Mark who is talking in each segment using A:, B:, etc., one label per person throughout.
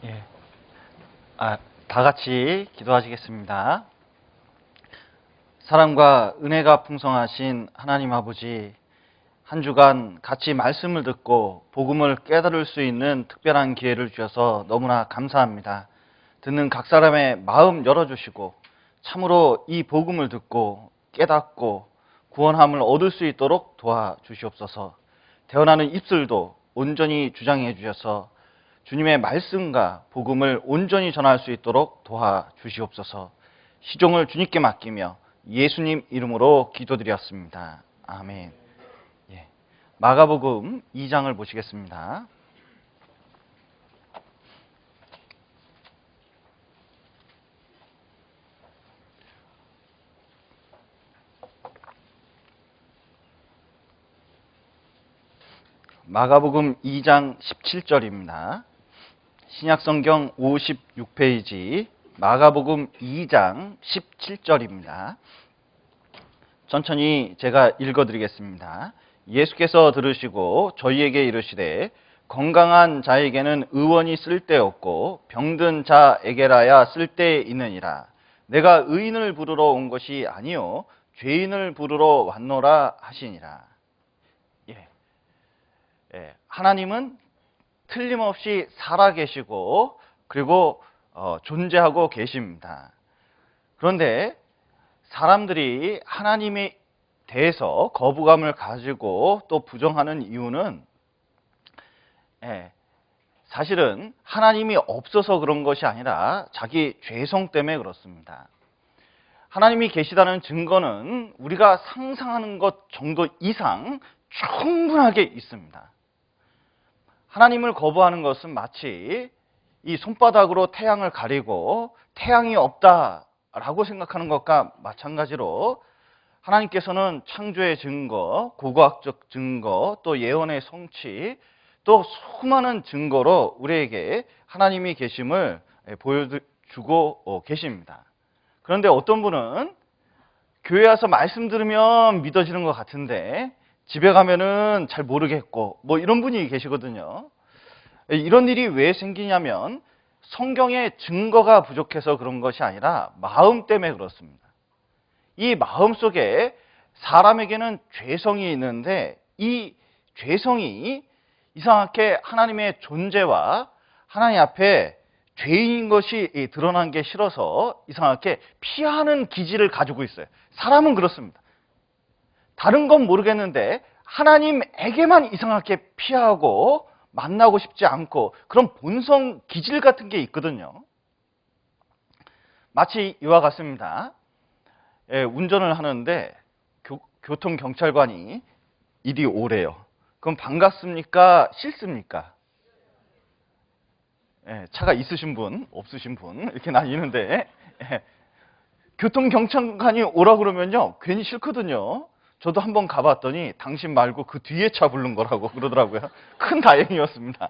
A: 예. 다 같이 기도하시겠습니다. 사랑과 은혜가 풍성하신 하나님 아버지, 한 주간 같이 말씀을 듣고 복음을 깨달을 수 있는 특별한 기회를 주셔서 너무나 감사합니다. 듣는 각 사람의 마음 열어주시고 참으로 이 복음을 듣고 깨닫고 구원함을 얻을 수 있도록 도와주시옵소서. 태어나는 입술도 온전히 주장해 주셔서 주님의 말씀과 복음을 온전히 전할 수 있도록 도와주시옵소서. 시종을 주님께 맡기며 예수님 이름으로 기도드렸습니다. 아멘. 예. 마가복음 2장을 보시겠습니다. 마가복음 2장 17절입니다. 신약성경 56페이지 마가복음 2장 17절입니다. 천천히 제가 읽어드리겠습니다. 예수께서 들으시고 저희에게 이르시되 건강한 자에게는 의원이 쓸데없고 병든 자에게라야 쓸데있느니라. 내가 의인을 부르러 온 것이 아니요 죄인을 부르러 왔노라 하시니라. 하나님은 틀림없이 살아계시고 그리고 존재하고 계십니다. 그런데 사람들이 하나님에 대해서 거부감을 가지고 또 부정하는 이유는 사실은 하나님이 없어서 그런 것이 아니라 자기 죄성 때문에 그렇습니다. 하나님이 계시다는 증거는 우리가 상상하는 것 정도 이상 충분하게 있습니다. 하나님을 거부하는 것은 마치 이 손바닥으로 태양을 가리고 태양이 없다라고 생각하는 것과 마찬가지로 하나님께서는 창조의 증거, 고고학적 증거, 또 예언의 성취, 또 수많은 증거로 우리에게 하나님이 계심을 보여주고 계십니다. 그런데 어떤 분은 교회 와서 말씀 들으면 믿어지는 것 같은데 집에 가면은 잘 모르겠고 뭐 이런 분이 계시거든요. 이런 일이 왜 생기냐면 성경의 증거가 부족해서 그런 것이 아니라 마음 때문에 그렇습니다. 이 마음 속에 사람에게는 죄성이 있는데 이 죄성이 이상하게 하나님의 존재와 하나님 앞에 죄인인 것이 드러난 게 싫어서 이상하게 피하는 기질을 가지고 있어요. 사람은 그렇습니다. 다른 건 모르겠는데 하나님에게만 이상하게 피하고 만나고 싶지 않고 그런 본성 기질 같은 게 있거든요. 마치 이와 같습니다. 운전을 하는데 교통경찰관이 이리 오래요. 그럼 반갑습니까? 싫습니까? 차가 있으신 분, 없으신 분 이렇게 나뉘는데 교통경찰관이 오라 그러면요 괜히 싫거든요. 저도 한번 가봤더니 당신 말고 그 뒤에 차 부른 거라고 그러더라고요. 큰 다행이었습니다.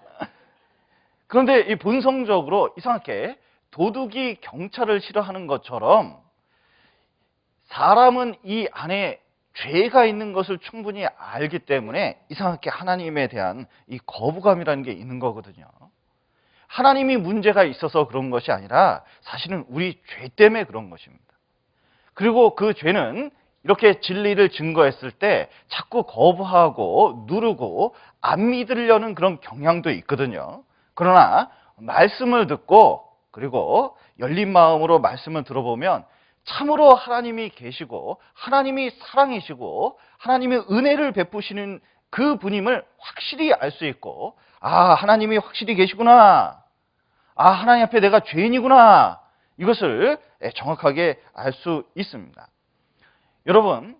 A: 그런데 이 본성적으로 이상하게 도둑이 경찰을 싫어하는 것처럼 사람은 이 안에 죄가 있는 것을 충분히 알기 때문에 이상하게 하나님에 대한 이 거부감이라는 게 있는 거거든요. 하나님이 문제가 있어서 그런 것이 아니라 사실은 우리 죄 때문에 그런 것입니다. 그리고 그 죄는 이렇게 진리를 증거했을 때 자꾸 거부하고 누르고 안 믿으려는 그런 경향도 있거든요. 그러나 말씀을 듣고 그리고 열린 마음으로 말씀을 들어보면 참으로 하나님이 계시고 하나님이 사랑이시고 하나님의 은혜를 베푸시는 그 분임을 확실히 알 수 있고 하나님이 확실히 계시구나. 하나님 앞에 내가 죄인이구나. 이것을 정확하게 알 수 있습니다. 여러분,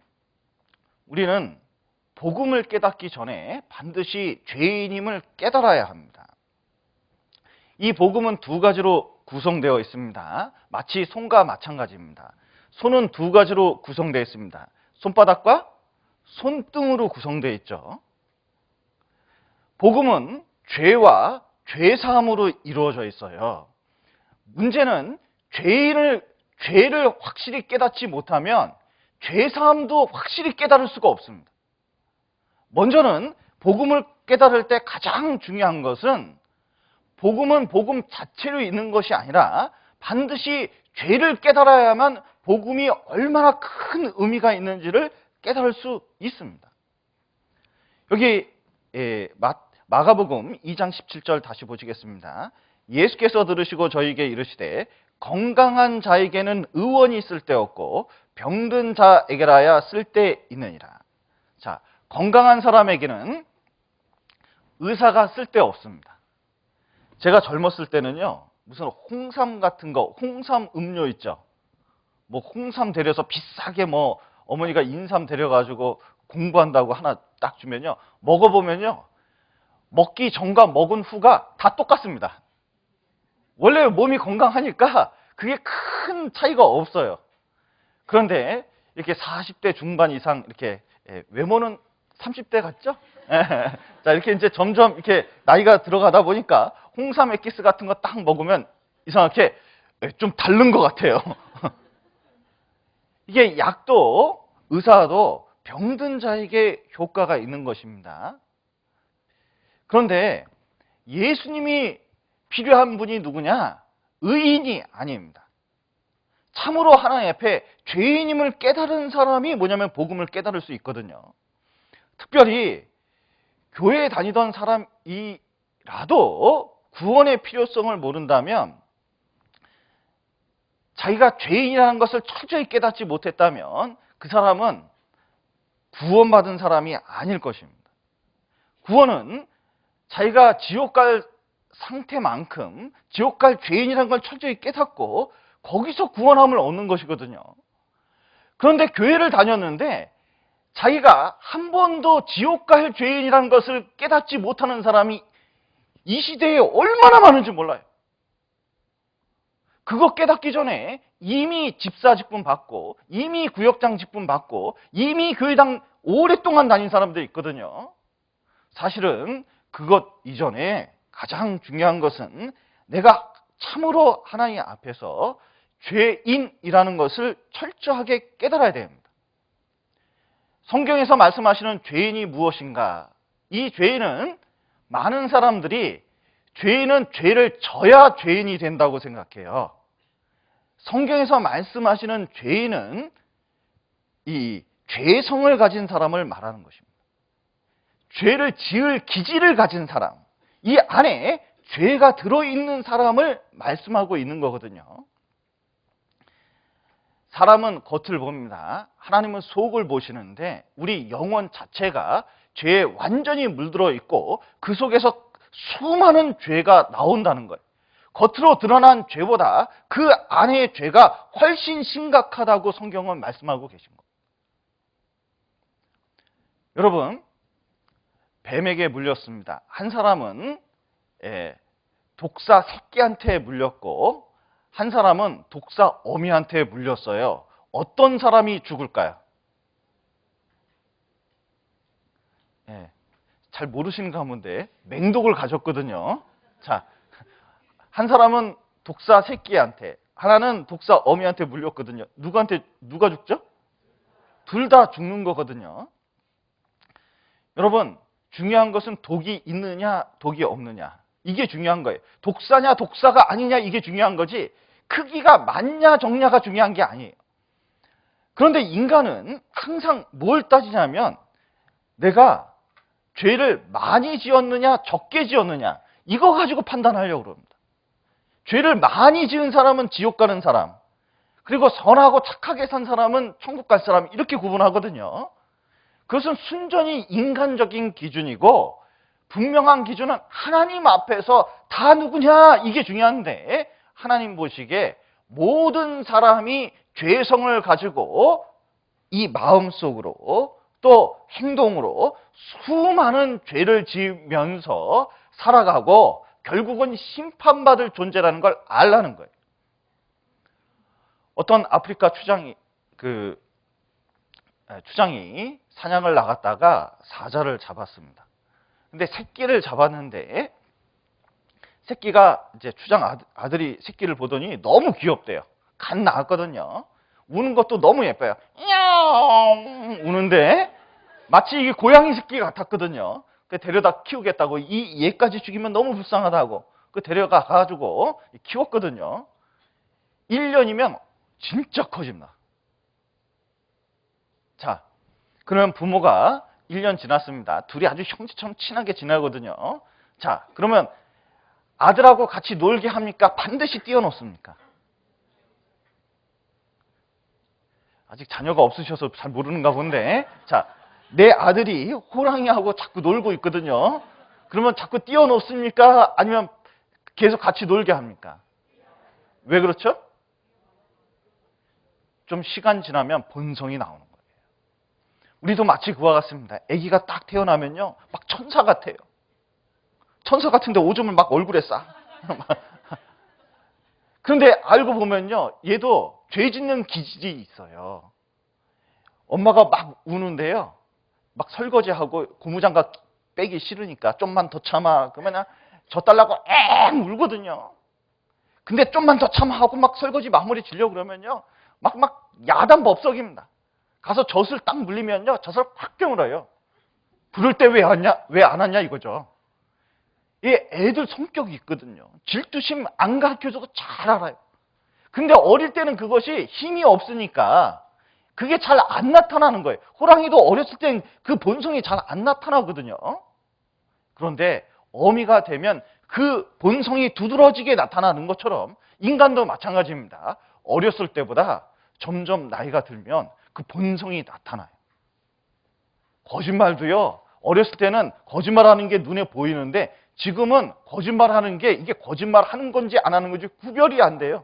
A: 우리는 복음을 깨닫기 전에 반드시 죄인임을 깨달아야 합니다. 이 복음은 두 가지로 구성되어 있습니다. 마치 손과 마찬가지입니다. 손은 두 가지로 구성되어 있습니다. 손바닥과 손등으로 구성되어 있죠. 복음은 죄와 죄사함으로 이루어져 있어요. 문제는 죄를 확실히 깨닫지 못하면 죄사함도 확실히 깨달을 수가 없습니다. 먼저는 복음을 깨달을 때 가장 중요한 것은 복음은 복음 자체로 있는 것이 아니라 반드시 죄를 깨달아야만 복음이 얼마나 큰 의미가 있는지를 깨달을 수 있습니다. 여기 마가복음 2장 17절 다시 보시겠습니다. 예수께서 들으시고 저희에게 이르시되 건강한 자에게는 의원이 쓸데없고 병든 자에게라야 쓸데있느니라. 자, 건강한 사람에게는 의사가 쓸데없습니다. 제가 젊었을 때는요, 무슨 홍삼 같은 거, 홍삼 음료 있죠. 뭐 홍삼 데려서 비싸게 뭐 어머니가 인삼 데려가지고 공부한다고 하나 딱 주면요, 먹어보면요, 먹기 전과 먹은 후가 다 똑같습니다. 원래 몸이 건강하니까 그게 큰 차이가 없어요. 그런데 이렇게 40대 중반 이상 이렇게 외모는 30대 같죠? 자, 이렇게 이제 점점 이렇게 나이가 들어가다 보니까 홍삼 액기스 같은 거 딱 먹으면 이상하게 좀 다른 것 같아요. 이게 약도 의사도 병든 자에게 효과가 있는 것입니다. 그런데 예수님이 필요한 분이 누구냐? 의인이 아닙니다. 참으로 하나님 앞에 죄인임을 깨달은 사람이 뭐냐면 복음을 깨달을 수 있거든요. 특별히 교회에 다니던 사람이라도 구원의 필요성을 모른다면, 자기가 죄인이라는 것을 철저히 깨닫지 못했다면 그 사람은 구원받은 사람이 아닐 것입니다. 구원은 자기가 지옥 갈 상태만큼 지옥 갈 죄인이라는 걸 철저히 깨닫고 거기서 구원함을 얻는 것이거든요. 그런데 교회를 다녔는데 자기가 한 번도 지옥 갈 죄인이라는 것을 깨닫지 못하는 사람이 이 시대에 얼마나 많은지 몰라요. 그거 깨닫기 전에 이미 집사 직분 받고 이미 구역장 직분 받고 이미 교회당 오랫동안 다닌 사람들이 있거든요. 사실은 그것 이전에 가장 중요한 것은 내가 참으로 하나님 앞에서 죄인이라는 것을 철저하게 깨달아야 됩니다. 성경에서 말씀하시는 죄인이 무엇인가? 이 죄인은 많은 사람들이 죄인은 죄를 져야 죄인이 된다고 생각해요. 성경에서 말씀하시는 죄인은 이 죄성을 가진 사람을 말하는 것입니다. 죄를 지을 기질을 가진 사람, 이 안에 죄가 들어있는 사람을 말씀하고 있는 거거든요. 사람은 겉을 봅니다. 하나님은 속을 보시는데 우리 영혼 자체가 죄에 완전히 물들어 있고 그 속에서 수많은 죄가 나온다는 거예요. 겉으로 드러난 죄보다 그 안의 죄가 훨씬 심각하다고 성경은 말씀하고 계신 겁니다. 여러분, 뱀에게 물렸습니다. 한 사람은 독사 새끼한테 물렸고 한 사람은 독사 어미한테 물렸어요. 어떤 사람이 죽을까요? 잘 모르시는 가운데 맹독을 가졌거든요. 자, 한 사람은 독사 새끼한테, 하나는 독사 어미한테 물렸거든요. 누가 죽죠? 둘 다 죽는 거거든요. 여러분, 중요한 것은 독이 있느냐, 독이 없느냐. 이게 중요한 거예요. 독사냐, 독사가 아니냐, 이게 중요한 거지, 크기가 많냐, 적냐가 중요한 게 아니에요. 그런데 인간은 항상 뭘 따지냐면, 내가 죄를 많이 지었느냐, 적게 지었느냐, 이거 가지고 판단하려고 그럽니다. 죄를 많이 지은 사람은 지옥 가는 사람, 그리고 선하고 착하게 산 사람은 천국 갈 사람, 이렇게 구분하거든요. 그것은 순전히 인간적인 기준이고, 분명한 기준은 하나님 앞에서 다 누구냐, 이게 중요한데, 하나님 보시기에 모든 사람이 죄성을 가지고 이 마음속으로 또 행동으로 수많은 죄를 지으면서 살아가고 결국은 심판받을 존재라는 걸 알라는 거예요. 어떤 아프리카 추장이 사냥을 나갔다가 사자를 잡았습니다. 근데 새끼를 잡았는데 새끼가 이제 추장 아들이 새끼를 보더니 너무 귀엽대요. 갓 나왔거든요. 우는 것도 너무 예뻐요. 우는데 마치 이게 고양이 새끼 같았거든요. 데려다 키우겠다고, 이 얘까지 죽이면 너무 불쌍하다고 그 데려가가지고 키웠거든요. 1년이면 진짜 커집니다. 자, 그러면 부모가 1년 지났습니다. 둘이 아주 형제처럼 친하게 지내거든요. 자, 그러면 아들하고 같이 놀게 합니까? 반드시 띄워놓습니까? 아직 자녀가 없으셔서 잘 모르는가 본데, 자, 내 아들이 호랑이하고 자꾸 놀고 있거든요. 그러면 자꾸 띄워놓습니까? 아니면 계속 같이 놀게 합니까? 왜 그렇죠? 좀 시간 지나면 본성이 나오는 거예요. 우리도 마치 그와 같습니다. 아기가 딱 태어나면요, 막 천사 같아요. 천사 같은데 오줌을 막 얼굴에 싸. 그런데 알고 보면요, 얘도 죄 짓는 기질이 있어요. 엄마가 막 우는데요, 막 설거지하고 고무장갑 빼기 싫으니까 좀만 더 참아. 그러면 저 달라고 엥 울거든요. 근데 좀만 더 참아 하고 막 설거지 마무리 지려고 그러면요, 막 야단법석입니다. 가서 젖을 딱 물리면요, 젖을 확 깨물어요. 부를 때 왜 안 왔냐 이거죠. 이 애들 성격이 있거든요. 질투심 안 가르쳐줘도 잘 알아요. 근데 어릴 때는 그것이 힘이 없으니까 그게 잘 안 나타나는 거예요. 호랑이도 어렸을 땐 그 본성이 잘 안 나타나거든요. 그런데 어미가 되면 그 본성이 두드러지게 나타나는 것처럼 인간도 마찬가지입니다. 어렸을 때보다 점점 나이가 들면 그 본성이 나타나요. 거짓말도요, 어렸을 때는 거짓말하는 게 눈에 보이는데 지금은 거짓말하는 게 이게 거짓말하는 건지 안 하는 건지 구별이 안 돼요.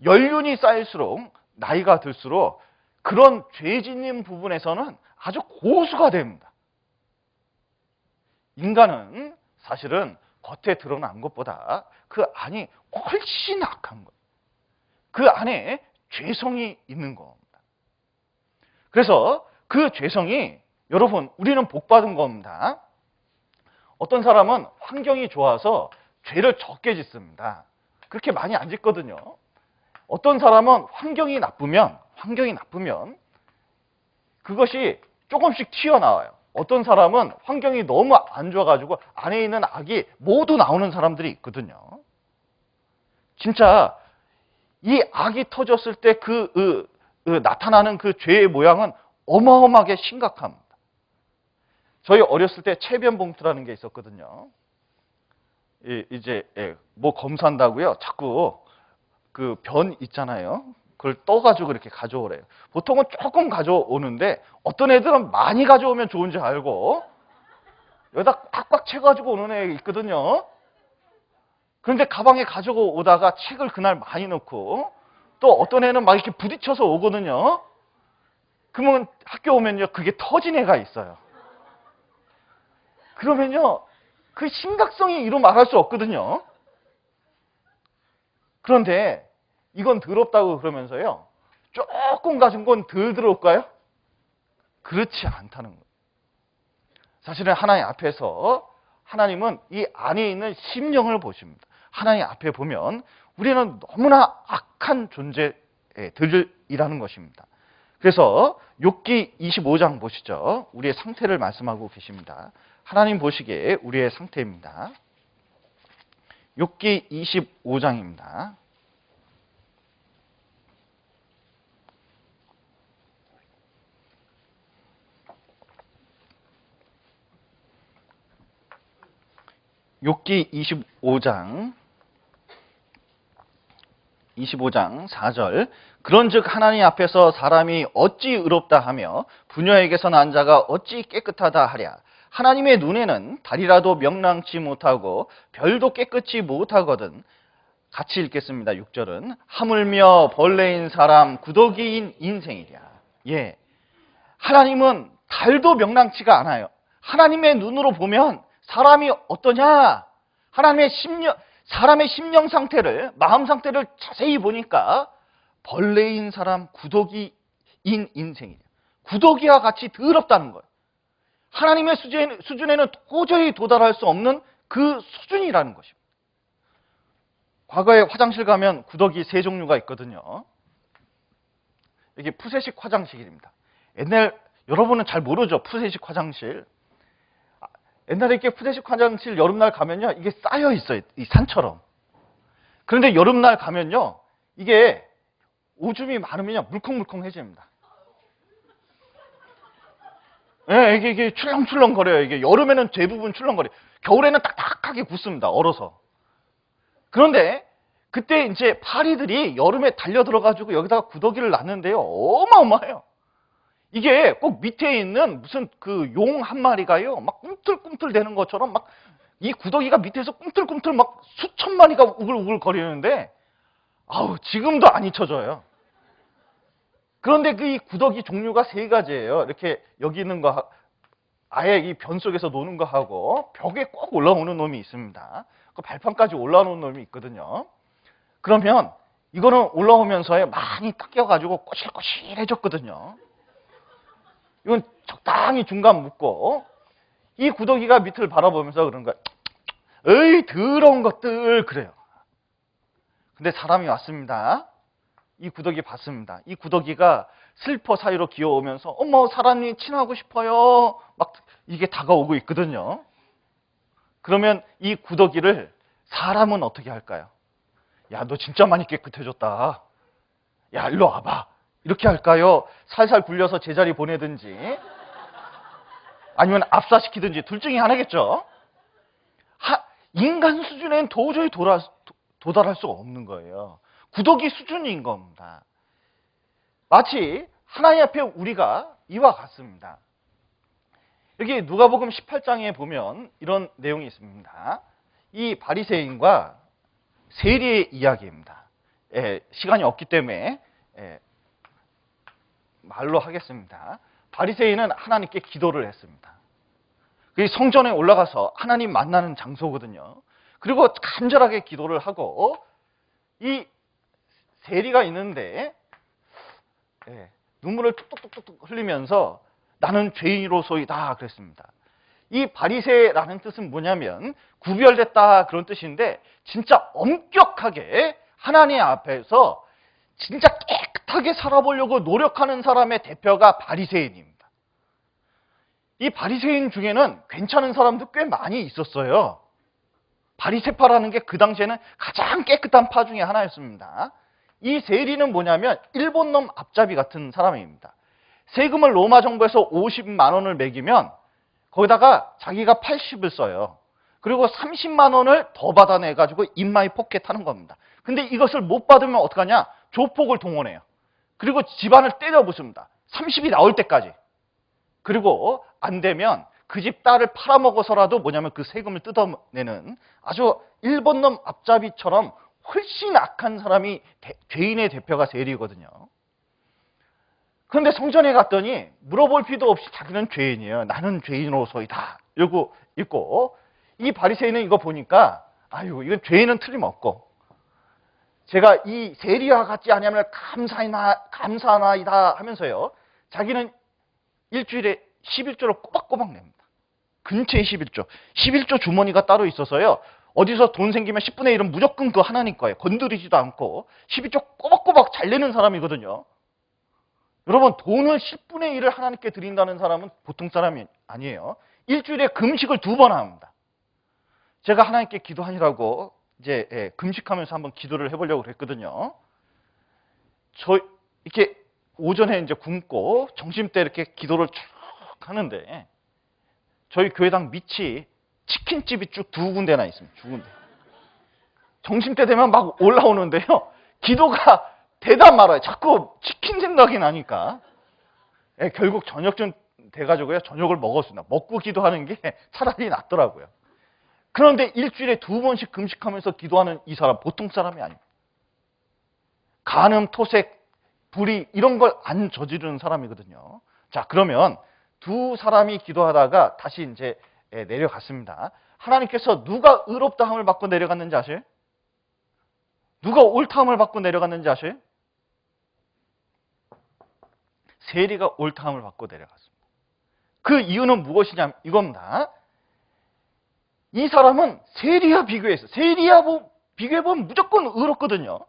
A: 연륜이 쌓일수록 나이가 들수록 그런 죄 짓는 부분에서는 아주 고수가 됩니다. 인간은 사실은 겉에 드러난 것보다 그 안이 훨씬 악한 거예요. 그 안에 죄성이 있는 겁니다. 그래서 그 죄성이, 여러분, 우리는 복 받은 겁니다. 어떤 사람은 환경이 좋아서 죄를 적게 짓습니다. 그렇게 많이 안 짓거든요. 어떤 사람은 환경이 나쁘면 그것이 조금씩 튀어나와요. 어떤 사람은 환경이 너무 안 좋아가지고 안에 있는 악이 모두 나오는 사람들이 있거든요. 진짜 이 악이 터졌을 때 나타나는 그 죄의 모양은 어마어마하게 심각합니다. 저희 어렸을 때 체변봉투라는 게 있었거든요. 이제 뭐 검사한다고요, 자꾸 그 변 있잖아요. 그걸 떠가지고 이렇게 가져오래요. 보통은 조금 가져오는데 어떤 애들은 많이 가져오면 좋은지 알고 여기다 꽉꽉 채가지고 오는 애 있거든요. 그런데 가방에 가지고 오다가 책을 그날 많이 넣고, 또 어떤 애는 막 이렇게 부딪혀서 오거든요. 그러면 학교 오면요, 그게 터진 애가 있어요. 그러면요, 그 심각성이 이루 말할 수 없거든요. 그런데 이건 더럽다고 그러면서요, 조금 가진 건 덜 더러울까요? 그렇지 않다는 거예요. 사실은 하나님 앞에서 하나님은 이 안에 있는 심령을 보십니다. 하나님 앞에 보면 우리는 너무나 악한 존재들이라는 것입니다. 그래서 욥기 25장 보시죠. 우리의 상태를 말씀하고 계십니다. 하나님 보시기에 우리의 상태입니다. 욥기 25장입니다. 욥기 25장 4절. 그런즉 하나님 앞에서 사람이 어찌 의롭다 하며 부녀에게서 난 자가 어찌 깨끗하다 하랴. 하나님의 눈에는 달이라도 명랑치 못하고 별도 깨끗이 못하거든. 같이 읽겠습니다. 6절은 하물며 벌레인 사람 구더기인 인생이랴. 예, 하나님은 달도 명랑치가 않아요. 하나님의 눈으로 보면 사람이 어떠냐? 사람의 심령 상태를, 마음 상태를 자세히 보니까 벌레인 사람 구더기인 인생이냐. 구더기와 같이 더럽다는 거예요. 하나님의 수준에는 도저히 도달할 수 없는 그 수준이라는 것입니다. 과거에 화장실 가면 구더기 세 종류가 있거든요. 이게 푸세식 화장실입니다. 옛날 여러분은 잘 모르죠, 푸세식 화장실. 옛날에 이렇게 푸대식 화장실 여름날 가면요, 이게 쌓여 있어요. 이 산처럼. 그런데 여름날 가면요, 이게 오줌이 많으면요, 물컹물컹해집니다. 예, 이게 출렁출렁 거려요. 이게 여름에는 대부분 출렁거려요. 겨울에는 딱딱하게 굳습니다. 얼어서. 그런데 그때 이제 파리들이 여름에 달려들어가지고 여기다가 구더기를 놨는데요, 어마어마해요. 이게 꼭 밑에 있는 무슨 그 용 한 마리가요, 막 꿈틀꿈틀 대는 것처럼 막 이 구더기가 밑에서 꿈틀꿈틀 막 수천 마리가 우글우글 거리는데, 아우, 지금도 안 잊혀져요. 그런데 그 이 구더기 종류가 세 가지예요. 이렇게 여기 있는 거, 아예 이 변 속에서 노는 거 하고, 벽에 꼭 올라오는 놈이 있습니다. 그 발판까지 올라오는 놈이 있거든요. 그러면 이거는 올라오면서 많이 닦여가지고 꼬실꼬실해졌거든요. 이건 적당히 중간 묶고, 이 구더기가 밑을 바라보면서 그런 거야. 에이, 더러운 것들, 그래요. 근데 사람이 왔습니다. 이 구더기 봤습니다. 이 구더기가 슬리퍼 사이로 기어오면서 어머, 사람이 친하고 싶어요, 막 이게 다가오고 있거든요. 그러면 이 구더기를 사람은 어떻게 할까요? 야, 너 진짜 많이 깨끗해졌다, 야, 일로 와봐, 이렇게 할까요? 살살 굴려서 제자리 보내든지 아니면 압사시키든지 둘 중에 하나겠죠. 인간 수준엔 도저히 도달할 수가 없는 거예요. 구더기 수준인 겁니다. 마치 하나님 앞에 우리가 이와 같습니다. 여기 누가복음 18장에 보면 이런 내용이 있습니다. 이 바리새인과 세리의 이야기입니다. 시간이 없기 때문에 말로 하겠습니다. 바리새인은 하나님께 기도를 했습니다. 성전에 올라가서 하나님 만나는 장소거든요. 그리고 간절하게 기도를 하고, 이 세리가 있는데 눈물을 뚝뚝뚝뚝 흘리면서 나는 죄인으로소이다 그랬습니다. 이 바리새라는 뜻은 뭐냐면 구별됐다, 그런 뜻인데, 진짜 엄격하게 하나님 앞에서 진짜 깨끗하게 살아보려고 노력하는 사람의 대표가 바리새인입니다. 이 바리새인 중에는 괜찮은 사람도 꽤 많이 있었어요. 바리새파라는 게 그 당시에는 가장 깨끗한 파 중에 하나였습니다. 이 세리는 뭐냐면 일본 놈 앞잡이 같은 사람입니다. 세금을 로마 정부에서 50만 원을 매기면 거기다가 자기가 80을 써요. 그리고 30만 원을 더 받아내가지고 인마이 포켓하는 겁니다. 근데 이것을 못 받으면 어떡하냐? 조폭을 동원해요. 그리고 집안을 때려 부숩니다. 30이 나올 때까지. 그리고 안 되면 그 집 딸을 팔아먹어서라도 뭐냐면 그 세금을 뜯어내는 아주 일본 놈 앞잡이처럼 훨씬 악한 사람이 죄인의 대표가 세리거든요. 그런데 성전에 갔더니 물어볼 필요도 없이 자기는 죄인이에요. 나는 죄인으로소이다, 이러고 있고, 이 바리새인은 이거 보니까 아유, 이건 죄인은 틀림없고 제가 이 세리와 같지 아니하면 감사하나이다 하면서요, 자기는 일주일에 11조를 꼬박꼬박 냅니다. 근처에 11조. 11조 주머니가 따로 있어서요, 어디서 돈 생기면 10분의 1은 무조건 그 하나님 거예요. 건드리지도 않고 12조 꼬박꼬박 잘 내는 사람이거든요. 여러분, 돈을 10분의 1을 하나님께 드린다는 사람은 보통 사람이 아니에요. 일주일에 금식을 2번 합니다. 제가 하나님께 기도하니라고 이제 금식하면서 한번 기도를 해보려고 그랬거든요. 이렇게 오전에 이제 굶고 점심때 이렇게 기도를 쭉 하는데, 저희 교회당 밑이 치킨집이 쭉 2군데나 있습니다. 2군데. 점심때 되면 막 올라오는데요, 기도가 되다 말아요. 자꾸 치킨 생각이 나니까. 결국 저녁쯤 돼가지고요, 저녁을 먹었습니다. 먹고 기도하는 게 차라리 낫더라고요. 그런데 일주일에 2번씩 금식하면서 기도하는 이 사람 보통 사람이 아닙니다. 간음, 토색, 불의 이런 걸 안 저지르는 사람이거든요. 자, 그러면 두 사람이 기도하다가 다시 이제 내려갔습니다. 하나님께서 누가 의롭다함을 받고 내려갔는지 아세요? 누가 옳다함을 받고 내려갔는지 아세요? 세리가 옳다함을 받고 내려갔습니다. 그 이유는 무엇이냐면 이겁니다. 이 사람은 세리와 비교해서, 세리와 비교해보면 무조건 의롭거든요.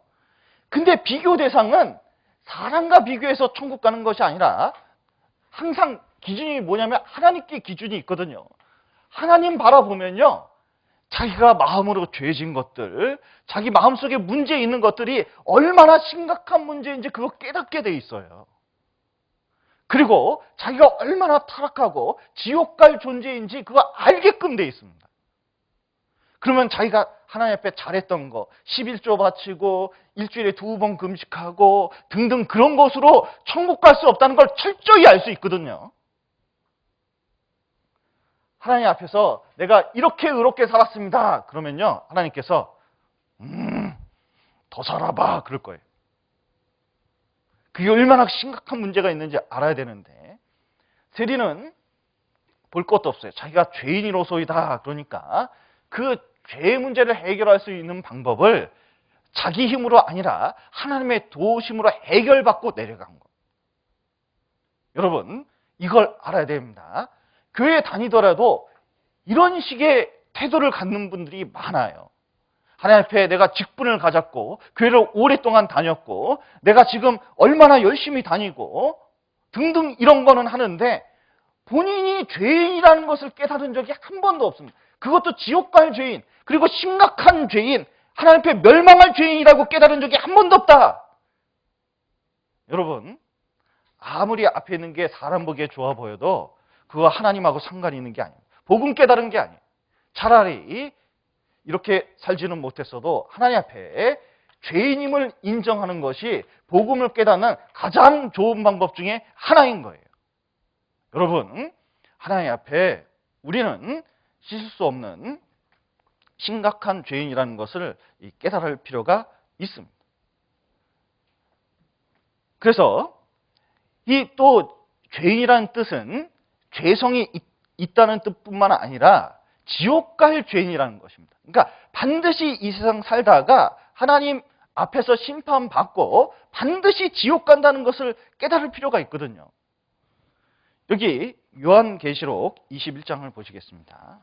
A: 근데 비교 대상은 사람과 비교해서 천국 가는 것이 아니라 항상 기준이 뭐냐면 하나님께 기준이 있거든요. 하나님 바라보면요, 자기가 마음으로 죄진 것들, 자기 마음속에 문제 있는 것들이 얼마나 심각한 문제인지 그거 깨닫게 돼 있어요. 그리고 자기가 얼마나 타락하고 지옥 갈 존재인지 그거 알게끔 돼 있습니다. 그러면 자기가 하나님 앞에 잘했던 거, 11조 바치고 일주일에 2번 금식하고 등등 그런 것으로 천국 갈 수 없다는 걸 철저히 알 수 있거든요. 하나님 앞에서 내가 이렇게 의롭게 살았습니다. 그러면요, 하나님께서 더 살아봐 그럴 거예요. 그게 얼마나 심각한 문제가 있는지 알아야 되는데, 세리는 볼 것도 없어요. 자기가 죄인이로소이다. 그러니까 그 죄의 문제를 해결할 수 있는 방법을 자기 힘으로 아니라 하나님의 도우심으로 해결받고 내려간 거. 여러분, 이걸 알아야 됩니다. 교회 다니더라도 이런 식의 태도를 갖는 분들이 많아요. 하나님 앞에 내가 직분을 가졌고 교회를 오랫동안 다녔고 내가 지금 얼마나 열심히 다니고 등등 이런 거는 하는데 본인이 죄인이라는 것을 깨달은 적이 한 번도 없습니다. 그것도 지옥 갈 죄인, 그리고 심각한 죄인, 하나님 앞에 멸망할 죄인이라고 깨달은 적이 한 번도 없다. 여러분, 아무리 앞에 있는 게 사람 보기에 좋아 보여도 그거 하나님하고 상관이 있는 게 아니에요. 복음 깨달은 게 아니에요. 차라리 이렇게 살지는 못했어도 하나님 앞에 죄인임을 인정하는 것이 복음을 깨닫는 가장 좋은 방법 중에 하나인 거예요. 여러분, 하나님 앞에 우리는 씻을 수 없는 심각한 죄인이라는 것을 깨달을 필요가 있습니다. 그래서 이 또 죄인이라는 뜻은 죄성이 있다는 뜻뿐만 아니라 지옥 갈 죄인이라는 것입니다. 그러니까 반드시 이 세상 살다가 하나님 앞에서 심판받고 반드시 지옥 간다는 것을 깨달을 필요가 있거든요. 여기 요한계시록 21장을 보시겠습니다.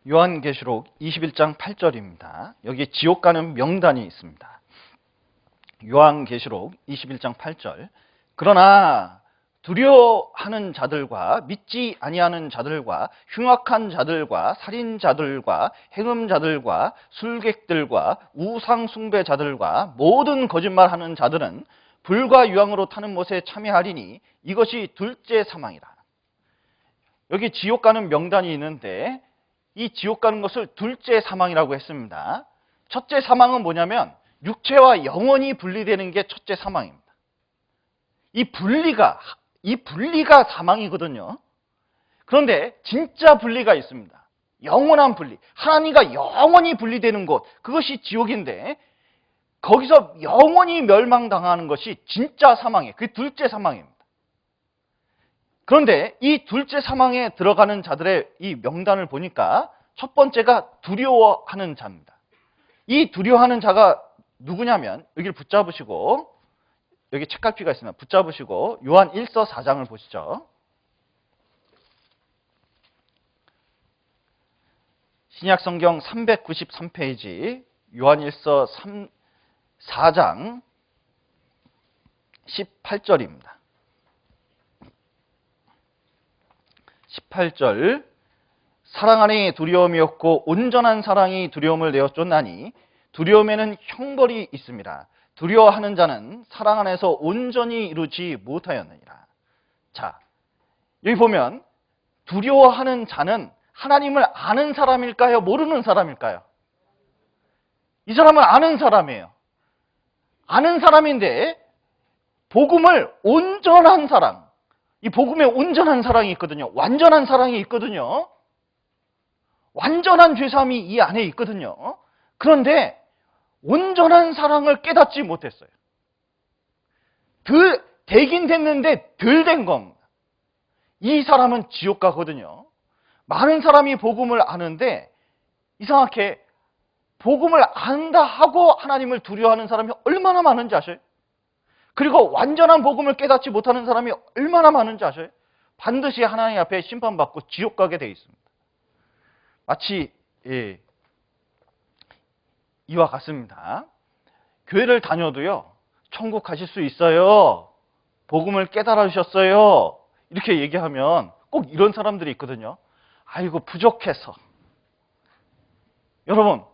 A: 요한계시록 21장 8절입니다. 여기 지옥 가는 명단이 있습니다. 요한계시록 21장 8절. 그러나 두려워하는 자들과 믿지 아니하는 자들과 흉악한 자들과 살인자들과 행음자들과 술객들과 우상 숭배자들과 모든 거짓말하는 자들은 불과 유황으로 타는 못에 참여하리니 이것이 둘째 사망이라. 여기 지옥 가는 명단이 있는데 이 지옥 가는 것을 둘째 사망이라고 했습니다. 첫째 사망은 뭐냐면 육체와 영혼이 분리되는 게 첫째 사망입니다. 이 분리가 사망이거든요. 그런데 진짜 분리가 있습니다. 영원한 분리. 하나님과 영원히 분리되는 곳, 그것이 지옥인데 거기서 영원히 멸망당하는 것이 진짜 사망이에요. 그게 둘째 사망입니다. 그런데 이 둘째 사망에 들어가는 자들의 이 명단을 보니까 첫 번째가 두려워하는 자입니다. 이 두려워하는 자가 누구냐면 여기를 붙잡으시고, 여기 책갈피가 있습니다. 붙잡으시고 요한 1서 4장을 보시죠. 신약성경 393페이지 요한 1서 4장 18절입니다. 18절. 사랑 안에 두려움이 없고 온전한 사랑이 두려움을 내어 쫓나니 두려움에는 형벌이 있습니다. 두려워하는 자는 사랑 안에서 온전히 이루지 못하였느니라. 자, 여기 보면 두려워하는 자는 하나님을 아는 사람일까요? 모르는 사람일까요? 이 사람은 아는 사람이에요. 아는 사람인데 복음을 온전한 사랑, 이 복음에 온전한 사랑이 있거든요. 완전한 사랑이 있거든요. 완전한 죄사함이 이 안에 있거든요. 그런데 온전한 사랑을 깨닫지 못했어요. 되긴 됐는데 덜 된 겁니다. 이 사람은 지옥 가거든요. 많은 사람이 복음을 아는데 이상하게 복음을 안다 하고 하나님을 두려워하는 사람이 얼마나 많은지 아셔요? 그리고 완전한 복음을 깨닫지 못하는 사람이 얼마나 많은지 아셔요? 반드시 하나님 앞에 심판받고 지옥 가게 돼 있습니다. 마치 이와 같습니다. 교회를 다녀도요, 천국 가실 수 있어요. 복음을 깨달아 주셨어요. 이렇게 얘기하면 꼭 이런 사람들이 있거든요. 아이고, 부족해서. 여러분,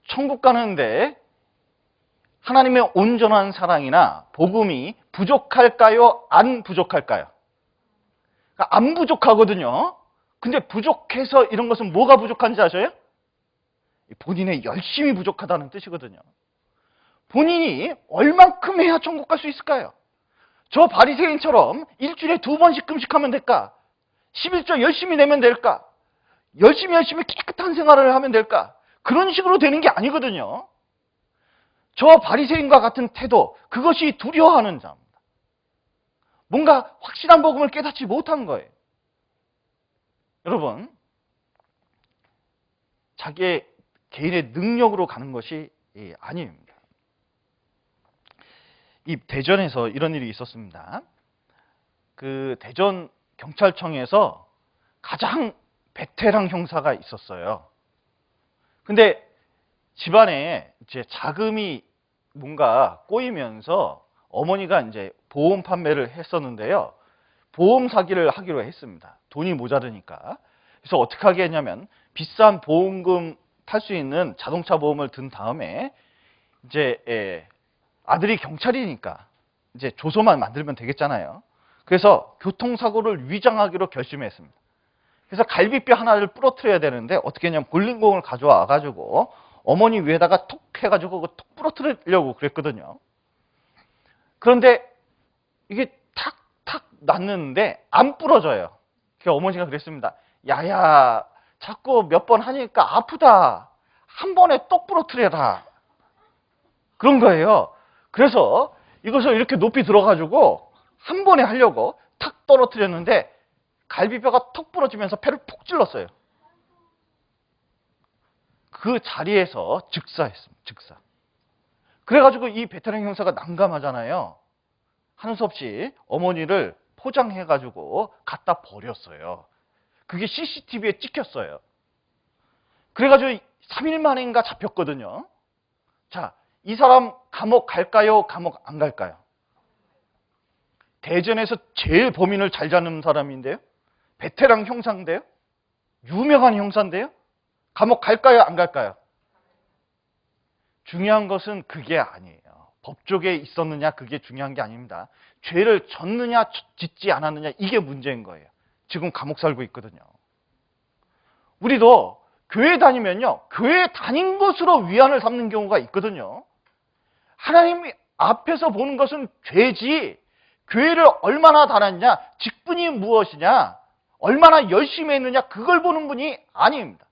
A: 천국 가는데 하나님의 온전한 사랑이나 복음이 부족할까요? 안 부족할까요? 그러니까 안 부족하거든요. 근데 부족해서 이런 것은 뭐가 부족한지 아셔요? 본인의 열심이 부족하다는 뜻이거든요. 본인이 얼만큼 해야 천국 갈 수 있을까요? 저 바리새인처럼 일주일에 2번씩 금식하면 될까? 11조 열심히 내면 될까? 열심히 깨끗한 생활을 하면 될까? 그런 식으로 되는 게 아니거든요. 저 바리새인과 같은 태도, 그것이 두려워하는 자입니다. 뭔가 확실한 복음을 깨닫지 못한 거예요. 여러분, 자기의 개인의 능력으로 가는 것이 아닙니다. 이 대전에서 이런 일이 있었습니다. 그 대전 경찰청에서 가장 베테랑 형사가 있었어요. 근데 집안에 이제 자금이 뭔가 꼬이면서 어머니가 이제 보험 판매를 했었는데요. 보험 사기를 하기로 했습니다. 돈이 모자르니까. 그래서 어떻게 하게 했냐면 비싼 보험금 탈 수 있는 자동차 보험을 든 다음에 이제 아들이 경찰이니까 이제 조서만 만들면 되겠잖아요. 그래서 교통사고를 위장하기로 결심했습니다. 그래서 갈비뼈 하나를 부러뜨려야 되는데 어떻게 했냐면 볼링공을 가져와 가지고 어머니 위에다가 톡 해가지고 톡 부러뜨리려고 그랬거든요. 그런데 이게 탁탁 났는데 안 부러져요. 그래서 어머니가 그랬습니다. 야야, 자꾸 몇 번 하니까 아프다. 한 번에 똑 부러뜨려라. 그런 거예요. 그래서 이것을 이렇게 높이 들어가지고 한 번에 하려고 탁 떨어뜨렸는데 갈비뼈가 톡 부러지면서 폐를 푹 찔렀어요. 그 자리에서 즉사했습니다. 즉사. 그래가지고 이 베테랑 형사가 난감하잖아요. 하는 수 없이 어머니를 포장해가지고 갖다 버렸어요. 그게 CCTV에 찍혔어요. 그래가지고 3일 만인가 잡혔거든요. 자, 이 사람 감옥 갈까요? 감옥 안 갈까요? 대전에서 제일 범인을 잘 잡는 사람인데요. 베테랑 형사인데요. 유명한 형사인데요. 감옥 갈까요? 안 갈까요? 중요한 것은 그게 아니에요. 법조계에 있었느냐 그게 중요한 게 아닙니다. 죄를 졌느냐 짓지 않았느냐 이게 문제인 거예요. 지금 감옥 살고 있거든요. 우리도 교회 다니면요. 교회 다닌 것으로 위안을 삼는 경우가 있거든요. 하나님 앞에서 보는 것은 죄지 교회를 얼마나 다녔냐, 직분이 무엇이냐, 얼마나 열심히 했느냐 그걸 보는 분이 아닙니다.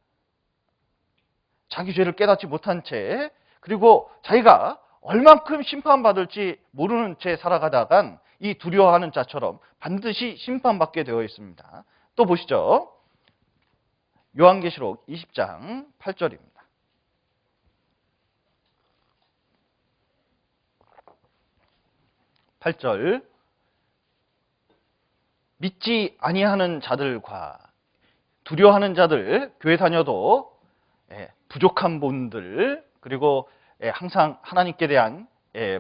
A: 자기 죄를 깨닫지 못한 채 그리고 자기가 얼만큼 심판받을지 모르는 채 살아가다간 이 두려워하는 자처럼 반드시 심판받게 되어 있습니다. 또 보시죠. 요한계시록 20장 8절입니다. 8절 믿지 아니하는 자들과 두려워하는 자들, 교회 다녀도 부족한 분들, 그리고 항상 하나님께 대한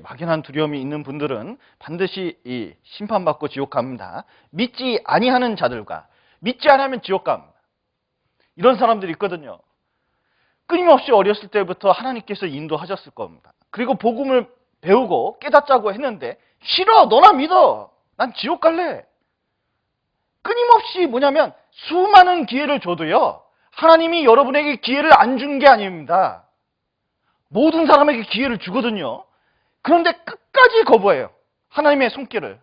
A: 막연한 두려움이 있는 분들은 반드시 이 심판받고 지옥 갑니다. 믿지 아니하는 자들과 믿지 않으면 지옥 갑니다. 이런 사람들이 있거든요. 끊임없이 어렸을 때부터 하나님께서 인도하셨을 겁니다. 그리고 복음을 배우고 깨닫자고 했는데 싫어, 너나 믿어, 난 지옥 갈래. 끊임없이 뭐냐면 수많은 기회를 줘도요, 하나님이 여러분에게 기회를 안 준 게 아닙니다. 모든 사람에게 기회를 주거든요. 그런데 끝까지 거부해요. 하나님의 손길을.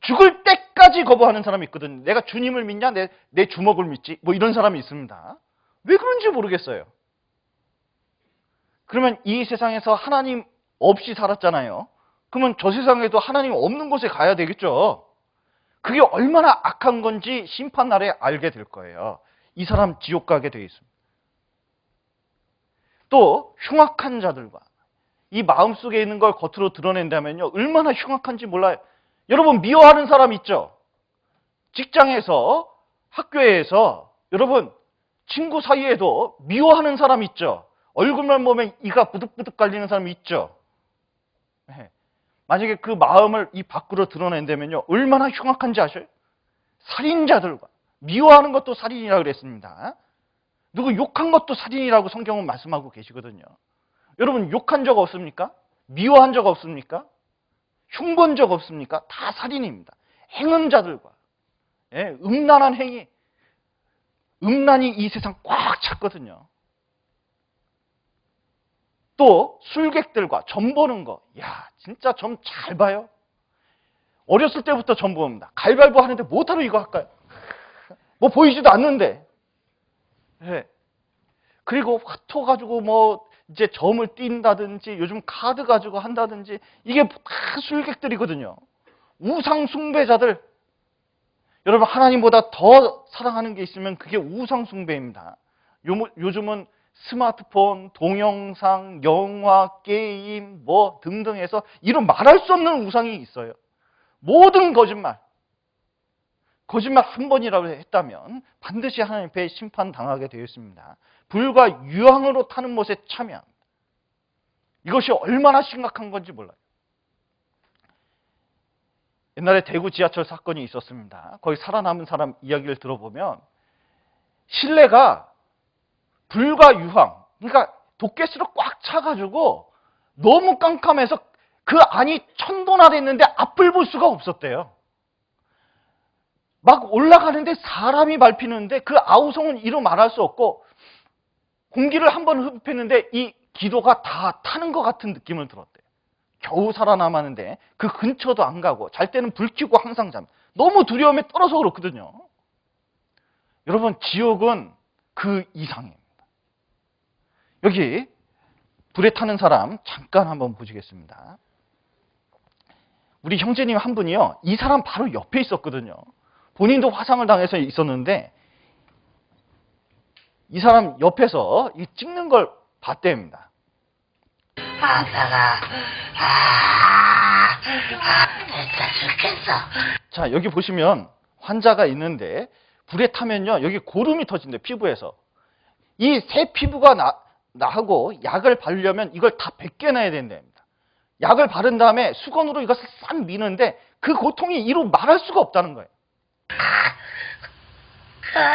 A: 죽을 때까지 거부하는 사람이 있거든요. 내가 주님을 믿냐? 내 주먹을 믿지? 뭐 이런 사람이 있습니다. 왜 그런지 모르겠어요. 그러면 이 세상에서 하나님 없이 살았잖아요. 그러면 저 세상에도 하나님 없는 곳에 가야 되겠죠. 그게 얼마나 악한 건지 심판날에 알게 될 거예요. 이 사람 지옥 가게 되어 있습니다. 또 흉악한 자들과 이 마음속에 있는 걸 겉으로 드러낸다면요, 얼마나 흉악한지 몰라요. 여러분 미워하는 사람 있죠? 직장에서, 학교에서 여러분 친구 사이에도 미워하는 사람 있죠. 얼굴만 보면 이가 부득부득 갈리는 사람이 있죠. 네. 만약에 그 마음을 이 밖으로 드러낸다면요, 얼마나 흉악한지 아셔요? 살인자들과 미워하는 것도 살인이라고 그랬습니다. 누구 욕한 것도 살인이라고 성경은 말씀하고 계시거든요. 여러분 욕한 적 없습니까? 미워한 적 없습니까? 흉본 적 없습니까? 다 살인입니다. 행은 자들과 음란한 행위, 음란이 이 세상 꽉 찼거든요. 또 술객들과 점 보는 거, 야 진짜 점 잘 봐요. 어렸을 때부터 점 봅니다. 가위바위보 하는데 뭐하러 이거 할까요? 뭐 보이지도 않는데. 네. 그리고 화토 가지고 뭐 이제 점을 띈다든지 요즘 카드 가지고 한다든지 이게 다 술객들이거든요. 우상 숭배자들. 여러분 하나님보다 더 사랑하는 게 있으면 그게 우상 숭배입니다. 요즘은 스마트폰, 동영상, 영화, 게임 뭐 등등 해서 이런 말할 수 없는 우상이 있어요. 모든 거짓말. 거짓말 한 번이라도 했다면 반드시 하나님 앞에 심판당하게 되어 있습니다. 불과 유황으로 타는 못에 참여합니다. 이것이 얼마나 심각한 건지 몰라요. 옛날에 대구 지하철 사건이 있었습니다. 거기 살아남은 사람 이야기를 들어보면 실내가 불과 유황, 그러니까 도깨스로 꽉 차가지고 너무 깜깜해서 그 안이 천도나됐는데 앞을 볼 수가 없었대요. 막 올라가는데 사람이 밟히는데 그 아우성은 이루 말할 수 없고 공기를 한번 흡입했는데 이 기도가 다 타는 것 같은 느낌을 들었대요. 겨우 살아남았는데 그 근처도 안 가고 잘 때는 불 켜고 항상 잠. 너무 두려움에 떨어서 그렇거든요. 여러분 지옥은 그 이상입니다. 여기 불에 타는 사람 잠깐 한번 보시겠습니다. 우리 형제님 한 분이요. 이 사람 바로 옆에 있었거든요. 본인도 화상을 당해서 있었는데 이 사람 옆에서 이 찍는 걸 봤대입니다.
B: 아빠가 진짜 죽겠어.
A: 자, 여기 보시면 환자가 있는데 불에 타면요. 여기 고름이 터진대, 피부에서. 이 새 피부가 나하고 약을 바르려면 이걸 다 벗겨내야 된답니다. 약을 바른 다음에 수건으로 이것을 싹 미는데 그 고통이 이루 말할 수가 없다는 거예요.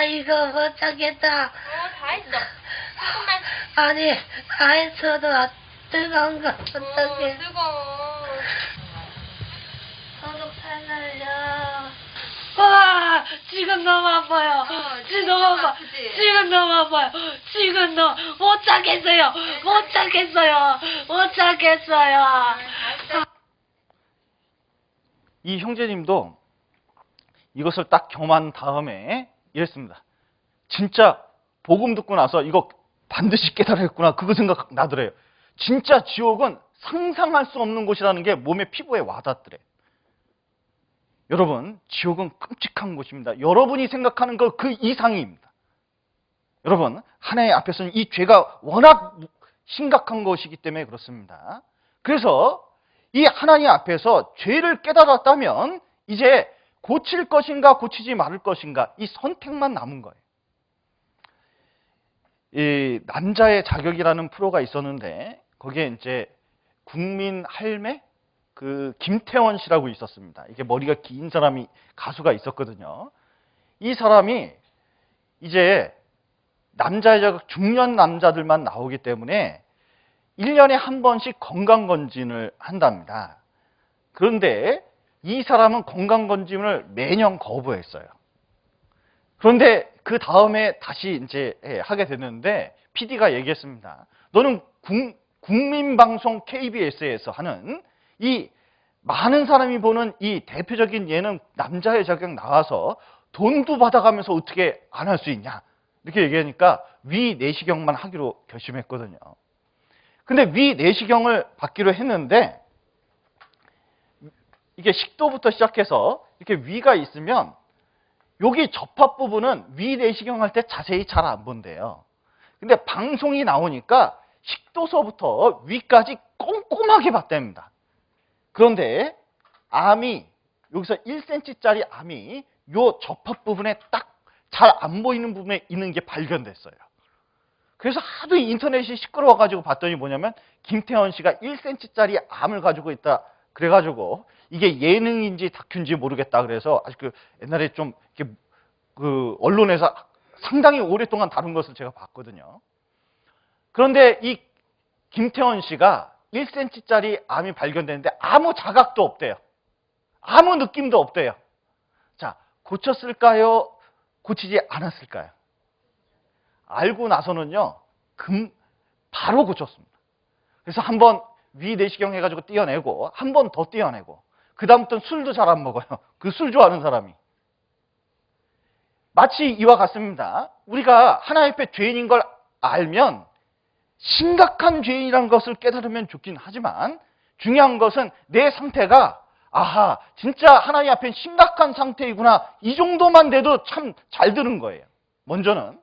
B: 이거 못 참겠다.
C: 다 했어. 조금만.
B: 아니, 다 했어도 뜨거운 거 어떡해.
C: 뜨거워.
B: 저도 살려요. 와, 지금 너무 아파요. 지금 너무 아파. 지금 너무 아파요. 지금 못 참겠어요. 못 참겠어요. 못 참겠어요.
A: 이 형제님도 이것을 딱 경험한 다음에 이랬습니다. 진짜 복음 듣고 나서 이거 반드시 깨달았구나. 그거 생각 나더래요. 진짜 지옥은 상상할 수 없는 곳이라는 게 몸의 피부에 와닿더래. 여러분, 지옥은 끔찍한 곳입니다. 여러분이 생각하는 것 그 이상입니다. 여러분, 하나님 앞에서는 이 죄가 워낙 심각한 것이기 때문에 그렇습니다. 그래서 이 하나님 앞에서 죄를 깨달았다면 이제 고칠 것인가 고치지 말을 것인가 이 선택만 남은 거예요. 이 남자의 자격이라는 프로가 있었는데 거기에 이제 국민 할매 그 김태원 씨라고 있었습니다. 이게 머리가 긴 사람이 가수가 있었거든요. 이 사람이 이제 남자의 자격 중년 남자들만 나오기 때문에 1년에 한 번씩 건강검진을 한답니다. 그런데 이 사람은 건강검진을 매년 거부했어요. 그런데 그 다음에 다시 이제 하게 됐는데 PD가 얘기했습니다. 너는 국민방송 KBS에서 하는 이 많은 사람이 보는 이 대표적인 예능 남자의 자격 나와서 돈도 받아가면서 어떻게 안 할 수 있냐 이렇게 얘기하니까 위 내시경만 하기로 결심했거든요. 근데 위 내시경을 받기로 했는데 이게 식도부터 시작해서 이렇게 위가 있으면 여기 접합 부분은 위 내시경 할 때 자세히 잘 안 본대요. 근데 방송이 나오니까 식도서부터 위까지 꼼꼼하게 봤답니다. 그런데 암이 여기서 1cm짜리 암이 요 접합 부분에 딱 잘 안 보이는 부분에 있는 게 발견됐어요. 그래서 하도 인터넷이 시끄러워가지고 봤더니 뭐냐면 김태원 씨가 1cm짜리 암을 가지고 있다. 그래가지고 이게 예능인지 다큐인지 모르겠다. 그래서 아직 그 옛날에 좀 이렇게 그 언론에서 상당히 오랫동안 다룬 것을 제가 봤거든요. 그런데 이 김태원 씨가 1cm짜리 암이 발견됐는데 아무 자각도 없대요. 아무 느낌도 없대요. 자, 고쳤을까요? 고치지 않았을까요? 알고 나서는요, 바로 고쳤습니다. 그래서 한번 위 내시경 해가지고 떼어내고, 한 번 더 떼어내고, 그다음부터는 술도 잘 안 먹어요. 그 술 좋아하는 사람이. 마치 이와 같습니다. 우리가 하나님 앞에 죄인인 걸 알면 심각한 죄인이라는 것을 깨달으면 좋긴 하지만 중요한 것은 내 상태가 아하, 진짜 하나님 앞에 심각한 상태이구나. 이 정도만 돼도 참 잘 드는 거예요. 먼저는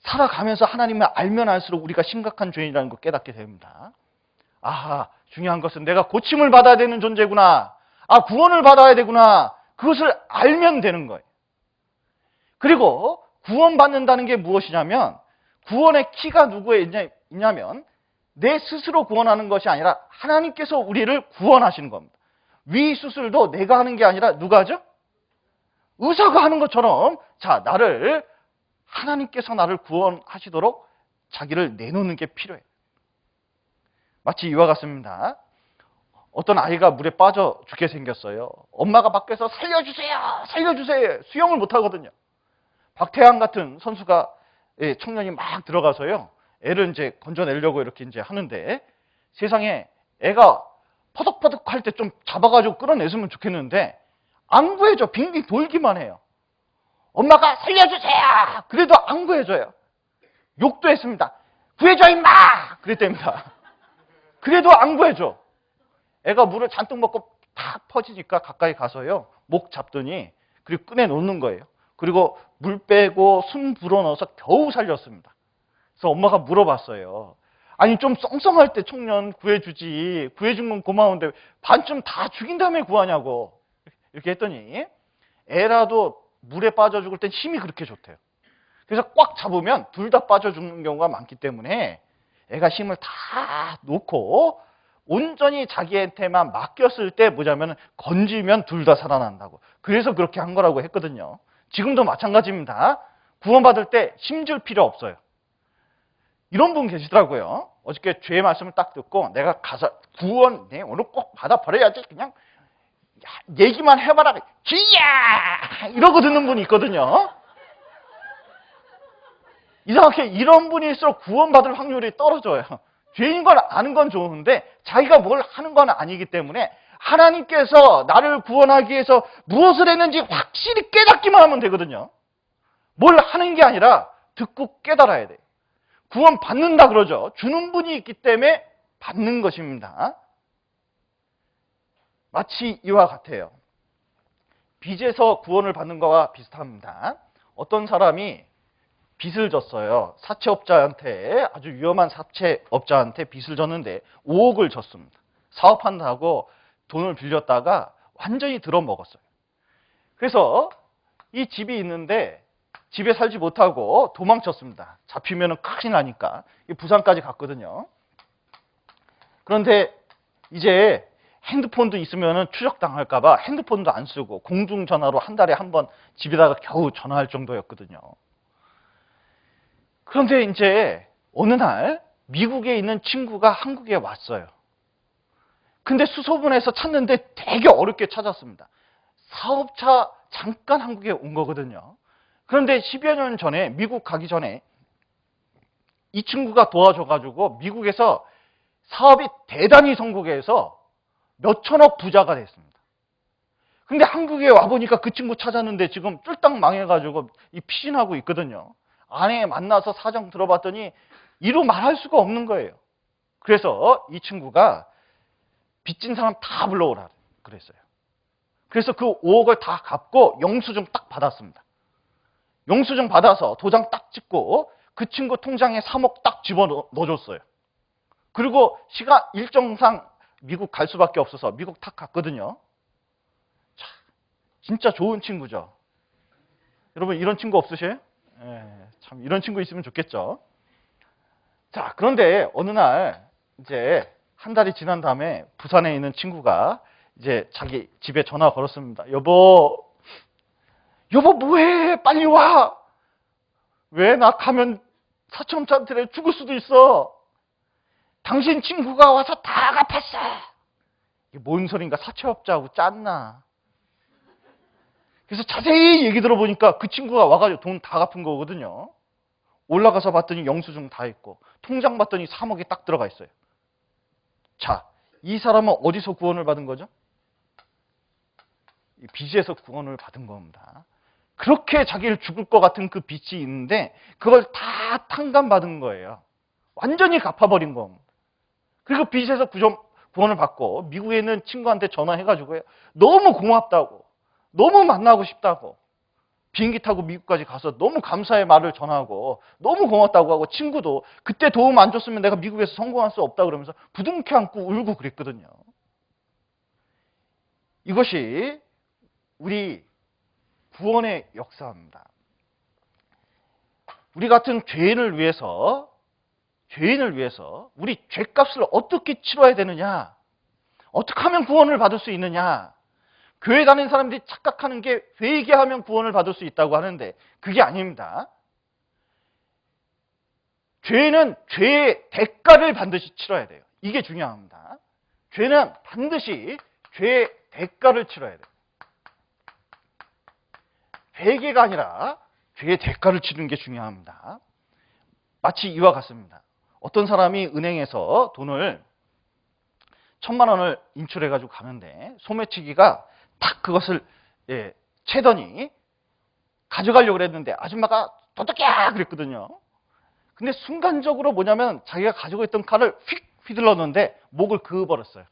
A: 살아가면서 하나님을 알면 알수록 우리가 심각한 죄인이라는 걸 깨닫게 됩니다. 아하, 중요한 것은 내가 고침을 받아야 되는 존재구나. 아, 구원을 받아야 되구나. 그것을 알면 되는 거예요. 그리고 구원받는다는 게 무엇이냐면 구원의 키가 누구에 있냐면 내 스스로 구원하는 것이 아니라 하나님께서 우리를 구원하시는 겁니다. 위 수술도 내가 하는 게 아니라 누가 하죠? 의사가 하는 것처럼 자, 하나님께서 나를 구원하시도록 자기를 내놓는 게 필요해요. 마치 이와 같습니다. 어떤 아이가 물에 빠져 죽게 생겼어요. 엄마가 밖에서 살려주세요, 살려주세요. 수영을 못 하거든요. 박태환 같은 선수가 청년이 막 들어가서요. 애를 이제 건져내려고 이렇게 이제 하는데 세상에 애가 퍼덕퍼덕 할 때 좀 잡아가지고 끌어냈으면 좋겠는데 안 구해줘. 빙빙 돌기만 해요. 엄마가 살려주세요. 그래도 안 구해줘요. 욕도 했습니다. 구해줘 임마. 그랬답니다. 그래도 안 구해줘. 애가 물을 잔뜩 먹고 탁 퍼지니까 가까이 가서요. 목 잡더니 그리고 꺼내놓는 거예요. 그리고 물 빼고 숨 불어넣어서 겨우 살렸습니다. 그래서 엄마가 물어봤어요. 아니 좀 썽썽할 때 청년 구해주지. 구해준 건 고마운데 반쯤 다 죽인 다음에 구하냐고. 이렇게 했더니 애라도 물에 빠져 죽을 땐 힘이 그렇게 좋대요. 그래서 꽉 잡으면 둘 다 빠져 죽는 경우가 많기 때문에 애가 힘을 다 놓고 온전히 자기한테만 맡겼을 때 뭐냐면 건지면 둘 다 살아난다고. 그래서 그렇게 한 거라고 했거든요. 지금도 마찬가지입니다. 구원받을 때 힘줄 필요 없어요. 이런 분 계시더라고요. 어저께 죄의 말씀을 딱 듣고 내가 가서 구원 오늘 꼭 받아버려야지 그냥 얘기만 해봐라. 주야! 이러고 듣는 분이 있거든요. 이상하게 이런 분일수록 구원받을 확률이 떨어져요. 죄인 걸 아는 건 좋은데 자기가 뭘 하는 건 아니기 때문에 하나님께서 나를 구원하기 위해서 무엇을 했는지 확실히 깨닫기만 하면 되거든요. 뭘 하는 게 아니라 듣고 깨달아야 돼요. 구원 받는다 그러죠. 주는 분이 있기 때문에 받는 것입니다. 마치 이와 같아요. 빚에서 구원을 받는 것과 비슷합니다. 어떤 사람이 빚을 졌어요. 사채업자한테, 아주 위험한 사채업자한테 빚을 졌는데 5억을 졌습니다. 사업한다고 돈을 빌렸다가 완전히 들어먹었어요. 그래서 이 집이 있는데 집에 살지 못하고 도망쳤습니다. 잡히면 큰일 나니까. 부산까지 갔거든요. 그런데 이제 핸드폰도 있으면 추적당할까봐 핸드폰도 안 쓰고 공중전화로 한 달에 한 번 집에다가 겨우 전화할 정도였거든요. 그런데 이제 어느 날 미국에 있는 친구가 한국에 왔어요. 근데 수소문해서 찾는데 되게 어렵게 찾았습니다. 사업차 잠깐 한국에 온 거거든요. 그런데 10여 년 전에 미국 가기 전에 이 친구가 도와줘가지고 미국에서 사업이 대단히 성공해서 몇천억 부자가 됐습니다. 근데 한국에 와보니까 그 친구 찾았는데 지금 쫄딱 망해가지고 피신하고 있거든요. 아내 만나서 사정 들어봤더니 이루 말할 수가 없는 거예요. 그래서 이 친구가 빚진 사람 다 불러오라 그랬어요. 그래서 그 5억을 다 갚고 영수증 딱 받았습니다. 영수증 받아서 도장 딱 찍고 그 친구 통장에 3억 딱 집어넣어줬어요. 그리고 시간 일정상 미국 갈 수밖에 없어서 미국 탁 갔거든요. 자, 진짜 좋은 친구죠. 여러분 이런 친구 없으세요? 참 이런 친구 있으면 좋겠죠. 자, 그런데 어느 날 이제 한 달이 지난 다음에 부산에 있는 친구가 이제 자기 집에 전화 걸었습니다. 여보 뭐해? 빨리 와. 왜? 나 가면 사촌한테 죽을 수도 있어. 당신 친구가 와서 다 갚았어. 이게 뭔 소린가? 사채업자하고 짰나? 그래서 자세히 얘기 들어보니까 그 친구가 와가지고 돈 다 갚은 거거든요. 올라가서 봤더니 영수증 다 있고 통장 봤더니 3억이 딱 들어가 있어요. 자, 이 사람은 어디서 구원을 받은 거죠? 이 빚에서 구원을 받은 겁니다. 그렇게 자기를 죽을 것 같은 그 빚이 있는데 그걸 다 탕감받은 거예요. 완전히 갚아버린 겁니다. 그리고 빚에서 구원을 받고 미국에 있는 친구한테 전화해가지고 너무 고맙다고, 너무 만나고 싶다고, 비행기 타고 미국까지 가서 너무 감사의 말을 전하고 너무 고맙다고 하고, 친구도 그때 도움 안 줬으면 내가 미국에서 성공할 수 없다 그러면서 부둥켜 안고 울고 그랬거든요. 이것이 우리 구원의 역사입니다. 우리 같은 죄인을 위해서 우리 죄값을 어떻게 치러야 되느냐, 어떻게 하면 구원을 받을 수 있느냐. 교회 다니는 사람들이 착각하는 게 회개하면 구원을 받을 수 있다고 하는데 그게 아닙니다. 죄는 죄의 대가를 반드시 치러야 돼요. 이게 중요합니다. 죄는 반드시 죄의 대가를 치러야 돼요. 회개가 아니라 죄의 대가를 치르는 게 중요합니다. 마치 이와 같습니다. 어떤 사람이 은행에서 돈을 1,000만 원을 인출해가지고 가는데 소매치기가 딱 그것을 채더니 가져가려고 그랬는데 아줌마가 도둑이야 그랬거든요. 근데 순간적으로 뭐냐면 자기가 가지고 있던 칼을 휙 휘둘렀는데 목을 그어버렸어요.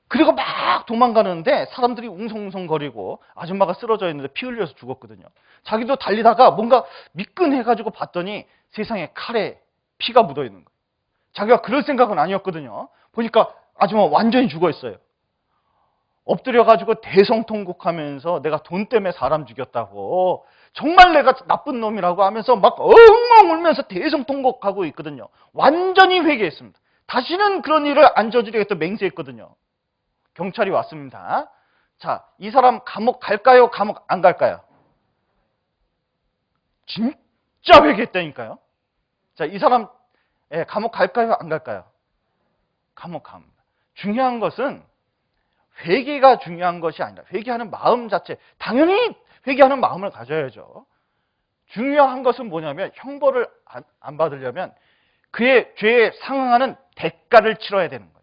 A: 그리고 막 도망가는데 사람들이 웅성웅성거리고 아줌마가 쓰러져 있는데 피 흘려서 죽었거든요. 자기도 달리다가 뭔가 미끈해가지고 봤더니 세상에 칼에 피가 묻어있는 거예요. 자기가 그럴 생각은 아니었거든요. 보니까 아줌마 완전히 죽어있어요. 엎드려가지고 대성통곡하면서 내가 돈 때문에 사람 죽였다고, 정말 내가 나쁜 놈이라고 하면서 막 엉엉 울면서 대성통곡하고 있거든요. 완전히 회개했습니다. 다시는 그런 일을 안 저지르겠다 맹세했거든요. 경찰이 왔습니다. 자, 이 사람 감옥 갈까요? 감옥 안 갈까요? 진짜 회개했다니까요. 자, 이 사람 감옥 갈까요? 안 갈까요? 감옥 갑니다. 중요한 것은 회개가 중요한 것이 아니라 회개하는 마음 자체, 당연히 회개하는 마음을 가져야죠. 중요한 것은 뭐냐면 형벌을 안 받으려면 그의 죄에 상응하는 대가를 치러야 되는 거예요.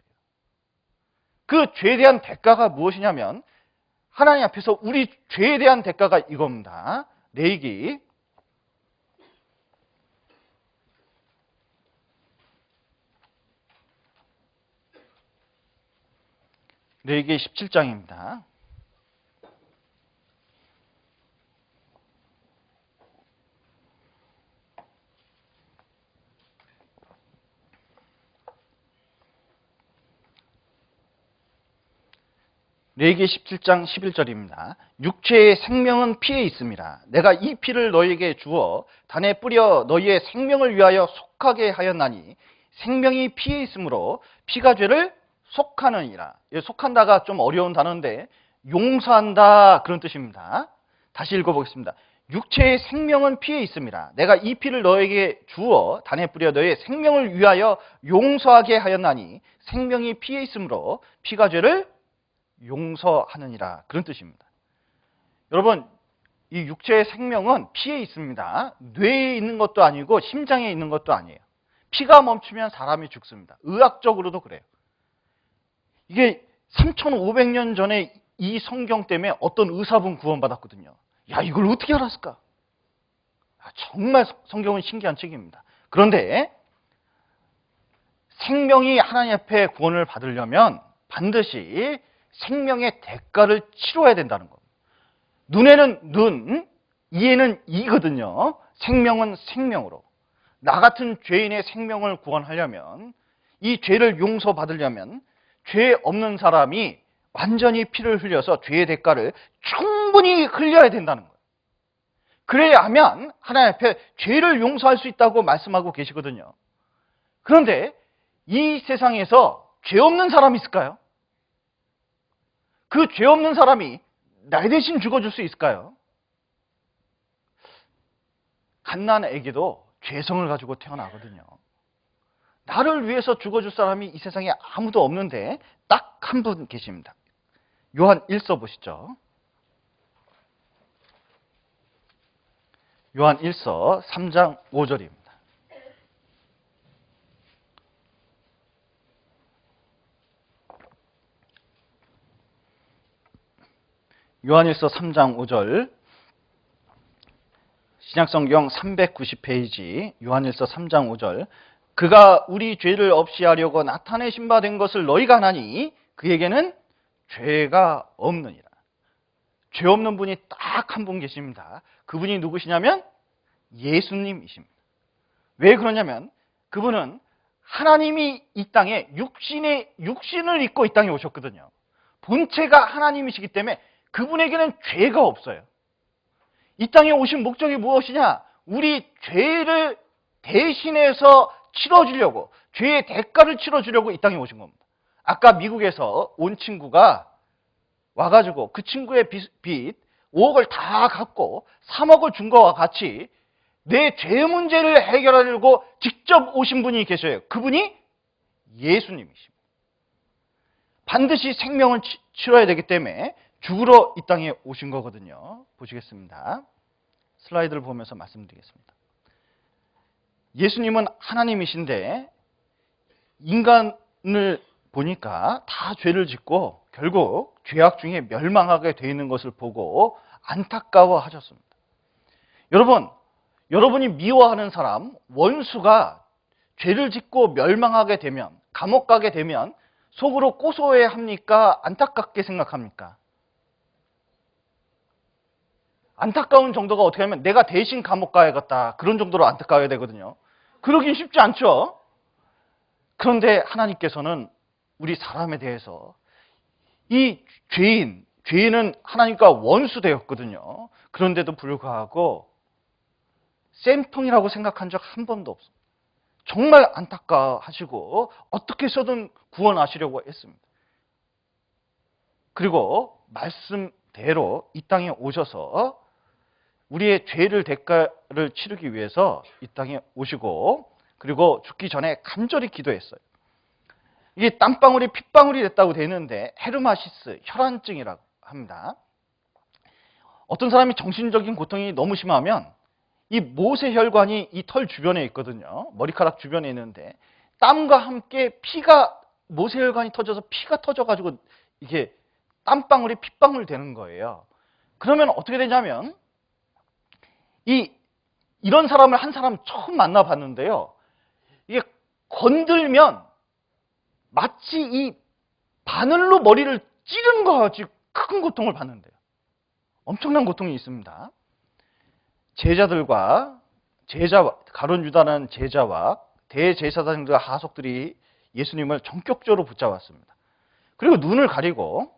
A: 그 죄에 대한 대가가 무엇이냐면 하나님 앞에서 우리 죄에 대한 대가가 이겁니다. 레위기 17장입니다. 레위기 17장 11절입니다. 육체의 생명은 피에 있습니다. 내가 이 피를 너희에게 주어 단에 뿌려 너희의 생명을 위하여 속하게 하였나니 생명이 피에 있으므로 피가 죄를 속하느니라. 속한다가 좀 어려운 단어인데 용서한다 그런 뜻입니다. 다시 읽어보겠습니다. 육체의 생명은 피에 있습니다. 내가 이 피를 너에게 주어 단에 뿌려 너의 생명을 위하여 용서하게 하였나니 생명이 피에 있으므로 피가 죄를 용서하느니라 그런 뜻입니다. 여러분, 이 육체의 생명은 피에 있습니다. 뇌에 있는 것도 아니고 심장에 있는 것도 아니에요. 피가 멈추면 사람이 죽습니다. 의학적으로도 그래요. 이게 3,500년 전에 이 성경 때문에 어떤 의사분 구원받았거든요. 야, 이걸 어떻게 알았을까? 정말 성경은 신기한 책입니다. 그런데 생명이 하나님 앞에 구원을 받으려면 반드시 생명의 대가를 치러야 된다는 겁니다. 눈에는 눈, 이에는 이거든요. 생명은 생명으로. 나 같은 죄인의 생명을 구원하려면, 이 죄를 용서받으려면 죄 없는 사람이 완전히 피를 흘려서 죄의 대가를 충분히 흘려야 된다는 거예요. 그래야 하면 하나님 앞에 죄를 용서할 수 있다고 말씀하고 계시거든요. 그런데 이 세상에서 죄 없는 사람이 있을까요? 그 죄 없는 사람이 나 대신 죽어줄 수 있을까요? 갓난아기도 죄성을 가지고 태어나거든요. 나를 위해서 죽어줄 사람이 이 세상에 아무도 없는데 딱 한 분 계십니다. 요한 1서 보시죠. 요한 1서 3장 5절입니다. 요한일서 3장 5절, 신약성경 390페이지 요한일서 3장 5절, 그가 우리 죄를 없이 하려고 나타내신 바 된 것을 너희가 아나니 그에게는 죄가 없느니라. 죄 없는 분이 딱 한 분 계십니다. 그분이 누구시냐면 예수님이십니다. 왜 그러냐면 그분은 하나님이 이 땅에 육신을 입고 이 땅에 오셨거든요. 본체가 하나님이시기 때문에 그분에게는 죄가 없어요. 이 땅에 오신 목적이 무엇이냐? 우리 죄를 대신해서 치러주려고, 죄의 대가를 치러주려고 이 땅에 오신 겁니다. 아까 미국에서 온 친구가 와가지고 그 친구의 빚 5억을 다 갚고 3억을 준 거와 같이 내 죄 문제를 해결하려고 직접 오신 분이 계셔요. 그분이 예수님이십니다. 반드시 생명을 치러야 되기 때문에 죽으러 이 땅에 오신 거거든요. 보시겠습니다. 슬라이드를 보면서 말씀드리겠습니다. 예수님은 하나님이신데 인간을 보니까 다 죄를 짓고 결국 죄악 중에 멸망하게 되어 있는 것을 보고 안타까워하셨습니다. 여러분이 미워하는 사람, 원수가 죄를 짓고 멸망하게 되면, 감옥 가게 되면 속으로 고소해 합니까? 안타깝게 생각합니까? 안타까운 정도가 어떻게 하면 내가 대신 감옥 가야겠다, 그런 정도로 안타까워야 되거든요. 그러긴 쉽지 않죠. 그런데 하나님께서는 우리 사람에 대해서 이 죄인은 하나님과 원수 되었거든요. 그런데도 불구하고 쌤통이라고 생각한 적 한 번도 없습니다. 정말 안타까워하시고 어떻게 해서든 구원하시려고 했습니다. 그리고 말씀대로 이 땅에 오셔서 우리의 죄를 대가를 치르기 위해서 이 땅에 오시고, 그리고 죽기 전에 간절히 기도했어요. 이게 땀방울이 핏방울이 됐다고 되는데 헤르마시스, 혈안증이라고 합니다. 어떤 사람이 정신적인 고통이 너무 심하면 이 모세혈관이 이 털 주변에 있거든요. 머리카락 주변에 있는데 땀과 함께 모세혈관이 터져서 피가 터져가지고 이게 땀방울이 핏방울 되는 거예요. 그러면 어떻게 되냐면 이런 사람을 한 사람 처음 만나봤는데요. 이게 건들면 마치 이 바늘로 머리를 찌르는 것 같이 큰 고통을 받는데요. 엄청난 고통이 있습니다. 가룟 유다라는 제자와 대제사장들과 하석들이 예수님을 전격적으로 붙잡았습니다. 그리고 눈을 가리고,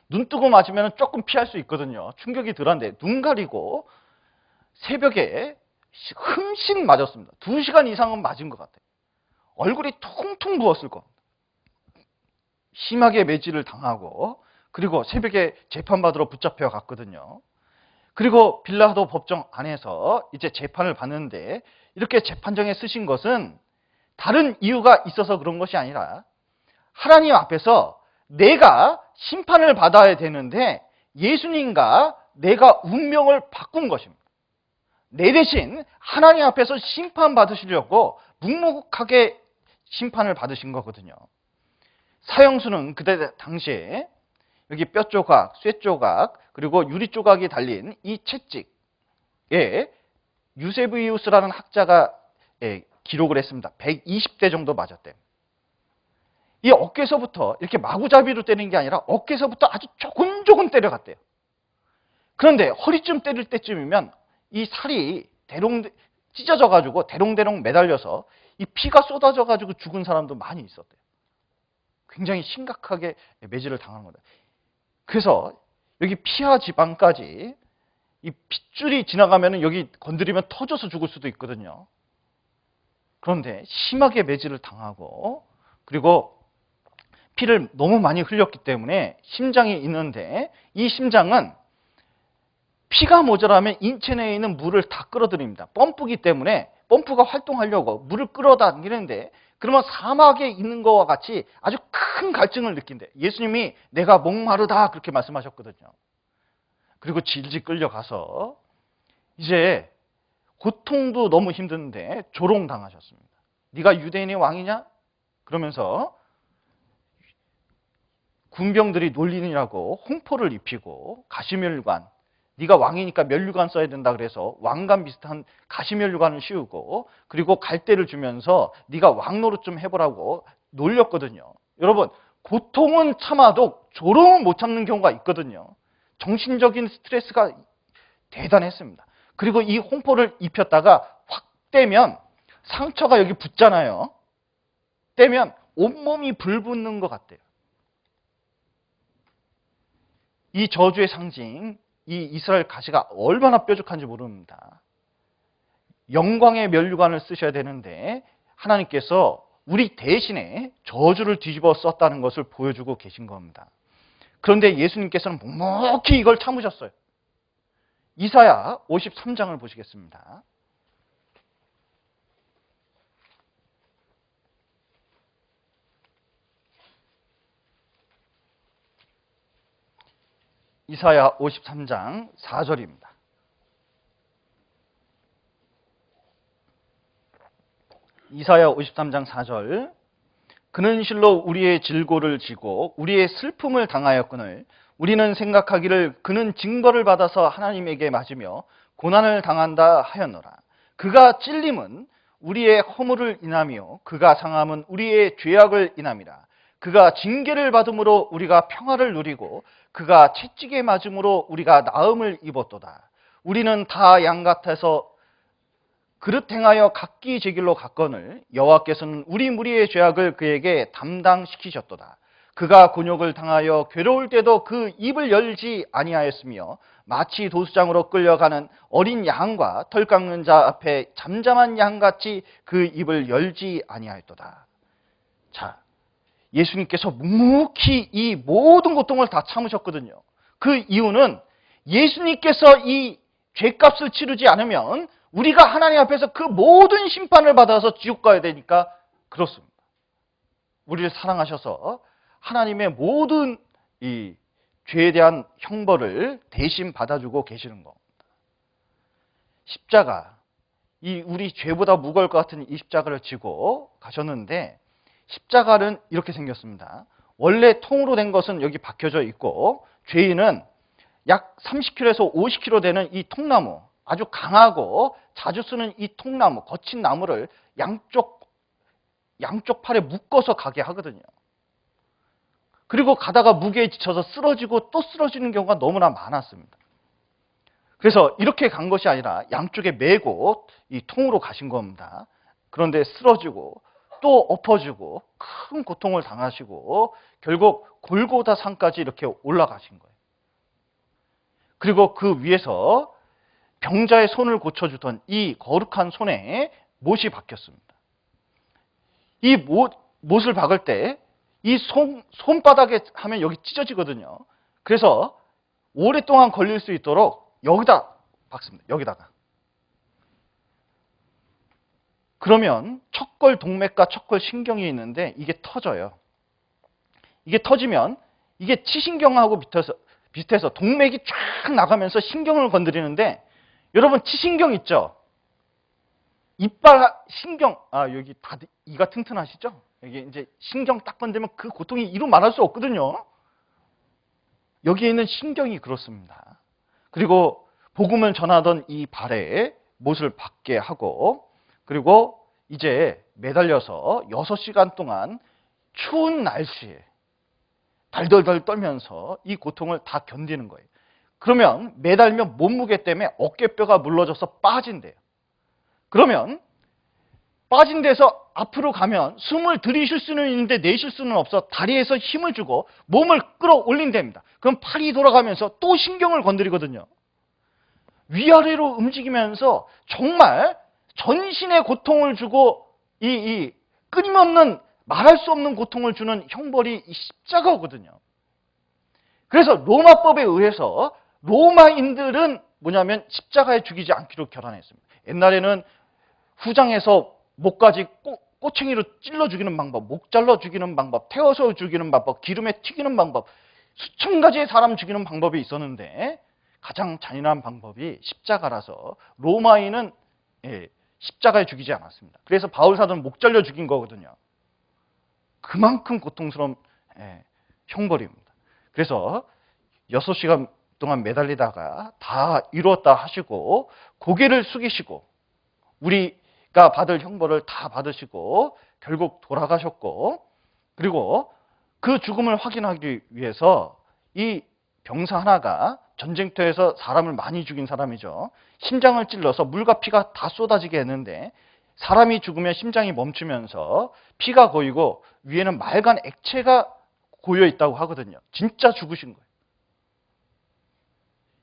A: 눈 뜨고 맞으면 조금 피할 수 있거든요. 충격이 덜한데 눈 가리고 새벽에 흠씬 맞았습니다. 2시간 이상은 맞은 것 같아요. 얼굴이 퉁퉁 부었을 겁니다. 심하게 매질을 당하고, 그리고 새벽에 재판받으러 붙잡혀 갔거든요. 그리고 빌라도 법정 안에서 이제 재판을 받는데, 이렇게 재판정에 쓰신 것은 다른 이유가 있어서 그런 것이 아니라 하나님 앞에서 내가 심판을 받아야 되는데 예수님과 내가 운명을 바꾼 것입니다. 내 대신 하나님 앞에서 심판받으시려고 묵묵하게 심판을 받으신 거거든요. 사형수는 그때 당시에 여기 뼈 조각, 쇠 조각, 그리고 유리 조각이 달린 이 채찍에 유세비우스라는 학자가 기록을 했습니다. 120대 정도 맞았대요. 이 어깨서부터 이렇게 마구잡이로 때리는 게 아니라 어깨서부터 아주 조금 때려갔대요. 그런데 허리쯤 때릴 때쯤이면 이 살이 찢어져가지고 대롱대롱 매달려서 이 피가 쏟아져가지고 죽은 사람도 많이 있었대요. 굉장히 심각하게 매질을 당하는 거다. 그래서 여기 피하 지방까지 이 핏줄이 지나가면 여기 건드리면 터져서 죽을 수도 있거든요. 그런데 심하게 매질을 당하고 그리고 피를 너무 많이 흘렸기 때문에 심장이 있는데 이 심장은 피가 모자라면 인체 내에 있는 물을 다 끌어들입니다. 펌프기 때문에 펌프가 활동하려고 물을 끌어당기는데 그러면 사막에 있는 것과 같이 아주 큰 갈증을 느낀대. 예수님이 내가 목마르다 그렇게 말씀하셨거든요. 그리고 질질 끌려가서 이제 고통도 너무 힘든데 조롱당하셨습니다. 네가 유대인의 왕이냐? 그러면서 군병들이 놀리느라고 홍포를 입히고 가시면류관, 네가 왕이니까 면류관 써야 된다 그래서 왕관 비슷한 가시면류관을 씌우고 그리고 갈대를 주면서 네가 왕노릇 좀 해보라고 놀렸거든요. 여러분, 고통은 참아도 조롱은 못 참는 경우가 있거든요. 정신적인 스트레스가 대단했습니다. 그리고 이 홍포를 입혔다가 확 떼면 상처가 여기 붙잖아요. 떼면 온몸이 불붙는 것 같대요. 이 저주의 상징, 이 이스라엘 가시가 얼마나 뾰족한지 모릅니다. 영광의 면류관을 쓰셔야 되는데 하나님께서 우리 대신에 저주를 뒤집어 썼다는 것을 보여주고 계신 겁니다. 그런데 예수님께서는 묵묵히 이걸 참으셨어요. 이사야 53장을 보시겠습니다. 이사야 53장 4절입니다. 이사야 53장 4절. 그는 실로 우리의 질고를 지고 우리의 슬픔을 당하였거늘 우리는 생각하기를 그는 징벌을 받아서 하나님에게 맞으며 고난을 당한다 하였노라. 그가 찔림은 우리의 허물을 인하며 그가 상함은 우리의 죄악을 인함이라. 그가 징계를 받음으로 우리가 평화를 누리고 그가 채찍에 맞음으로 우리가 나음을 입었도다. 우리는 다 양 같아서 그릇 행하여 각기 제 길로 갔거늘 여호와께서는 우리 무리의 죄악을 그에게 담당시키셨도다. 그가 곤욕을 당하여 괴로울 때도 그 입을 열지 아니하였으며 마치 도수장으로 끌려가는 어린 양과 털 깎는 자 앞에 잠잠한 양같이 그 입을 열지 아니하였도다. 자, 예수님께서 묵묵히 이 모든 고통을 다 참으셨거든요. 그 이유는 예수님께서 이 죄값을 치르지 않으면 우리가 하나님 앞에서 그 모든 심판을 받아서 지옥 가야 되니까 그렇습니다. 우리를 사랑하셔서 하나님의 모든 이 죄에 대한 형벌을 대신 받아주고 계시는 겁니다. 십자가, 이 우리 죄보다 무거울 것 같은 이 십자가를 지고 가셨는데 십자가는 이렇게 생겼습니다. 원래 통으로 된 것은 여기 박혀져 있고 죄인은 약 30kg에서 50kg 되는 이 통나무, 아주 강하고 자주 쓰는 이 통나무, 거친 나무를 양쪽 팔에 묶어서 가게 하거든요. 그리고 가다가 무게에 지쳐서 쓰러지고 또 쓰러지는 경우가 너무나 많았습니다. 그래서 이렇게 간 것이 아니라 양쪽에 메고 이 통으로 가신 겁니다. 그런데 쓰러지고 또 엎어지고 큰 고통을 당하시고 결국 골고다 산까지 이렇게 올라가신 거예요. 그리고 그 위에서 병자의 손을 고쳐주던 이 거룩한 손에 못이 박혔습니다. 이 못을 박을 때 이 손바닥에 하면 여기 찢어지거든요. 그래서 오랫동안 걸릴 수 있도록 여기다 박습니다. 여기다가. 그러면 척골 동맥과 척골 신경이 있는데 이게 터져요. 이게 터지면 이게 치신경하고 비슷해서 동맥이 쫙 나가면서 신경을 건드리는데 여러분 치신경 있죠? 이빨 신경, 여기 다들 이가 튼튼하시죠? 여기 이제 신경 딱 건드리면 그 고통이 이루 말할 수 없거든요. 여기에 있는 신경이 그렇습니다. 그리고 복음을 전하던 이 발에 못을 박게 하고 그리고 이제 매달려서 6시간 동안 추운 날씨에 덜덜덜 떨면서 이 고통을 다 견디는 거예요. 그러면 매달면 몸무게 때문에 어깨뼈가 물러져서 빠진대요. 그러면 빠진 데서 앞으로 가면 숨을 들이쉴 수는 있는데 내쉴 수는 없어 다리에서 힘을 주고 몸을 끌어올린답니다. 그럼 팔이 돌아가면서 또 신경을 건드리거든요. 위아래로 움직이면서 정말 전신의 고통을 주고 이 끊임없는 말할 수 없는 고통을 주는 형벌이 이 십자가거든요. 그래서 로마법에 의해서 로마인들은 뭐냐면 십자가에 죽이지 않기로 결안했습니다. 옛날에는 후장에서 목까지 꼬챙이로 찔러 죽이는 방법, 목 잘라 죽이는 방법, 태워서 죽이는 방법, 기름에 튀기는 방법, 수천 가지의 사람 죽이는 방법이 있었는데 가장 잔인한 방법이 십자가라서 로마인은 십자가에 죽이지 않았습니다. 그래서 바울 사도는 목 잘려 죽인 거거든요. 그만큼 고통스러운 형벌입니다. 그래서 6시간 동안 매달리다가 다 이루었다 하시고 고개를 숙이시고 우리가 받을 형벌을 다 받으시고 결국 돌아가셨고, 그리고 그 죽음을 확인하기 위해서 이 병사 하나가 전쟁터에서 사람을 많이 죽인 사람이죠. 심장을 찔러서 물과 피가 다 쏟아지게 했는데 사람이 죽으면 심장이 멈추면서 피가 고이고 위에는 맑은 액체가 고여 있다고 하거든요. 진짜 죽으신 거예요.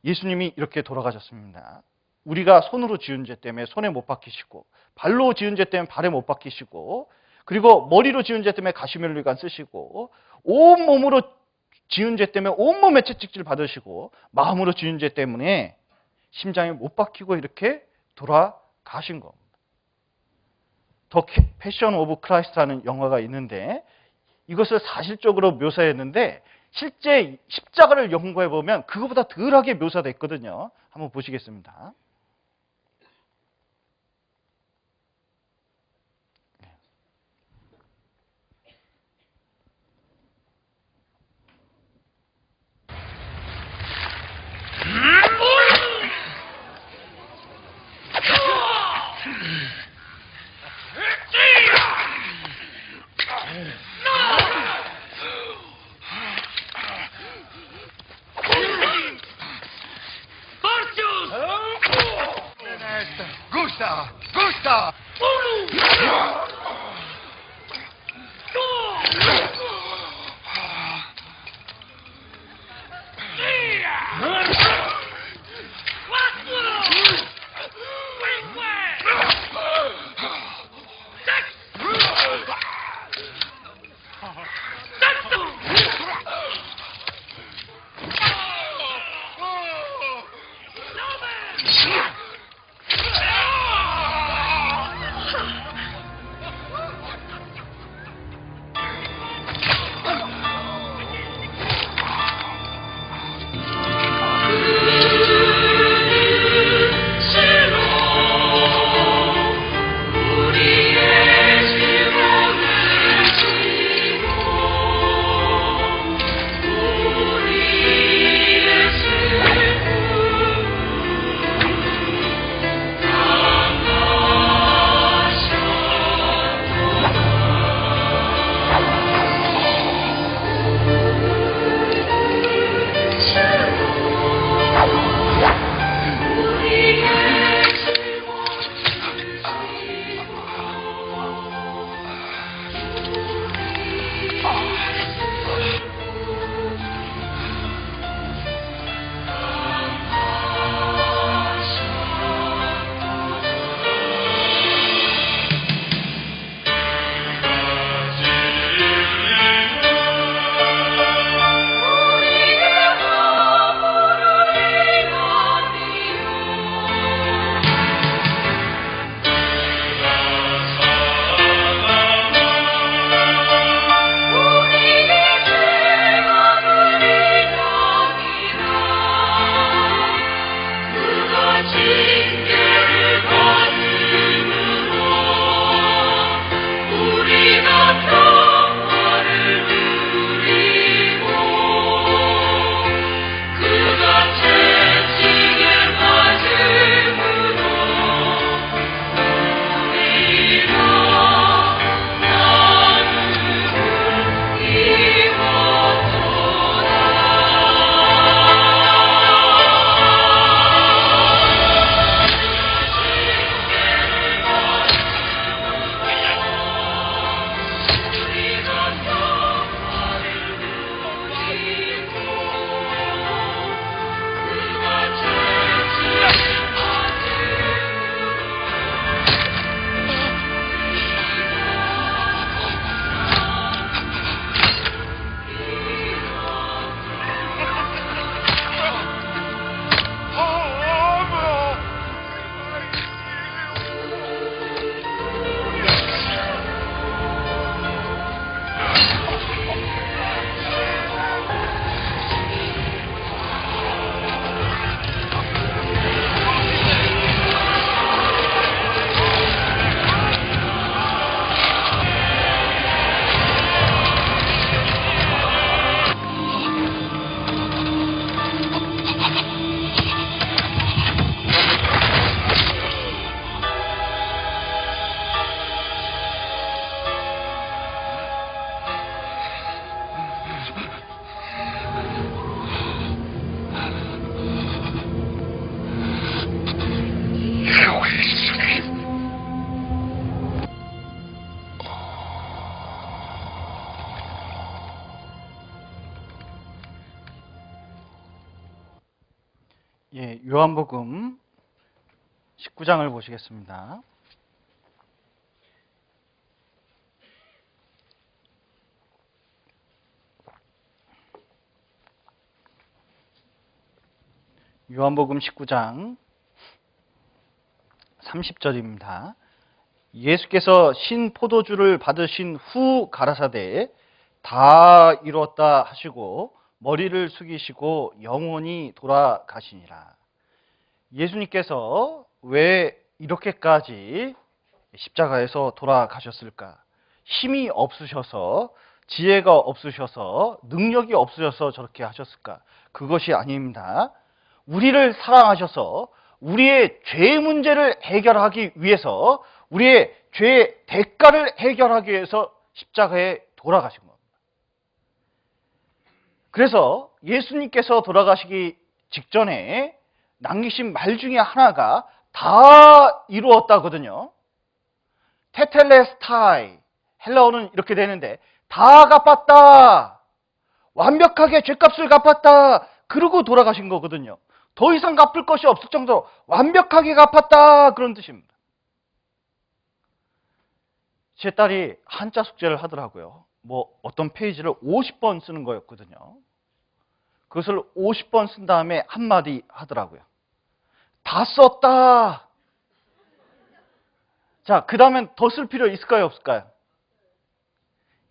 A: 예수님이 이렇게 돌아가셨습니다. 우리가 손으로 지은 죄 때문에 손에 못 박히시고, 발로 지은 죄 때문에 발에 못 박히시고, 그리고 머리로 지은 죄 때문에 가시면류관 쓰시고, 온몸으로 지은 죄 때문에 온몸에 채찍질 받으시고, 마음으로 지은 죄 때문에 심장에 못 박히고 이렇게 돌아가신 겁니다. 더 패션 오브 크라이스트라는 영화가 있는데 이것을 사실적으로 묘사했는데 실제 십자가를 연구해 보면 그거보다 덜하게 묘사됐거든요. 한번 보시겠습니다.
D: Gusta! Gusta!
A: 예, 요한복음 19장을 보시겠습니다. 요한복음 19장 30절입니다. 예수께서 신 포도주를 받으신 후 가라사대 다 이루었다 하시고 머리를 숙이시고 영원히 돌아가시니라. 예수님께서 왜 이렇게까지 십자가에서 돌아가셨을까? 힘이 없으셔서, 지혜가 없으셔서, 능력이 없으셔서 저렇게 하셨을까? 그것이 아닙니다. 우리를 사랑하셔서 우리의 죄 문제를 해결하기 위해서, 우리의 죄의 대가를 해결하기 위해서 십자가에 돌아가신 겁니다. 그래서 예수님께서 돌아가시기 직전에 남기신 말 중에 하나가 다 이루었다거든요. 테텔레스타이, 헬라어는 이렇게 되는데 다 갚았다, 완벽하게 죄값을 갚았다, 그러고 돌아가신 거거든요. 더 이상 갚을 것이 없을 정도로 완벽하게 갚았다, 그런 뜻입니다. 제 딸이 한자 숙제를 하더라고요. 어떤 페이지를 50번 쓰는 거였거든요. 그것을 50번 쓴 다음에 한마디 하더라고요. 다 썼다. 자, 그 다음엔 더 쓸 필요 있을까요, 없을까요?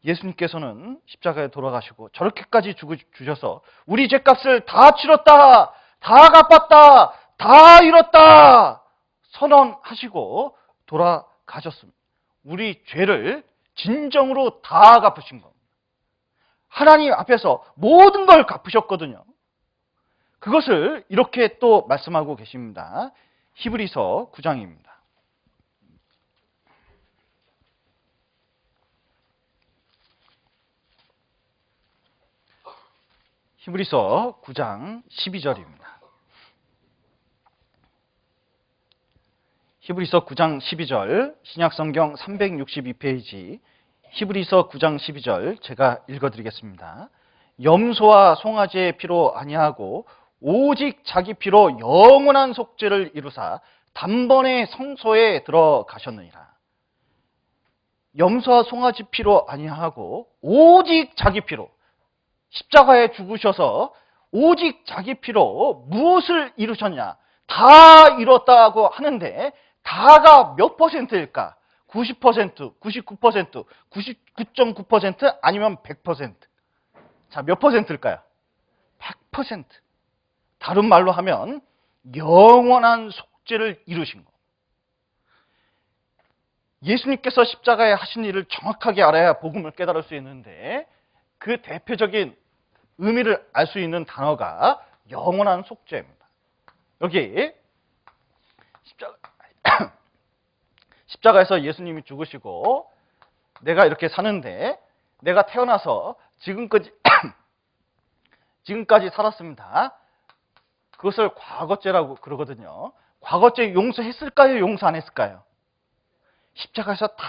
A: 예수님께서는 십자가에 돌아가시고 저렇게까지 주셔서 우리 죄값을 다 치렀다, 다 갚았다, 다 이뤘다 선언하시고 돌아가셨습니다. 우리 죄를 진정으로 다 갚으신 겁니다. 하나님 앞에서 모든 걸 갚으셨거든요. 그것을 이렇게 또 말씀하고 계십니다. 히브리서 9장입니다. 히브리서 9장 12절입니다. 히브리서 9장 12절, 신약성경 362페이지, 히브리서 9장 12절 제가 읽어드리겠습니다. 염소와 송아지의 피로 아니하고 오직 자기 피로 영원한 속죄를 이루사 단번에 성소에 들어가셨느니라. 염소와 송아지 피로 아니하고 오직 자기 피로, 십자가에 죽으셔서 오직 자기 피로 무엇을 이루셨냐? 다 이뤘다고 하는데 다가 몇 퍼센트일까? 90%, 99%, 99.9% 아니면 100%. 자, 몇 퍼센트일까요? 100%. 다른 말로 하면 영원한 속죄를 이루신 거. 예수님께서 십자가에 하신 일을 정확하게 알아야 복음을 깨달을 수 있는데 그 대표적인 의미를 알 수 있는 단어가 영원한 속죄입니다. 여기 십자가에서 예수님이 죽으시고 내가 이렇게 사는데 내가 태어나서 지금까지 살았습니다. 그것을 과거죄라고 그러거든요. 과거죄 용서했을까요? 용서 안 했을까요? 십자가에서 다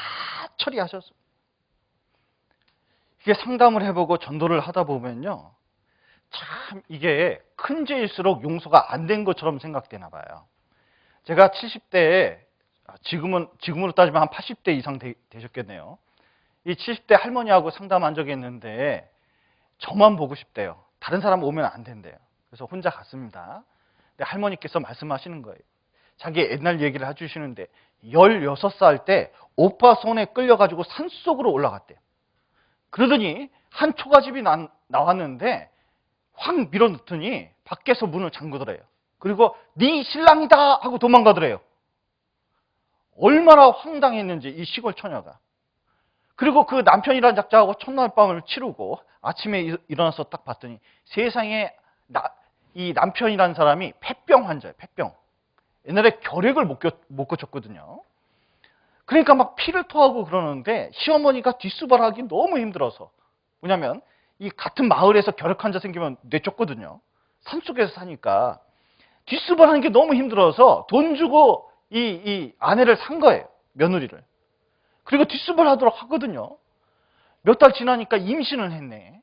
A: 처리하셨습니다. 이게 상담을 해보고 전도를 하다 보면요, 참 이게 큰 죄일수록 용서가 안 된 것처럼 생각되나 봐요. 제가 70대에 지금으로 따지면 한 80대 이상 되셨겠네요. 이 70대 할머니하고 상담한 적이 있는데 저만 보고 싶대요. 다른 사람 오면 안 된대요. 그래서 혼자 갔습니다. 근데 할머니께서 말씀하시는 거예요. 자기 옛날 얘기를 해주시는데 16살 때 오빠 손에 끌려가지고 산속으로 올라갔대요. 그러더니 한 초가집이 나왔는데 확 밀어넣더니 밖에서 문을 잠그더래요. 그리고 네 신랑이다 하고 도망가더래요. 얼마나 황당했는지 이 시골 처녀가. 그리고 그 남편이란 작자하고 첫날 밤을 치르고 아침에 일어나서 딱 봤더니 세상에 이 남편이란 사람이 폐병 환자예요. 폐병. 옛날에 결핵을 못 고쳤거든요. 그러니까 막 피를 토하고 그러는데 시어머니가 뒷수발하기 너무 힘들어서. 왜냐하면 이 같은 마을에서 결핵 환자 생기면 내쫓거든요. 산속에서 사니까 뒷수발하는 게 너무 힘들어서 돈 주고 이 아내를 산 거예요. 며느리를. 그리고 뒷수발하도록 하거든요. 몇 달 지나니까 임신을 했네.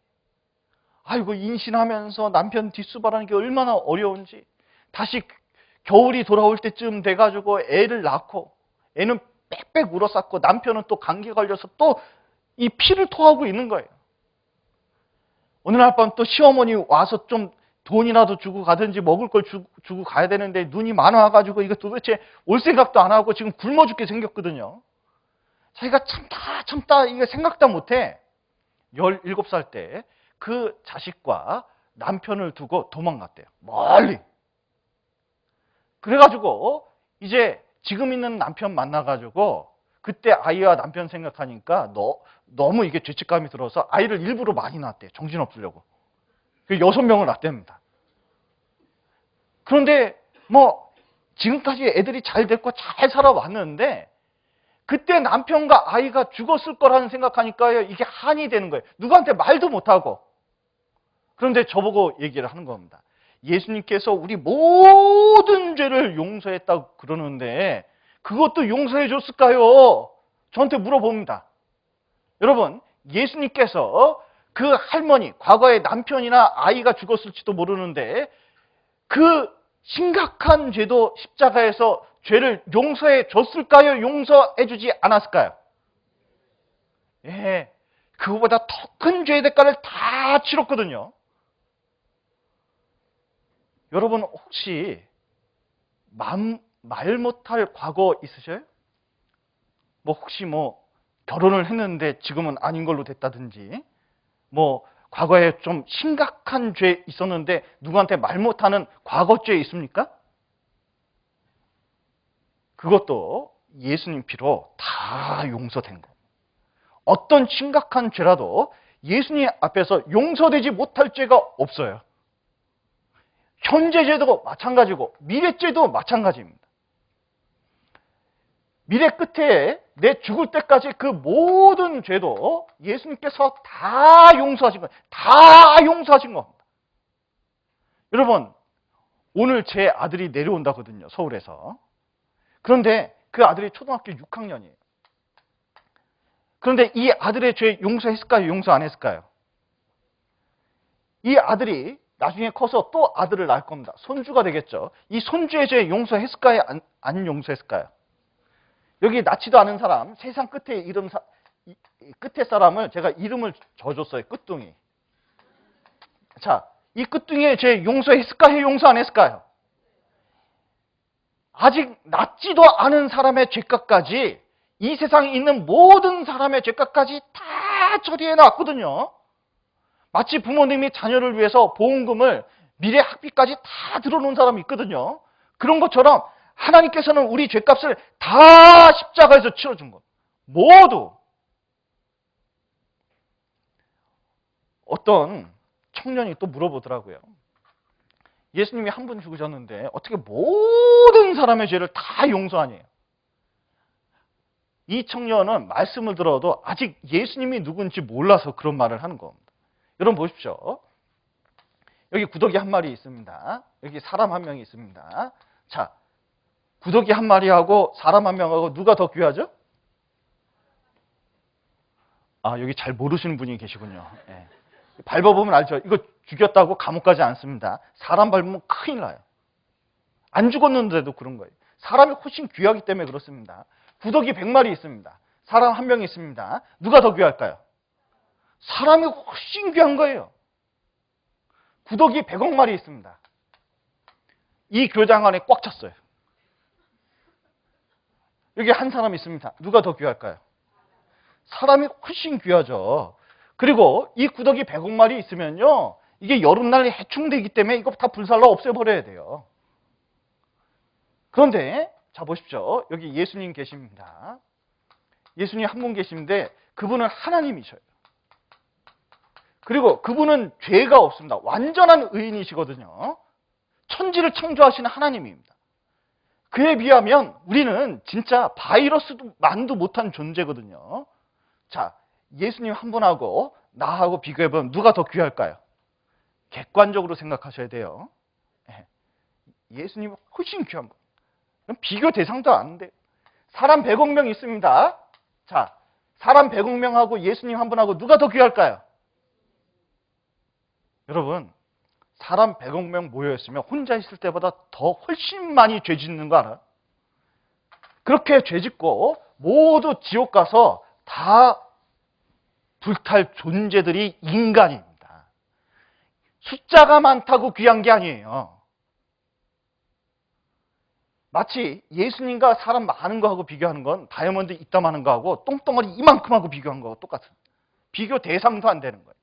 A: 아이고, 임신하면서 남편 뒷수발하는 게 얼마나 어려운지 다시 겨울이 돌아올 때쯤 돼가지고 애를 낳고 애는 빽빽 울어쌌고 남편은 또 감기 걸려서 또 이 피를 토하고 있는 거예요. 어느 날 밤 또 시어머니 와서 좀 돈이라도 주고 가든지 먹을 걸 주고 가야 되는데 눈이 많아가지고 이거 도대체 올 생각도 안 하고 지금 굶어 죽게 생겼거든요. 자기가 참다 이게 생각도 못해. 17살 때 그 자식과 남편을 두고 도망갔대요. 멀리. 그래가지고 이제 지금 있는 남편 만나가지고 그때 아이와 남편 생각하니까 너무 이게 죄책감이 들어서 아이를 일부러 많이 낳았대요. 정신없으려고. 6명을 낳답니다. 그런데 뭐 지금까지 애들이 잘 됐고 잘 살아왔는데 그때 남편과 아이가 죽었을 거라는 생각하니까 이게 한이 되는 거예요. 누구한테 말도 못하고. 그런데 저보고 얘기를 하는 겁니다. 예수님께서 우리 모든 죄를 용서했다고 그러는데 그것도 용서해 줬을까요? 저한테 물어봅니다. 여러분, 예수님께서 그 할머니, 과거에 남편이나 아이가 죽었을지도 모르는데 그 심각한 죄도 십자가에서 죄를 용서해 줬을까요? 용서해 주지 않았을까요? 예, 그거보다 더 큰 죄의 대가를 다 치렀거든요. 여러분 혹시 말 못할 과거 있으셔요? 뭐 혹시 뭐 결혼을 했는데 지금은 아닌 걸로 됐다든지 뭐 과거에 좀 심각한 죄 있었는데 누구한테 말 못하는 과거죄 있습니까? 그것도 예수님 피로 다 용서된 거. 어떤 심각한 죄라도 예수님 앞에서 용서되지 못할 죄가 없어요. 현재죄도 마찬가지고 미래죄도 마찬가지입니다. 미래 끝에 내 죽을 때까지 그 모든 죄도 예수님께서 다 용서하신 거예요. 다 용서하신 겁니다. 여러분, 오늘 제 아들이 내려온다거든요. 서울에서. 그런데 그 아들이 초등학교 6학년이에요. 그런데 이 아들의 죄 용서했을까요? 용서 안 했을까요? 이 아들이 나중에 커서 또 아들을 낳을 겁니다. 손주가 되겠죠. 이 손주의 죄 용서했을까요? 안 용서했을까요? 여기 낳지도 않은 사람, 세상 끝에 끝에 사람을 제가 이름을 줘줬어요. 끝둥이. 자, 이 끝둥이의 죄 용서했을까요? 용서 안 했을까요? 아직 낳지도 않은 사람의 죄값까지 이 세상에 있는 모든 사람의 죄값까지 다 처리해 놨거든요. 마치 부모님이 자녀를 위해서 보험금을 미래 학비까지 다 들어놓은 사람이 있거든요. 그런 것처럼 하나님께서는 우리 죄값을 다 십자가에서 치러준 것. 모두. 어떤 청년이 또 물어보더라고요. 예수님이 한 분 죽으셨는데 어떻게 모든 사람의 죄를 다 용서하니? 이 청년은 말씀을 들어도 아직 예수님이 누군지 몰라서 그런 말을 하는 겁니다. 여러분 보십시오. 여기 구더기 한 마리 있습니다. 여기 사람 한 명이 있습니다. 자, 구더기 한 마리하고 사람 한 명하고 누가 더 귀하죠? 아, 여기 잘 모르시는 분이 계시군요. 네. 밟아보면 알죠? 이거 죽였다고 감옥 가지 않습니다. 사람 밟으면 큰일 나요. 안 죽었는데도 그런 거예요. 사람이 훨씬 귀하기 때문에 그렇습니다. 구더기 100마리 있습니다. 사람 한 명이 있습니다. 누가 더 귀할까요? 사람이 훨씬 귀한 거예요. 구더기 100억 마리 있습니다. 이 교장 안에 꽉 찼어요. 여기 한 사람 있습니다. 누가 더 귀할까요? 사람이 훨씬 귀하죠. 그리고 이 구더기 100억 마리 있으면요, 이게 여름날 해충되기 때문에 이거 다 불살라 없애버려야 돼요. 그런데 자 보십시오. 여기 예수님 계십니다. 예수님 한 분 계시는데 그분은 하나님이셔요. 그리고 그분은 죄가 없습니다. 완전한 의인이시거든요. 천지를 창조하시는 하나님입니다. 그에 비하면 우리는 진짜 바이러스만도 못한 존재거든요. 자, 예수님 한 분하고 나하고 비교해보면 누가 더 귀할까요? 객관적으로 생각하셔야 돼요. 예수님은 훨씬 귀한 분. 비교 대상도 안 돼요. 사람 100억 명 있습니다. 자, 사람 100억 명하고 예수님 한 분하고 누가 더 귀할까요? 여러분, 사람 100억 명 모여 있으면 혼자 있을 때보다 더 훨씬 많이 죄 짓는 거 알아? 그렇게 죄 짓고 모두 지옥 가서 다 불탈 존재들이 인간입니다. 숫자가 많다고 귀한 게 아니에요. 마치 예수님과 사람 많은 거하고 비교하는 건 다이아몬드 이따만한 거하고 똥덩어리 이만큼하고 비교한 거하고 똑같은, 비교 대상도 안 되는 거예요.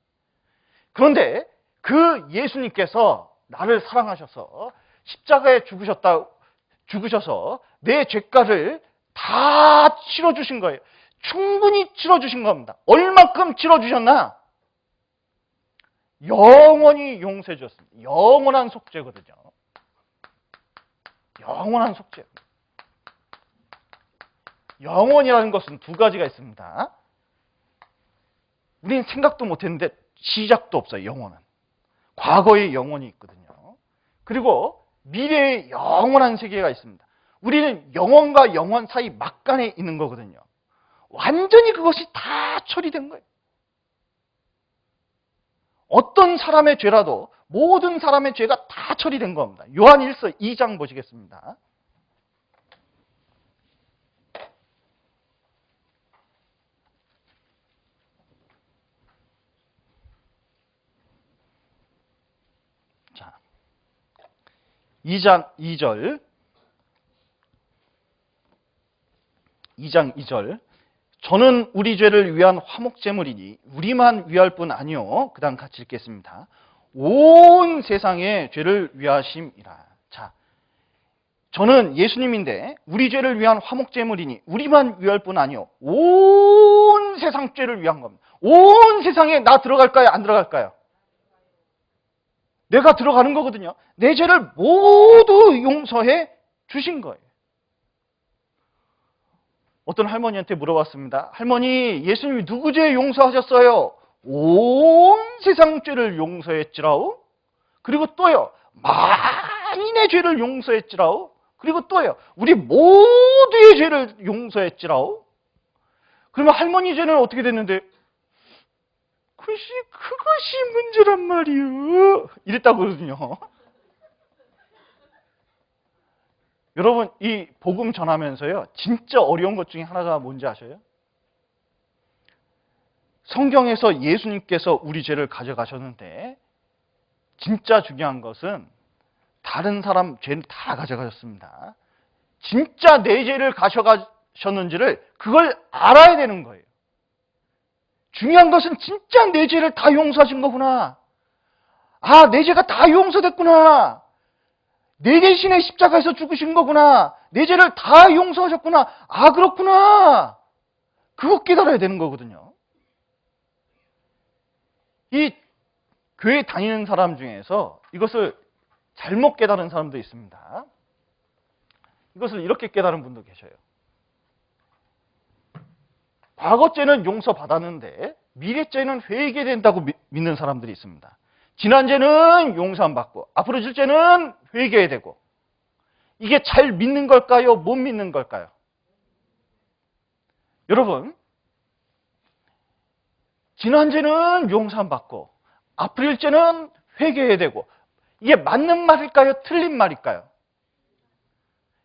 A: 그런데 그 예수님께서 나를 사랑하셔서 십자가에 죽으셔서 내 죄가를 다 치러주신 거예요. 충분히 치러주신 겁니다. 얼만큼 치러주셨나? 영원히 용서해 주셨습니다. 영원한 속죄거든요. 영원한 속죄. 영원이라는 것은 두 가지가 있습니다. 우리는 생각도 못했는데 시작도 없어요. 영원은. 과거의 영원이 있거든요. 그리고 미래의 영원한 세계가 있습니다. 우리는 영원과 영원 사이 막간에 있는 거거든요. 완전히 그것이 다 처리된 거예요. 어떤 사람의 죄라도 모든 사람의 죄가 다 처리된 겁니다. 요한 1서 2장 보시겠습니다. 자, 2장 2절. 저는 우리 죄를 위한 화목제물이니 우리만 위할 뿐 아니요. 그 다음 같이 읽겠습니다. 온 세상의 죄를 위하심이라. 자, 저는 예수님인데 우리 죄를 위한 화목제물이니 우리만 위할 뿐 아니요. 온 세상 죄를 위한 겁니다. 온 세상에 나 들어갈까요? 안 들어갈까요? 내가 들어가는 거거든요. 내 죄를 모두 용서해 주신 거예요. 어떤 할머니한테 물어봤습니다. 할머니, 예수님이 누구 죄 용서하셨어요? 온 세상 죄를 용서했지라오. 그리고 또요, 만인의 죄를 용서했지라오. 그리고 또요, 우리 모두의 죄를 용서했지라오. 그러면 할머니 죄는 어떻게 됐는데? 그것이 문제란 말이요. 이랬다고 그러거든요. 여러분, 이 복음 전하면서요, 진짜 어려운 것 중에 하나가 뭔지 아셔요? 성경에서 예수님께서 우리 죄를 가져가셨는데 진짜 중요한 것은 다른 사람 죄는 다 가져가셨습니다. 진짜 내 죄를 가져가셨는지를 그걸 알아야 되는 거예요. 중요한 것은 진짜 내 죄를 다 용서하신 거구나. 아, 내 죄가 다 용서됐구나. 내 대신에 십자가에서 죽으신 거구나. 내 죄를 다 용서하셨구나. 아, 그렇구나. 그거 깨달아야 되는 거거든요. 이 교회 다니는 사람 중에서 이것을 잘못 깨달은 사람도 있습니다. 이것을 이렇게 깨달은 분도 계셔요. 과거죄는 용서받았는데 미래죄는 회개된다고 믿는 사람들이 있습니다. 지난 죄는 용서 안 받고 앞으로 질 죄는 회개해야 되고, 이게 잘 믿는 걸까요? 못 믿는 걸까요? 여러분, 지난 죄는 용서 안 받고 앞으로 질 죄는 회개해야 되고, 이게 맞는 말일까요? 틀린 말일까요?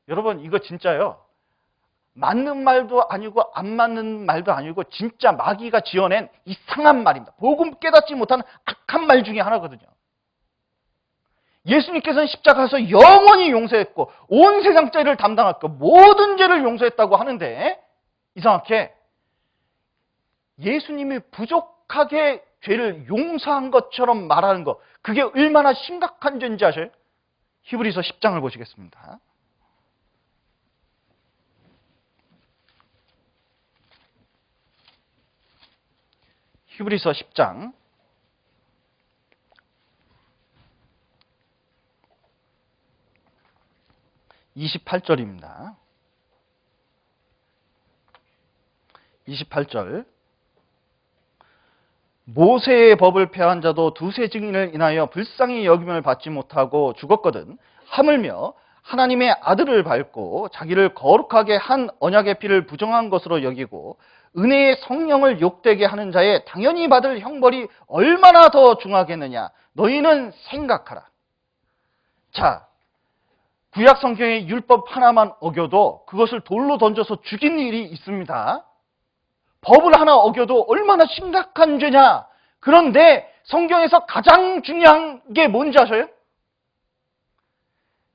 A: 여러분, 이거 진짜요, 맞는 말도 아니고 안 맞는 말도 아니고 진짜 마귀가 지어낸 이상한 말입니다. 복음 깨닫지 못하는 악한 말 중에 하나거든요. 예수님께서는 십자가에서 영원히 용서했고 온 세상 죄를 담당했고 모든 죄를 용서했다고 하는데, 이상하게 예수님이 부족하게 죄를 용서한 것처럼 말하는 것, 그게 얼마나 심각한 죄인지 아셔요? 히브리서 10장을 보시겠습니다. 히브리서 10장 28절입니다. 28절. 모세의 법을 폐한 자도 두세 증인을 인하여 불쌍히 여김을 받지 못하고 죽었거든. 하물며 하나님의 아들을 밟고 자기를 거룩하게 한 언약의 피를 부정한 것으로 여기고 은혜의 성령을 욕되게 하는 자의 당연히 받을 형벌이 얼마나 더 중하겠느냐. 너희는 생각하라. 자, 구약 성경의 율법 하나만 어겨도 그것을 돌로 던져서 죽인 일이 있습니다. 법을 하나 어겨도 얼마나 심각한 죄냐. 그런데 성경에서 가장 중요한 게 뭔지 아셔요?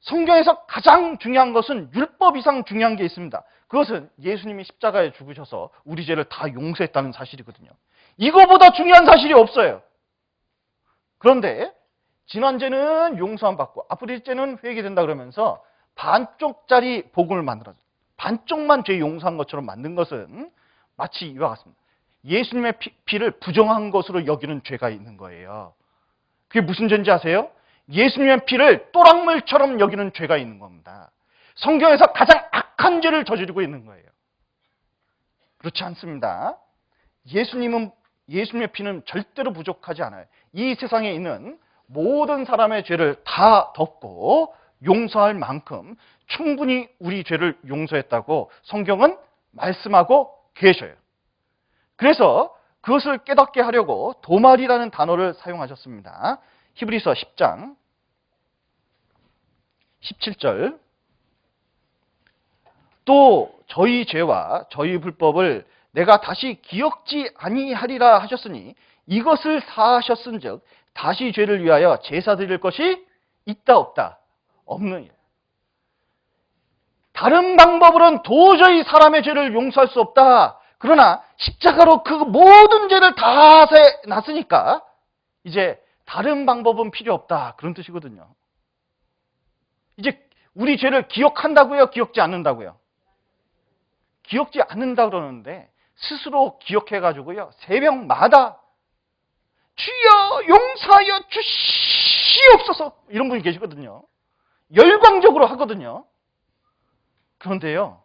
A: 성경에서 가장 중요한 것은 율법 이상 중요한 게 있습니다. 그것은 예수님이 십자가에 죽으셔서 우리 죄를 다 용서했다는 사실이거든요. 이거보다 중요한 사실이 없어요. 그런데 지난 죄는 용서 안 받고 앞으로 죄는 회개된다 그러면서 반쪽짜리 복음을 만들어서 반쪽만 죄 용서한 것처럼 만든 것은 마치 이와 같습니다. 예수님의 피를 부정한 것으로 여기는 죄가 있는 거예요. 그게 무슨 죄인지 아세요? 예수님의 피를 또랑물처럼 여기는 죄가 있는 겁니다. 성경에서 가장 악한 죄를 저지르고 있는 거예요. 그렇지 않습니다. 예수님의 피는 절대로 부족하지 않아요. 이 세상에 있는 모든 사람의 죄를 다 덮고 용서할 만큼 충분히 우리 죄를 용서했다고 성경은 말씀하고 계셔요. 그래서 그것을 깨닫게 하려고 도말이라는 단어를 사용하셨습니다. 히브리서 10장 17절. 또 저희 죄와 저희 불법을 내가 다시 기억지 아니하리라 하셨으니 이것을 사하셨은즉 다시 죄를 위하여 제사 드릴 것이 있다 없다? 없느니라. 다른 방법으로는 도저히 사람의 죄를 용서할 수 없다. 그러나 십자가로 그 모든 죄를 다 났으니까 이제 다른 방법은 필요 없다. 그런 뜻이거든요. 이제 우리 죄를 기억한다고요? 기억지 않는다고요? 기억지 않는다 그러는데 스스로 기억해가지고요. 새벽마다 주여 용서하여 주시옵소서 이런 분이 계시거든요. 열광적으로 하거든요. 그런데요.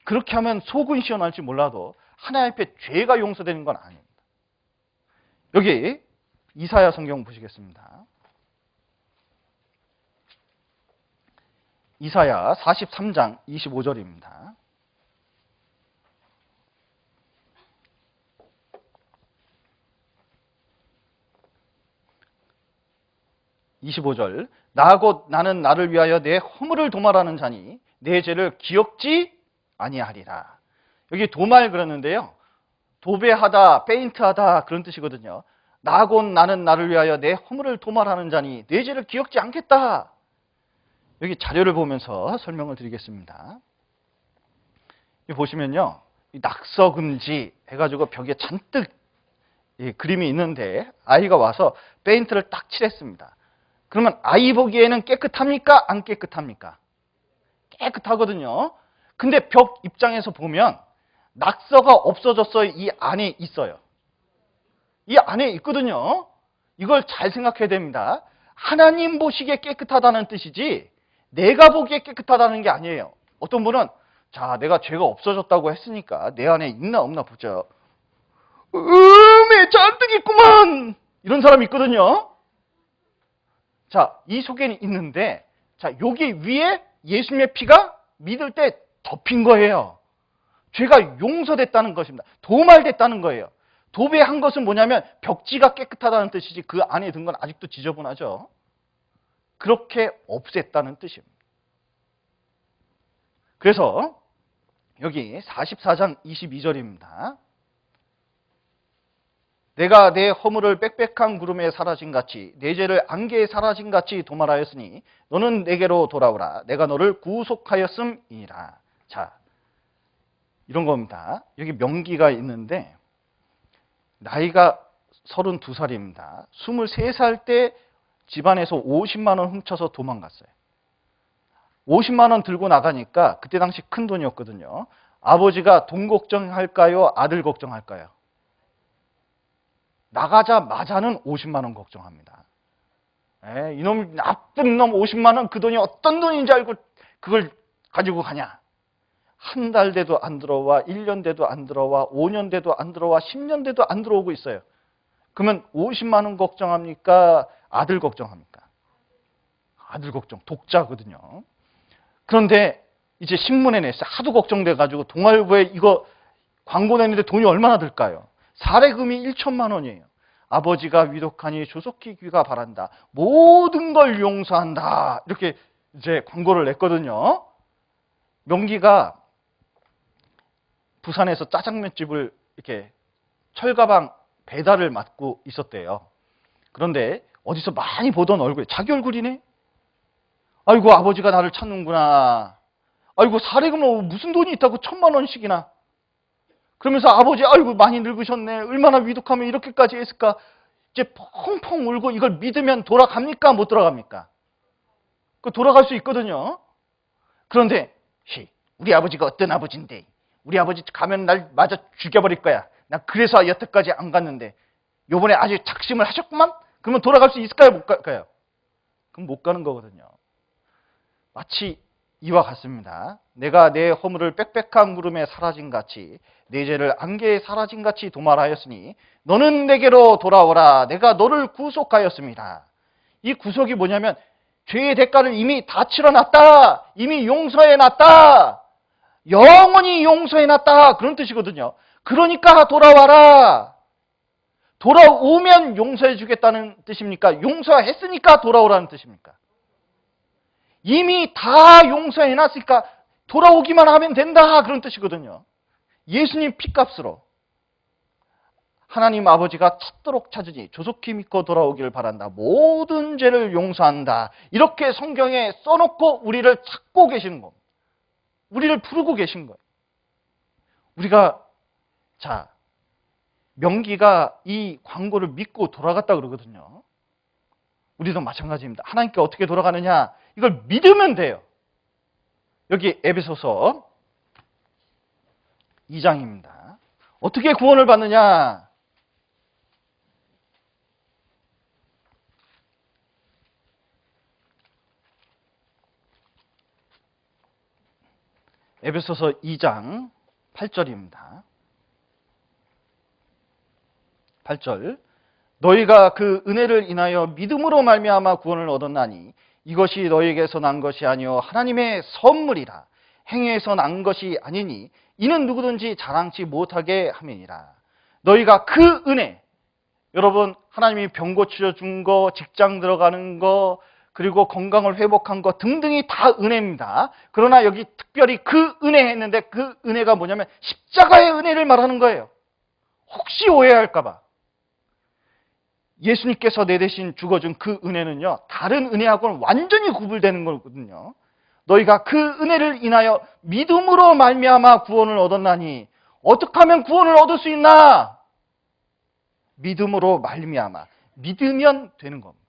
A: 그렇게 하면 속은 시원할지 몰라도 하나님 앞에 죄가 용서되는 건 아닙니다. 여기 이사야 성경 보시겠습니다. 이사야 43장 25절입니다. (25절) 나 곧 나는 나를 위하여 내 허물을 도말하는 자니 내 죄를 기억지 아니하리라. 여기 도말 그러는데요. 도배하다, 페인트하다 그런 뜻이거든요. 나 곧 나는 나를 위하여 내 허물을 도말하는 자니 내 죄를 기억지 않겠다. 여기 자료를 보면서 설명을 드리겠습니다. 여기 보시면요. 낙서금지 해가지고 벽에 잔뜩 그림이 있는데 아이가 와서 페인트를 딱 칠했습니다. 그러면 아이 보기에는 깨끗합니까? 안 깨끗합니까? 깨끗하거든요. 근데 벽 입장에서 보면 낙서가 없어졌어요? 이 안에 있어요? 이 안에 있거든요. 이걸 잘 생각해야 됩니다. 하나님 보시기에 깨끗하다는 뜻이지 내가 보기에 깨끗하다는 게 아니에요. 어떤 분은 자 내가 죄가 없어졌다고 했으니까 내 안에 있나 없나 보자. 잔뜩 있구만. 이런 사람이 있거든요. 자, 이 속에는 있는데 자 여기 위에 예수님의 피가 믿을 때 덮인 거예요. 죄가 용서됐다는 것입니다. 도말됐다는 거예요. 도배한 것은 뭐냐면 벽지가 깨끗하다는 뜻이지 그 안에 든 건 아직도 지저분하죠. 그렇게 없앴다는 뜻입니다. 그래서 여기 44장 22절입니다. 내가 내 허물을 빽빽한 구름에 사라진 같이 내 죄를 안개에 사라진 같이 도말하였으니 너는 내게로 돌아오라. 내가 너를 구속하였음이니라. 자, 이런 겁니다. 여기 명기가 있는데 나이가 32살입니다. 23살 때 집안에서 50만 원 훔쳐서 도망갔어요. 50만 원 들고 나가니까 그때 당시 큰 돈이었거든요. 아버지가 돈 걱정할까요? 아들 걱정할까요? 나가자마자는 50만 원 걱정합니다. 이놈 나쁜 놈 50만 원 그 돈이 어떤 돈인지 알고 그걸 가지고 가냐. 한 달 돼도 안 들어와, 1년 돼도 안 들어와, 5년 돼도 안 들어와, 10년 돼도 안 들어오고 있어요. 그러면 50만 원 걱정합니까? 아들 걱정합니까? 아들 걱정, 독자거든요. 그런데 이제 신문에 냈어요. 하도 걱정돼가지고 동아일보에 이거 광고 내는데 돈이 얼마나 들까요? 사례금이 1천만 원이에요. 아버지가 위독하니 조속히 귀가 바란다. 모든 걸 용서한다. 이렇게 이제 광고를 냈거든요. 명기가 부산에서 짜장면집을 이렇게 철가방 배달을 맡고 있었대요. 그런데 어디서 많이 보던 얼굴, 자기 얼굴이네? 아이고, 아버지가 나를 찾는구나. 아이고, 사례금은 무슨 돈이 있다고 1,000만 원씩이나. 그러면서 아버지, 아이고, 많이 늙으셨네. 얼마나 위독하면 이렇게까지 했을까. 이제 펑펑 울고 이걸 믿으면 돌아갑니까? 못 돌아갑니까? 그 돌아갈 수 있거든요. 그런데, 우리 아버지가 어떤 아버지인데, 우리 아버지 가면 날 맞아 죽여버릴 거야. 나 그래서 여태까지 안 갔는데, 요번에 아주 작심을 하셨구만? 그러면 돌아갈 수 있을까요? 못 갈까요? 그럼 못 가는 거거든요. 마치 이와 같습니다. 내가 내 허물을 빽빽한 구름에 사라진 같이 내 죄를 안개에 사라진 같이 도말하였으니 너는 내게로 돌아오라. 내가 너를 구속하였습니다. 이 구속이 뭐냐면 죄의 대가를 이미 다 치러놨다. 이미 용서해놨다. 영원히 용서해놨다. 그런 뜻이거든요. 그러니까 돌아와라. 돌아오면 용서해주겠다는 뜻입니까? 용서했으니까 돌아오라는 뜻입니까? 이미 다 용서해놨으니까 돌아오기만 하면 된다. 그런 뜻이거든요. 예수님 피값으로 하나님 아버지가 찾도록 찾으니 조속히 믿고 돌아오기를 바란다. 모든 죄를 용서한다. 이렇게 성경에 써놓고 우리를 찾고 계시는 겁니다. 우리를 부르고 계신 거예요. 우리가 명기가 이 광고를 믿고 돌아갔다 그러거든요. 우리도 마찬가지입니다. 하나님께 어떻게 돌아가느냐? 이걸 믿으면 돼요. 여기 에베소서 2장입니다. 어떻게 구원을 받느냐? 에베소서 2장 8절입니다. 8절. 너희가 그 은혜를 인하여 믿음으로 말미암아 구원을 얻었나니 이것이 너희에게서 난 것이 아니요 하나님의 선물이라. 행위에서 난 것이 아니니 이는 누구든지 자랑치 못하게 함이니라. 너희가 그 은혜, 여러분 하나님이 병 고쳐 준 거, 직장 들어가는 거, 그리고 건강을 회복한 것 등등이 다 은혜입니다. 그러나 여기 특별히 그 은혜 했는데 그 은혜가 뭐냐면 십자가의 은혜를 말하는 거예요. 혹시 오해할까 봐. 예수님께서 내 대신 죽어준 그 은혜는요, 다른 은혜하고는 완전히 구분되는 거거든요. 너희가 그 은혜를 인하여 믿음으로 말미암아 구원을 얻었나니 어떻게 하면 구원을 얻을 수 있나? 믿음으로 말미암아. 믿으면 되는 겁니다.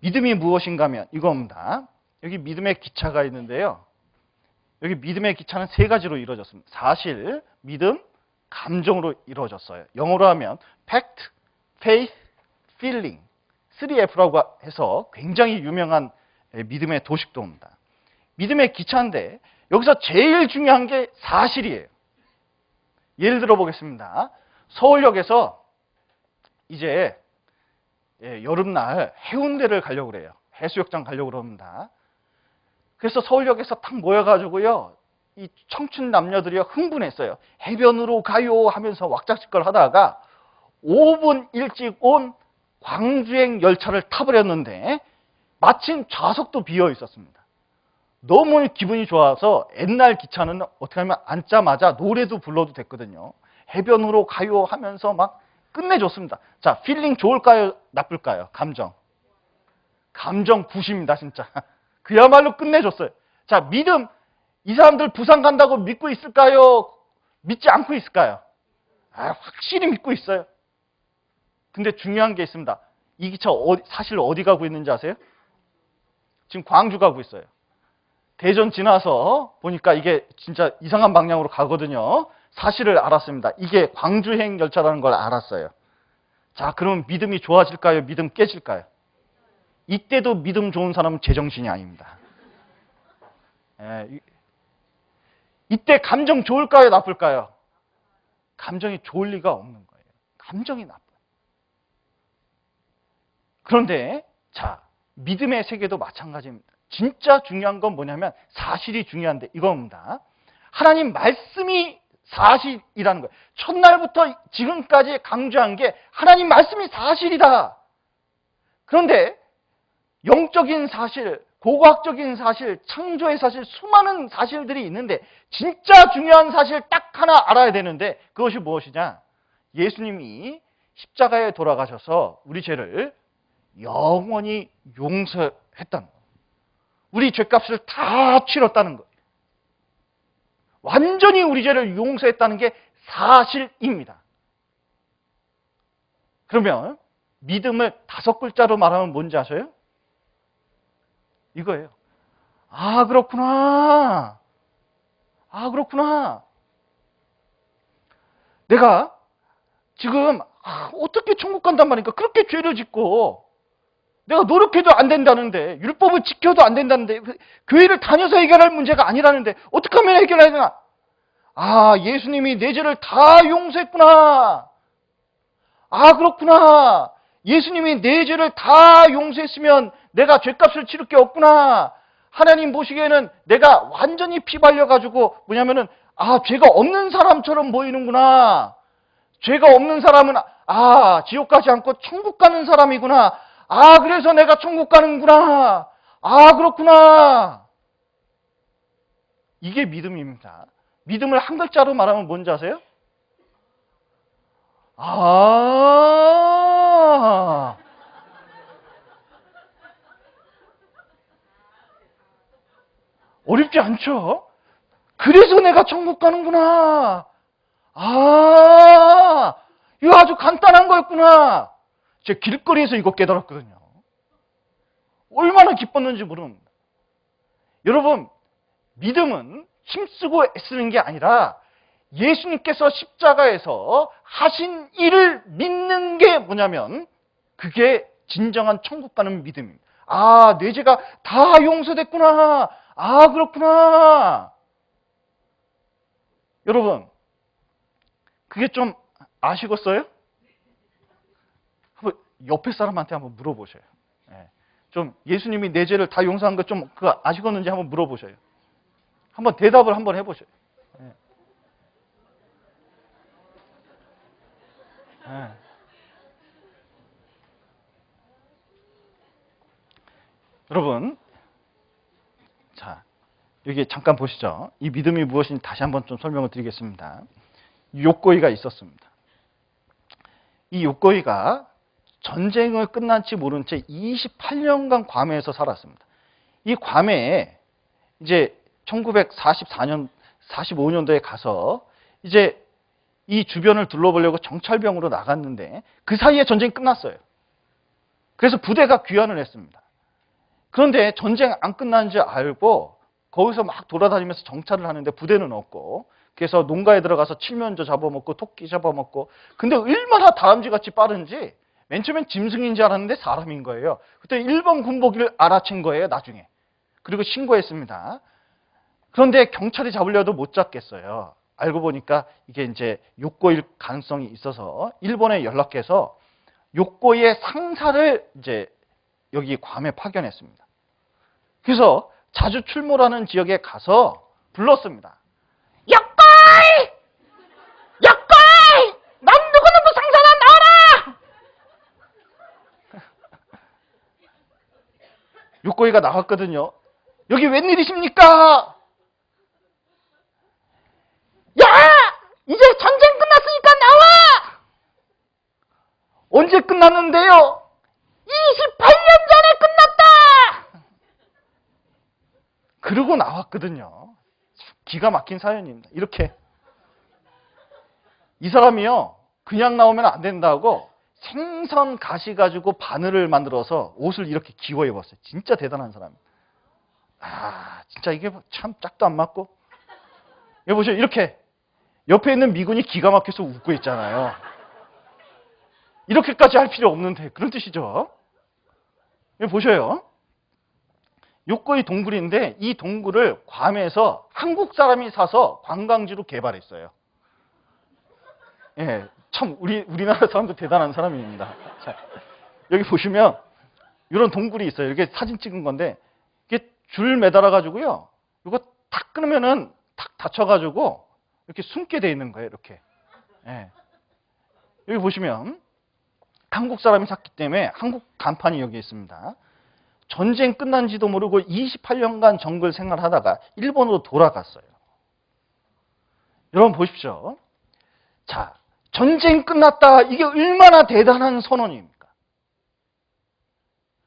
A: 믿음이 무엇인가 하면 이겁니다. 여기 믿음의 기차가 있는데요. 여기 믿음의 기차는 세 가지로 이루어졌습니다. 사실, 믿음, 감정으로 이루어졌어요. 영어로 하면 fact, faith, feeling, 3F라고 해서 굉장히 유명한 믿음의 도식도입니다. 믿음의 기차인데 여기서 제일 중요한 게 사실이에요. 예를 들어 보겠습니다. 서울역에서 이제 여름날 해운대를 가려고 그래요. 해수욕장 가려고 그럽니다. 그래서 서울역에서 탁 모여가지고요, 이 청춘 남녀들이 흥분했어요. 해변으로 가요 하면서 왁자지껄 하다가 5분 일찍 온 광주행 열차를 타버렸는데 마침 좌석도 비어 있었습니다. 너무 기분이 좋아서 옛날 기차는 어떻게 하면 앉자마자 노래도 불러도 됐거든요. 해변으로 가요 하면서 막 끝내줬습니다. 자, 필링 좋을까요? 나쁠까요? 감정 90입니다, 진짜. 그야말로 끝내줬어요. 자, 믿음, 이 사람들 부산 간다고 믿고 있을까요? 믿지 않고 있을까요? 확실히 믿고 있어요. 근데 중요한 게 있습니다. 이 기차 사실 어디 가고 있는지 아세요? 지금 광주 가고 있어요. 대전 지나서 보니까 이게 진짜 이상한 방향으로 가거든요. 사실을 알았습니다. 이게 광주행 열차라는 걸 알았어요. 자, 그러면 믿음이 좋아질까요? 믿음 깨질까요? 이때도 믿음 좋은 사람은 제정신이 아닙니다. 이때 감정 좋을까요? 나쁠까요? 감정이 좋을 리가 없는 거예요. 감정이 나빠요. 그런데 자, 믿음의 세계도 마찬가지입니다. 진짜 중요한 건 뭐냐면 사실이 중요한데 이겁니다. 하나님 말씀이 사실이라는 거예요. 첫날부터 지금까지 강조한 게 하나님 말씀이 사실이다. 그런데 영적인 사실, 고고학적인 사실, 창조의 사실, 수많은 사실들이 있는데 진짜 중요한 사실 딱 하나 알아야 되는데 그것이 무엇이냐? 예수님이 십자가에 돌아가셔서 우리 죄를 영원히 용서했다는 거예요. 우리 죄값을 다 치렀다는 거예요. 완전히 우리 죄를 용서했다는 게 사실입니다. 그러면 믿음을 5글자로 말하면 뭔지 아세요? 이거예요. 아, 그렇구나. 아, 그렇구나. 내가 지금 어떻게 천국 간단 말입니까? 그렇게 죄를 짓고 내가 노력해도 안 된다는데, 율법을 지켜도 안 된다는데, 교회를 다녀서 해결할 문제가 아니라는데 어떻게 하면 해결해야 되나? 아, 예수님이 내 죄를 다 용서했구나. 아, 그렇구나. 예수님이 내 죄를 다 용서했으면 내가 죄값을 치를 게 없구나. 하나님 보시기에는 내가 완전히 피 발려가지고 뭐냐면은 죄가 없는 사람처럼 보이는구나. 죄가 없는 사람은 지옥 가지 않고 천국 가는 사람이구나. 그래서 내가 천국 가는구나. 그렇구나. 이게 믿음입니다. 믿음을 한 글자로 말하면 뭔지 아세요? 어렵지 않죠? 그래서 내가 천국 가는구나. 이거 아주 간단한 거였구나. 제가 길거리에서 이거 깨달았거든요. 얼마나 기뻤는지 모릅니다. 여러분, 믿음은 힘쓰고 애쓰는 게 아니라 예수님께서 십자가에서 하신 일을 믿는 게 뭐냐면 그게 진정한 천국 가는 믿음입니다. 내 죄가 다 용서됐구나. 그렇구나. 여러분, 그게 좀 아시겠어요? 한번 옆에 사람한테 한번 물어보셔요. 좀 예수님이 내 죄를 다 용서한 거 좀 그거 아시겠는지 한번 물어보셔요. 한번 대답을 한번 해보셔요. 여러분, 자, 여기 잠깐 보시죠. 이 믿음이 무엇인지 다시 한번 좀 설명을 드리겠습니다. 욥고이가 있었습니다. 이 욥고이가 전쟁을 끝난 지 모른 채 28년간 괌에서 살았습니다. 이 괌에 이제 1944년, 45년도에 가서 이제 이 주변을 둘러보려고 정찰병으로 나갔는데 그 사이에 전쟁이 끝났어요. 그래서 부대가 귀환을 했습니다. 그런데 전쟁 안 끝난 줄 알고 거기서 막 돌아다니면서 정찰을 하는데 부대는 없고 그래서 농가에 들어가서 칠면조 잡아먹고 토끼 잡아먹고 근데 얼마나 다람쥐같이 빠른지 맨 처음엔 짐승인 줄 알았는데 사람인 거예요. 그때 일본 군복이를 알아챈 거예요, 나중에. 그리고 신고했습니다. 그런데 경찰이 잡으려도 못 잡겠어요. 알고 보니까 이게 이제 욕고일 가능성이 있어서 일본에 연락해서 욕고의 상사를 이제 여기 괌에 파견했습니다. 그래서 자주 출몰하는 지역에 가서 불렀습니다. 욕고이! 욕고이! 난 누구누구 상사나 나와라! 욕고이가 나왔거든요. 여기 웬일이십니까? 야! 이제 전쟁 끝났으니까 나와! 언제 끝났는데요? 28년 전에 끝났다! 그러고 나왔거든요. 기가 막힌 사연입니다. 이렇게. 이 사람이요, 그냥 나오면 안 된다고 생선 가시 가지고 바늘을 만들어서 옷을 이렇게 기워 입었어요. 진짜 대단한 사람입니다. 진짜 이게 참 짝도 안 맞고. 여기 보세요. 이렇게. 옆에 있는 미군이 기가 막혀서 웃고 있잖아요. 이렇게까지 할 필요 없는데 그런 뜻이죠. 여기 보셔요. 욕고이 동굴인데 이 동굴을 괌에서 한국 사람이 사서 관광지로 개발했어요. 참 우리나라 사람도 대단한 사람입니다. 자, 여기 보시면 이런 동굴이 있어요. 이렇게 사진 찍은 건데 이게 줄 매달아 가지고요. 이거 탁 끊으면은 탁 다쳐가지고 이렇게 숨게 돼 있는 거예요. 이렇게. 예. 여기 보시면 한국 사람이 샀기 때문에 한국 간판이 여기 있습니다. 전쟁 끝난지도 모르고 28년간 정글 생활하다가 일본으로 돌아갔어요. 여러분 보십시오. 자, 전쟁 끝났다. 이게 얼마나 대단한 선언입니까?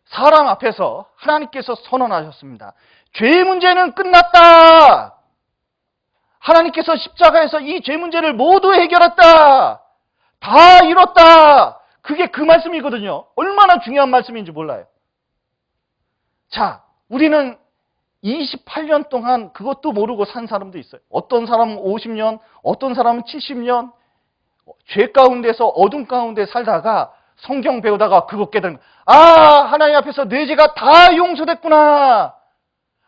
A: 사람 앞에서 하나님께서 선언하셨습니다. 죄의 문제는 끝났다. 하나님께서 십자가에서 이 죄 문제를 모두 해결했다. 다 이뤘다. 그게 그 말씀이거든요. 얼마나 중요한 말씀인지 몰라요. 자, 우리는 28년 동안 그것도 모르고 산 사람도 있어요. 어떤 사람은 50년, 어떤 사람은 70년, 죄 가운데서 어둠 가운데 살다가 성경 배우다가 그거 깨달은 거예요. 아, 하나님 앞에서 내 죄가 다 용서됐구나.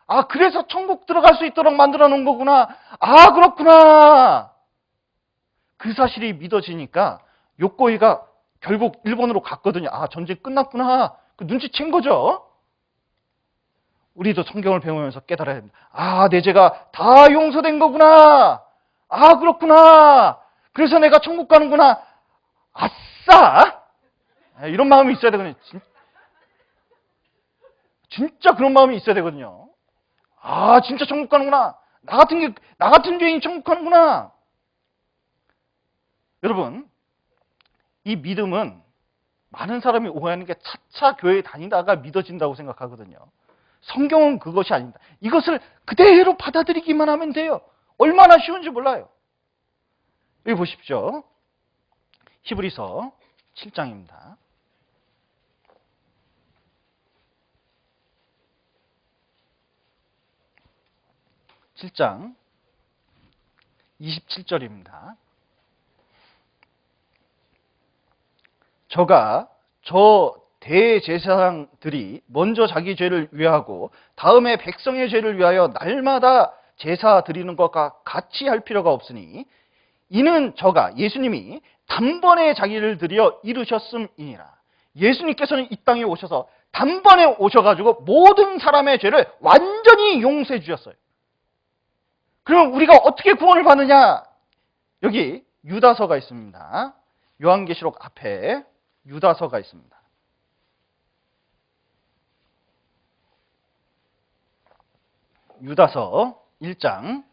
A: 아, 그래서 천국 들어갈 수 있도록 만들어 놓은 거구나. 아, 그렇구나. 그 사실이 믿어지니까 요코이가 결국 일본으로 갔거든요. 아, 전쟁 끝났구나. 그 눈치챈 거죠. 우리도 성경을 배우면서 깨달아야 됩니다. 아, 내 죄가 다 용서된 거구나. 아, 그렇구나. 그래서 내가 천국 가는구나. 아싸! 이런 마음이 있어야 되거든요. 진짜 그런 마음이 있어야 되거든요. 아, 진짜 천국 가는구나. 나 같은 죄인이 천국 가는구나. 여러분, 이 믿음은 많은 사람이 오해하는 게 차차 교회 다니다가 믿어진다고 생각하거든요. 성경은 그것이 아닙니다. 이것을 그대로 받아들이기만 하면 돼요. 얼마나 쉬운지 몰라요. 여기 보십시오. 히브리서 7장입니다. (7장) 27절입니다. 저가 저 대제사장들이 먼저 자기 죄를 위하고 다음에 백성의 죄를 위하여 날마다 제사 드리는 것과 같이 할 필요가 없으니 이는 저가 예수님이 단번에 자기를 드려 이루셨음이니라. 예수님께서는 이 땅에 오셔서 단번에 오셔가지고 모든 사람의 죄를 완전히 용서해 주셨어요. 그럼 우리가 어떻게 구원을 받느냐? 여기 유다서가 있습니다. 요한계시록 앞에 유다서가 있습니다. 유다서 1장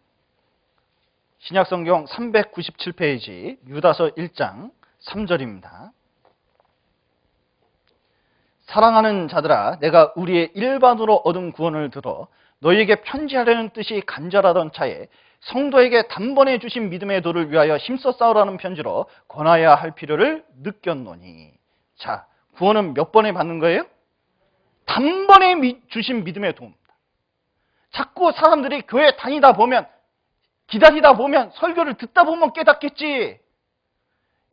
A: 신약성경 397페이지 유다서 1장 3절입니다. 사랑하는 자들아, 내가 우리의 일반으로 얻은 구원을 들어 너희에게 편지하려는 뜻이 간절하던 차에 성도에게 단번에 주신 믿음의 도를 위하여 힘써 싸우라는 편지로 권하여야 할 필요를 느꼈노니. 자, 구원은 몇 번에 받는 거예요? 단번에 주신 믿음의 도입니다. 자꾸 사람들이 교회 다니다 보면, 기다리다 보면, 설교를 듣다 보면 깨닫겠지.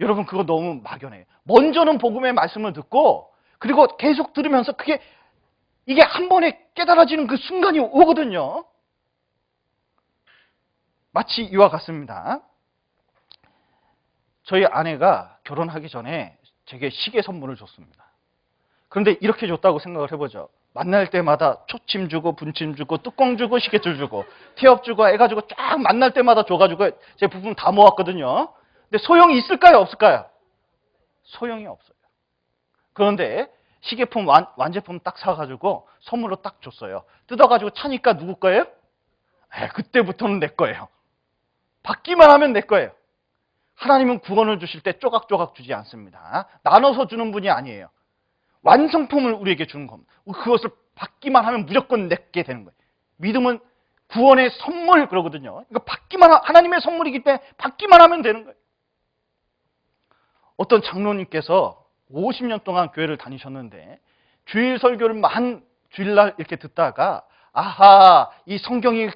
A: 여러분, 그거 너무 막연해요. 먼저는 복음의 말씀을 듣고 그리고 계속 들으면서 이게 한 번에 깨달아지는 그 순간이 오거든요. 마치 이와 같습니다. 저희 아내가 결혼하기 전에 제게 시계 선물을 줬습니다. 그런데 이렇게 줬다고 생각을 해보죠. 만날 때마다 초침 주고 분침 주고 뚜껑 주고 시계줄 주고 티업 주고 해가지고 쫙 만날 때마다 줘가지고 제 부품 다 모았거든요. 근데 소용이 있을까요? 없을까요? 소용이 없어요. 그런데 시계품 완제품 딱 사가지고 선물로 딱 줬어요. 뜯어가지고 차니까 누구 거예요? 그때부터는 내 거예요. 받기만 하면 내 거예요. 하나님은 구원을 주실 때 조각조각 주지 않습니다. 나눠서 주는 분이 아니에요. 완성품을 우리에게 주는 겁니다. 그것을 받기만 하면 무조건 내게 되는 거예요. 믿음은 구원의 선물 그러거든요. 이거 하나님의 선물이기 때문에 받기만 하면 되는 거예요. 어떤 장로님께서 50년 동안 교회를 다니셨는데 주일 설교를 주일날 이렇게 듣다가 아하, 이 성경이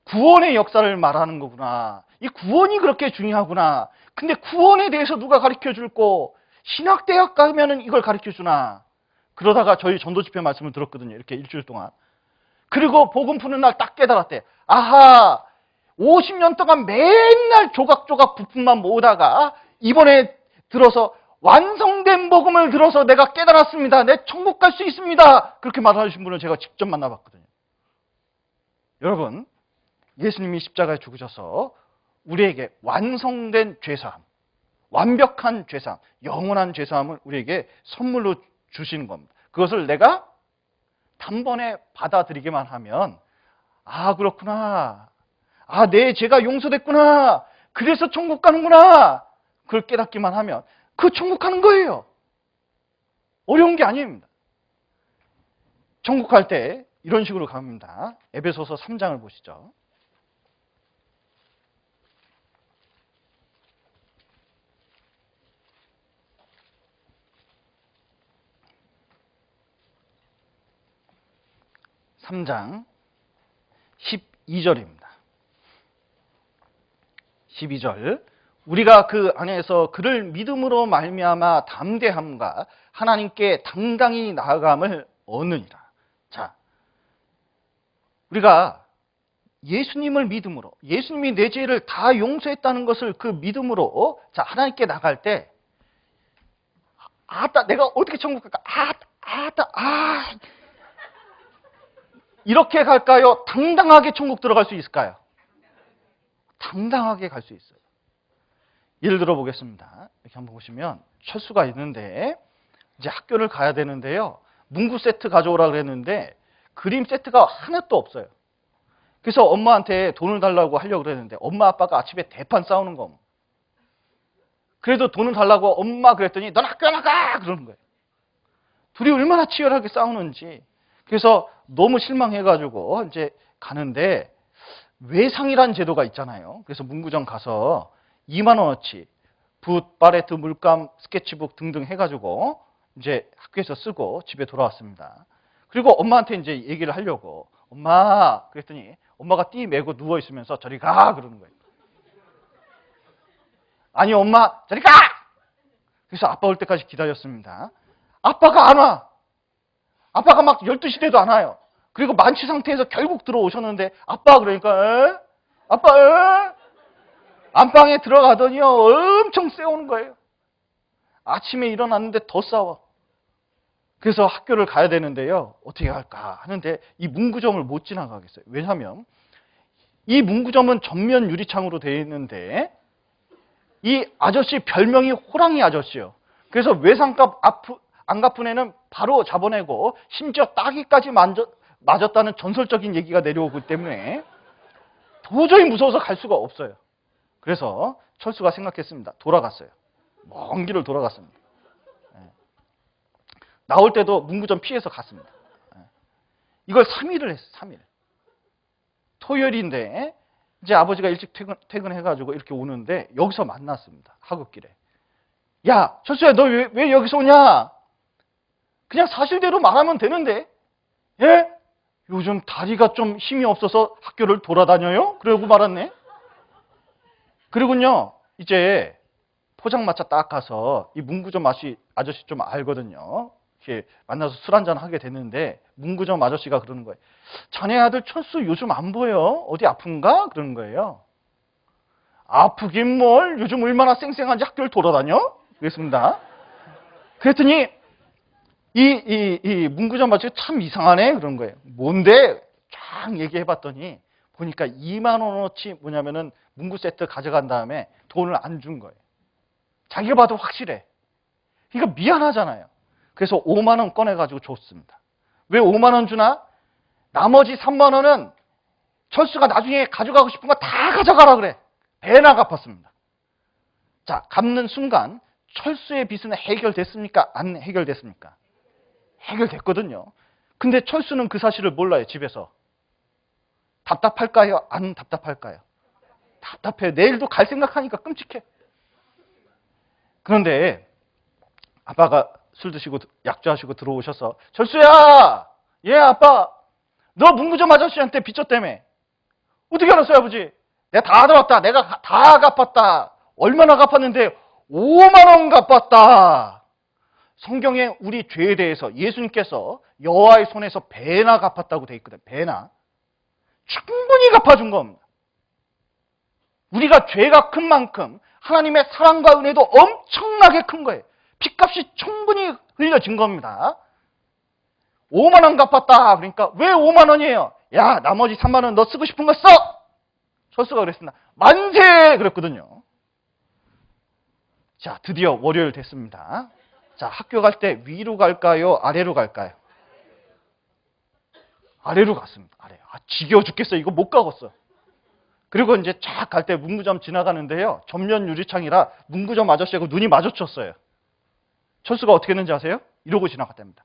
A: 구원의 역사를 말하는 거구나. 이 구원이 그렇게 중요하구나. 근데 구원에 대해서 누가 가르쳐 줄고 신학대학 가면은 이걸 가르쳐 주나. 그러다가 저희 전도집회 말씀을 들었거든요. 이렇게 일주일 동안. 그리고 복음 푸는 날 딱 깨달았대. 아하, 50년 동안 맨날 조각조각 부품만 모으다가 이번에 들어서 완성된 복음을 들어서 내가 깨달았습니다. 내 천국 갈 수 있습니다. 그렇게 말하신 분을 제가 직접 만나봤거든요. 여러분, 예수님이 십자가에 죽으셔서 우리에게 완성된 죄사함, 완벽한 죄사함, 영원한 죄사함을 우리에게 선물로 주시는 겁니다. 그것을 내가 단번에 받아들이기만 하면 아 그렇구나, 아 내 죄가 용서됐구나, 그래서 천국 가는구나, 그걸 깨닫기만 하면 그 천국 가는 거예요. 어려운 게 아닙니다. 천국 갈 때 이런 식으로 갑니다. 에베소서 3장을 보시죠. (3장) 12절입니다. 12절. 우리가 그 안에서 그를 믿음으로 말미암아 담대함과 하나님께 당당히 나아감을 얻느니라. 자, 우리가 예수님을 믿음으로, 예수님이 내 죄를 다 용서했다는 것을 그 믿음으로 자 하나님께 나갈 때 아따 내가 어떻게 천국 갈까? 이렇게 갈까요? 당당하게 천국 들어갈 수 있을까요? 당당하게 갈 수 있어요. 예를 들어 보겠습니다. 이렇게 한번 보시면 철수가 있는데 이제 학교를 가야 되는데요. 문구 세트 가져오라 그랬는데 그림 세트가 하나도 없어요. 그래서 엄마한테 돈을 달라고 하려고 그랬는데 엄마 아빠가 아침에 대판 싸우는 거. 그래도 돈을 달라고 엄마 그랬더니 넌 학교 나가! 그러는 거예요. 둘이 얼마나 치열하게 싸우는지. 그래서 너무 실망해가지고 이제 가는데 외상이라는 제도가 있잖아요. 그래서 문구점 가서 2만 원어치 붓, 팔레트, 물감, 스케치북 등등 해가지고 이제 학교에서 쓰고 집에 돌아왔습니다. 그리고 엄마한테 이제 얘기를 하려고 엄마 그랬더니 엄마가 띠 메고 누워 있으면서 저리 가 그러는 거예요. 아니 엄마 저리 가! 그래서 아빠 올 때까지 기다렸습니다. 아빠가 안 와. 아빠가 막 12시 돼도 안 와요. 그리고 만취 상태에서 결국 들어오셨는데 아빠 그러니까 아빠 안방에 들어가더니요 엄청 싸우는 거예요. 아침에 일어났는데 더 싸워. 그래서 학교를 가야 되는데요. 어떻게 할까 하는데 이 문구점을 못 지나가겠어요. 왜냐하면 이 문구점은 전면 유리창으로 되어 있는데 이 아저씨 별명이 호랑이 아저씨예요. 그래서 외상값 안 갚은 애는 바로 잡아내고 심지어 따기까지 맞았다는 전설적인 얘기가 내려오기 때문에 도저히 무서워서 갈 수가 없어요. 그래서 철수가 생각했습니다. 돌아갔어요. 먼 길을 돌아갔습니다. 나올 때도 문구점 피해서 갔습니다. 이걸 3일을 했어요. 3일. 토요일인데 이제 아버지가 일찍 퇴근해가지고 이렇게 오는데 여기서 만났습니다. 하굣길에. 야, 철수야 너 왜 여기서 오냐? 그냥 사실대로 말하면 되는데. 예? 요즘 다리가 좀 힘이 없어서 학교를 돌아다녀요? 그러고 말았네. 그리고요 이제 포장마차 딱 가서 이 문구점 아저씨 좀 알거든요. 이렇게 만나서 술 한잔 하게 됐는데 문구점 아저씨가 그러는 거예요. 자네 아들 철수 요즘 안 보여? 어디 아픈가? 그러는 거예요. 아프긴 뭘? 요즘 얼마나 쌩쌩한지 학교를 돌아다녀? 그랬습니다. 그랬더니 이 문구점 아저씨가 참 이상하네? 그런 거예요. 뭔데? 쫙 얘기해봤더니 보니까 2만 원어치 뭐냐면은 문구 세트 가져간 다음에 돈을 안 준 거예요. 자기가 봐도 확실해. 그러니까 미안하잖아요. 그래서 5만 원 꺼내가지고 줬습니다. 왜 5만 원 주나? 나머지 3만 원은 철수가 나중에 가져가고 싶은 거 다 가져가라 그래. 배나 갚았습니다. 자, 갚는 순간 철수의 빚은 해결됐습니까? 안 해결됐습니까? 해결됐거든요. 근데 철수는 그 사실을 몰라요, 집에서. 답답할까요? 안 답답할까요? 답답해요. 내일도 갈 생각하니까 끔찍해. 그런데 아빠가 술 드시고 약주하시고 들어오셔서 철수야! 예 아빠! 너 문구점 아저씨한테 빚졌다며. 어떻게 알았어요 아버지? 내가 다 들었다. 내가 다 갚았다. 얼마나 갚았는데 5만 원 갚았다. 성경에 우리 죄에 대해서 예수님께서 여호와의 손에서 배나 갚았다고 돼 있거든. 배나. 충분히 갚아준 겁니다. 우리가 죄가 큰 만큼 하나님의 사랑과 은혜도 엄청나게 큰 거예요. 핏값이 충분히 흘려진 겁니다. 5만 원 갚았다. 그러니까 왜 5만 원이에요? 야, 나머지 3만 원 너 쓰고 싶은 거 써! 철수가 그랬습니다. 만세! 그랬거든요. 자, 드디어 월요일 됐습니다. 자, 학교 갈 때 위로 갈까요? 아래로 갈까요? 아래로 갔습니다. 아래. 아, 지겨워 죽겠어. 이거 못 가겠어. 그리고 이제 쫙 갈 때 문구점 지나가는데요. 전면 유리창이라 문구점 아저씨하고 눈이 마주쳤어요. 철수가 어떻게 했는지 아세요? 이러고 지나갔답니다.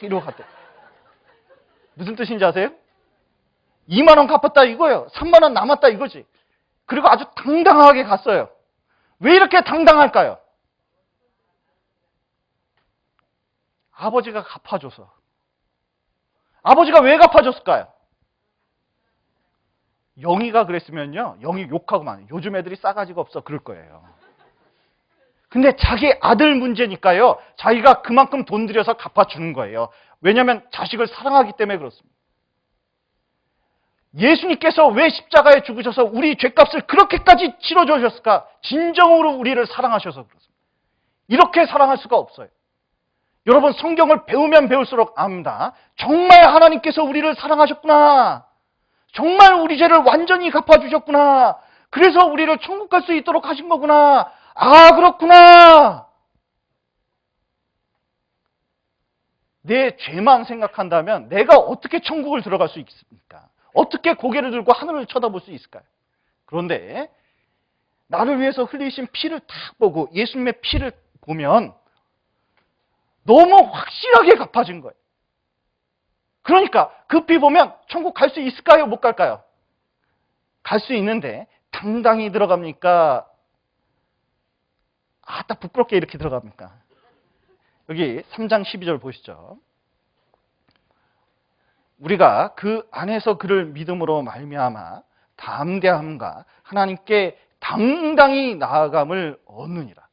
A: 이러고 갔대. 무슨 뜻인지 아세요? 2만 원 갚았다 이거예요. 3만 원 남았다 이거지. 그리고 아주 당당하게 갔어요. 왜 이렇게 당당할까요? 아버지가 갚아줘서. 아버지가 왜 갚아줬을까요? 영희가 그랬으면요. 영희 욕하고 만 요즘 애들이 싸가지가 없어 그럴 거예요. 근데 자기 아들 문제니까요. 자기가 그만큼 돈 들여서 갚아주는 거예요. 왜냐하면 자식을 사랑하기 때문에 그렇습니다. 예수님께서 왜 십자가에 죽으셔서 우리 죄값을 그렇게까지 치러주셨을까? 진정으로 우리를 사랑하셔서 그렇습니다. 이렇게 사랑할 수가 없어요. 여러분 성경을 배우면 배울수록 압니다. 정말 하나님께서 우리를 사랑하셨구나. 정말 우리 죄를 완전히 갚아주셨구나. 그래서 우리를 천국 갈 수 있도록 하신 거구나. 아, 그렇구나. 내 죄만 생각한다면 내가 어떻게 천국을 들어갈 수 있습니까? 어떻게 고개를 들고 하늘을 쳐다볼 수 있을까요? 그런데 나를 위해서 흘리신 피를 딱 보고 예수님의 피를 보면 너무 확실하게 갚아진 거예요. 그러니까 그 피 보면 천국 갈 수 있을까요? 못 갈까요? 갈 수 있는데 당당히 들어갑니까? 아, 딱 부끄럽게 이렇게 들어갑니까? 여기 3장 12절 보시죠. 우리가 그 안에서 그를 믿음으로 말미암아 담대함과 하나님께 당당히 나아감을 얻느니라.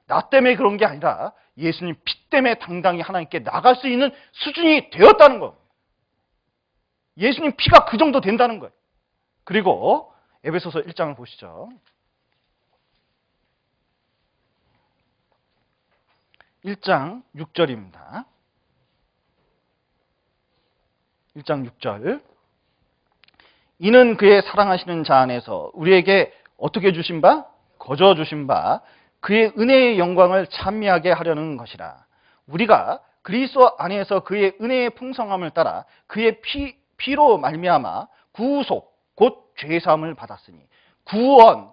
A: 나 때문에 그런 게 아니라 예수님 피 때문에 당당히 하나님께 나갈 수 있는 수준이 되었다는 거. 예수님 피가 그 정도 된다는 거예요. 그리고 에베소서 1장을 보시죠. 1장 6절입니다. 1장 6절. 이는 그의 사랑하시는 자 안에서 우리에게 어떻게 주신 바? 거저 주신 바 그의 은혜의 영광을 찬미하게 하려는 것이라. 우리가 그리스도 안에서 그의 은혜의 풍성함을 따라 그의 피로 말미암아 구속 곧 죄사함을 받았으니. 구원,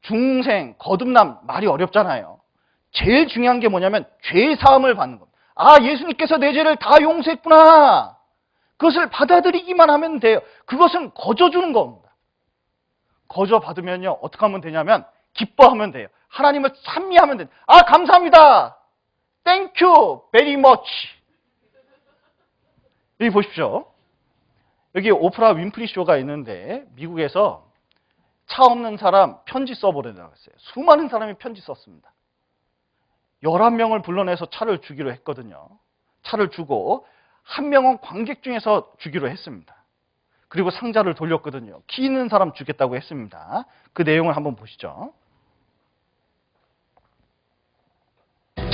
A: 중생, 거듭남 말이 어렵잖아요. 제일 중요한 게 뭐냐면 죄사함을 받는 겁니다. 아, 예수님께서 내 죄를 다 용서했구나. 그것을 받아들이기만 하면 돼요. 그것은 거저 주는 겁니다. 거저 받으면요 어떻게 하면 되냐면 기뻐하면 돼요. 하나님을 찬미하면 돼요. 아, 감사합니다. Thank you very much. 여기 보십시오. 여기 오프라 윈프리 쇼가 있는데 미국에서 차 없는 사람 편지 써보내라고 했어요. 수많은 사람이 편지 썼습니다. 11명을 불러내서 차를 주기로 했거든요. 차를 주고 한 명은 관객 중에서 주기로 했습니다. 그리고 상자를 돌렸거든요. 키 있는 사람 주겠다고 했습니다. 그 내용을 한번 보시죠.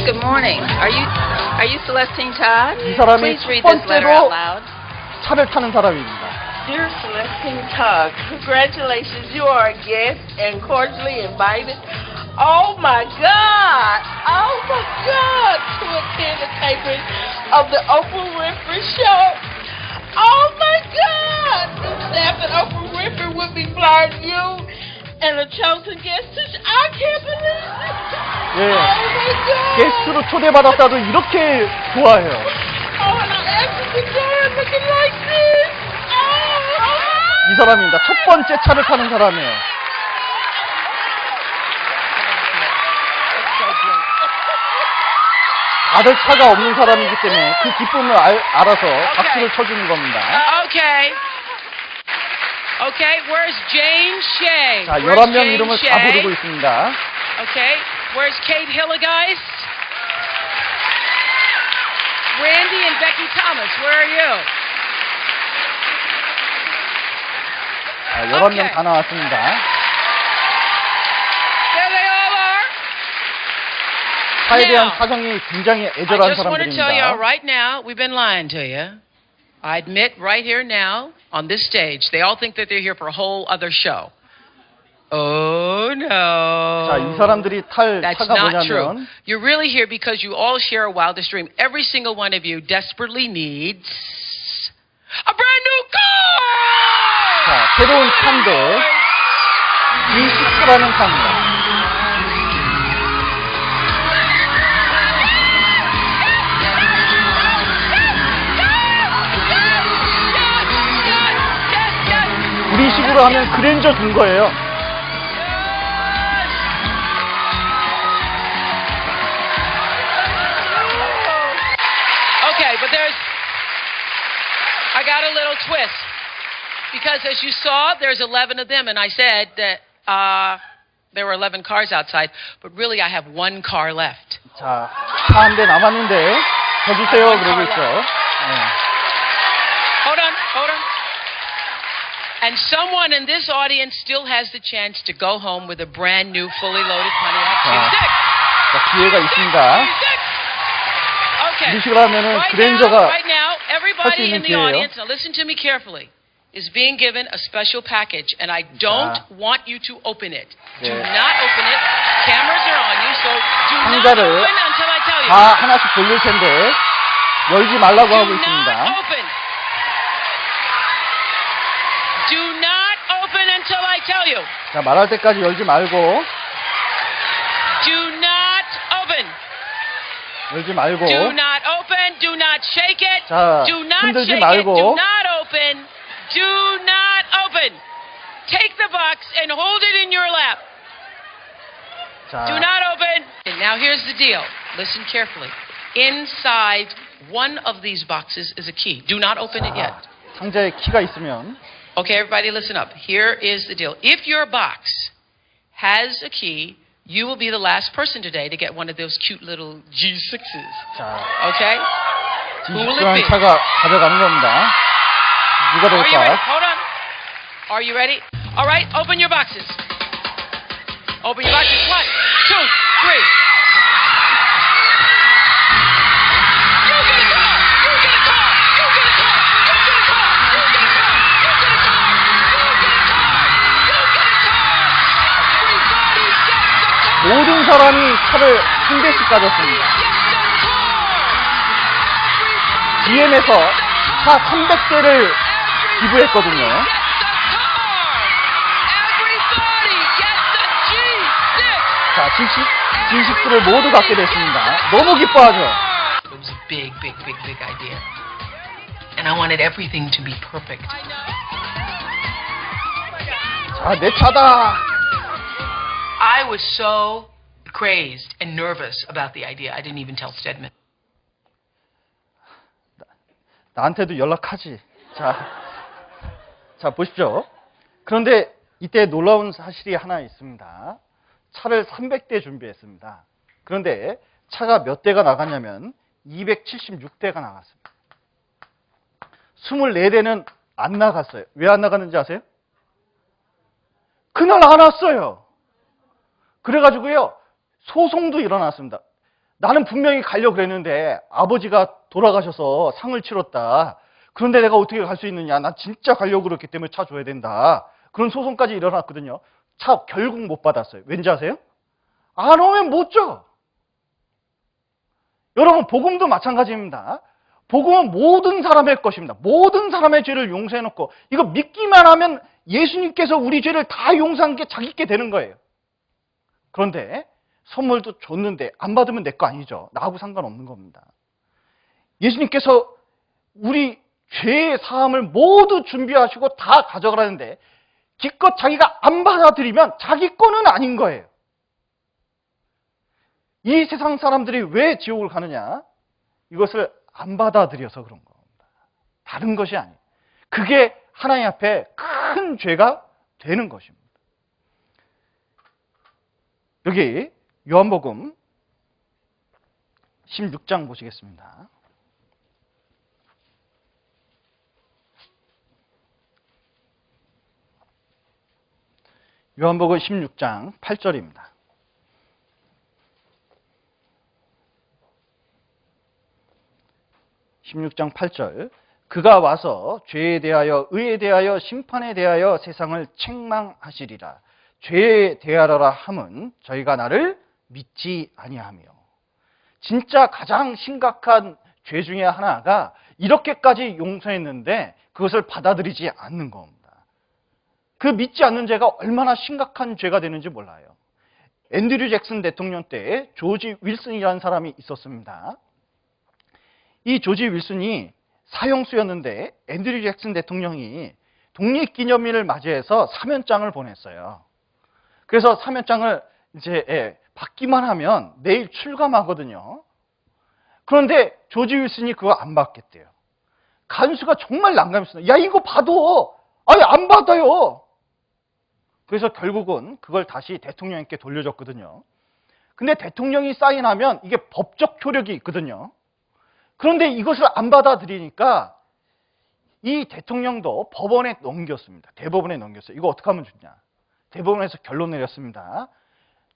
D: Good morning. Are you Celestine Todd?
A: 이 사람이
D: Please
A: 첫
D: read this letter out
A: 번째로
D: loud.
A: 차를 타는 사람입니다.
E: Dear Celestine Tug, congratulations. You are a guest and cordially invited. Oh my God! Oh my God! To attend the taping of the Oprah Winfrey Show. Oh my God! The staff at Oprah Winfrey would be flying you and a chosen guest to. I can't believe it.
A: 예,
E: Oh my God!
A: 게스트로 초대받았다도 이렇게 좋아해요.
E: Oh, and I asked you to join looking like this. Oh!
A: 이 사람입니다. 첫 번째 차를 타는 사람이에요. 다들 차가 없는 사람이기 때문에 그 기쁨을 알아서 박수를 쳐주는 겁니다.
D: Okay. Okay, where's James Shea?
A: 자,
D: Where's
A: 11명
D: James
A: 이름을 다
D: Shea?
A: 부르고 있습니다.
D: Okay, where's Kate Hillegeist? Randy and Becky Thomas, where are you?
A: 자, 11명 다 나왔습니다.
D: There they all are.
A: 차에 대한
D: Now,
A: 사정이 굉장히
D: I
A: 애절한
D: just want to tell you
A: 사람들입니다.
D: right now, we've been lying to you. I admit right here now, on this stage, they all think that they're here for a whole other show. Oh no.
A: 자, 이 사람들이 탈
D: That's
A: 차가
D: not true.
A: 뭐냐면
D: You're really here because you all share a wildest dream. Every single one of you desperately needs a brand new car!
A: 자, 새로운 차인데 G6라는 차입니다. 우리식으로 하면 그랜저 준 거예요.
D: Okay, but I got a little twist. Because as you saw, there's 11 of them, and I said that there were 11 cars outside, but really I have one car left.
A: 자, 차 한 대 남았는데 더 주세요 그러고 있죠. 네.
D: Hold on. And someone in this audience still has the chance to go home with a brand new, fully loaded Pontiac G6.
A: 자, 기회가 있습니다.
D: Okay.
A: 우리식으로 하면은 그랜저가
D: Right now, everybody
A: 있는
D: in the
A: 기회예요.
D: audience, now listen to me carefully, is being given a special package, and I don't want you to open it. Do
A: 네.
D: not open it. Cameras are on you, so do not
A: 상자를
D: open until I tell you.
A: 다 하나씩 돌릴 텐데 열지 말라고 하고
D: Do
A: 있습니다.
D: not open. Do not open until I tell you.
A: 자, 말할 때까지 열지 말고
D: Do not open.
A: 열지 말고
D: Do not open. Do not shake it.
A: 자,
D: Do not
A: 흔들지
D: shake it. Do
A: 말고
D: not open. Do not open. Take the box and hold it in your lap.
A: 자,
D: Do not open. And now here's the deal. Listen carefully. Inside one of these boxes is a key. Do not open it yet.
A: 상자에 키가 있으면
D: Okay, everybody listen up. Here is the deal. If your box has a key, you will be the last person today to get one of those cute little G6s.
A: 자,
D: Okay? Who will it
A: G6라는
D: be?
A: 차가 가져가는 겁니다. 누가
D: Are you ready?
A: 될까?
D: Hold on. Are you ready? All right, open your boxes. Open your boxes. 1, 2, 3. You get a car! You get a car! You get a car! You get a car! You get a car! You get a car! You get a car! You get a car! Everybody gets a car!
A: 모든 사람이 차를 한 대씩 가졌습니다. GM에서 차 300대를 기부했거든요. 자, G6를 모두 갖게 됐습니다. 너무 기뻐하죠.
D: It was a big idea. And I wanted everything to be perfect.
A: 자, 내 차다.
D: I was so crazed and nervous about the idea. I didn't even tell Stedman.
A: 나한테도 연락하지. 자, 보십시오. 그런데 이때 놀라운 사실이 하나 있습니다. 차를 300대 준비했습니다. 그런데 차가 몇 대가 나갔냐면 276대가 나갔습니다. 24대는 안 나갔어요. 왜 안 나갔는지 아세요? 그날 안 왔어요. 그래가지고요, 소송도 일어났습니다. 나는 분명히 가려고 그랬는데 아버지가 돌아가셔서 상을 치렀다. 그런데 내가 어떻게 갈 수 있느냐. 난 진짜 가려고 그랬기 때문에 차 줘야 된다. 그런 소송까지 일어났거든요. 차 결국 못 받았어요. 왠지 아세요? 안 오면 못 줘. 여러분, 복음도 마찬가지입니다. 복음은 모든 사람의 것입니다. 모든 사람의 죄를 용서해놓고 이거 믿기만 하면 예수님께서 우리 죄를 다 용서한 게 자기께 되는 거예요. 그런데 선물도 줬는데 안 받으면 내 거 아니죠. 나하고 상관없는 겁니다. 예수님께서 우리 죄의 사함을 모두 준비하시고 다 가져가라는데 기껏 자기가 안 받아들이면 자기 거는 아닌 거예요. 이 세상 사람들이 왜 지옥을 가느냐? 이것을 안 받아들여서 그런 겁니다. 다른 것이 아니에요. 그게 하나님 앞에 큰 죄가 되는 것입니다. 여기 요한복음 16장 보시겠습니다. 요한복음 16장 8절입니다. (16장 8절) 그가 와서 죄에 대하여 의에 대하여 심판에 대하여 세상을 책망하시리라. 죄에 대하여라 함은 저희가 나를 믿지 아니하며. 진짜 가장 심각한 죄 중에 하나가 이렇게까지 용서했는데 그것을 받아들이지 않는 겁니다. 그 믿지 않는 죄가 얼마나 심각한 죄가 되는지 몰라요. 앤드류 잭슨 대통령 때 조지 윌슨이라는 사람이 있었습니다. 이 조지 윌슨이 사형수였는데 앤드류 잭슨 대통령이 독립기념일을 맞이해서 사면장을 보냈어요. 그래서 사면장을 이제 받기만 하면 내일 출감하거든요. 그런데 조지 윌슨이 그거 안 받겠대요. 간수가 정말 난감했어요. 야, 이거 받아. 아니, 안 받아요. 그래서 결국은 그걸 다시 대통령께 돌려줬거든요. 근데 대통령이 사인하면 이게 법적 효력이 있거든요. 그런데 이것을 안 받아들이니까 이 대통령도 법원에 넘겼습니다. 대법원에 넘겼어요. 이거 어떻게 하면 좋냐. 대법원에서 결론 내렸습니다.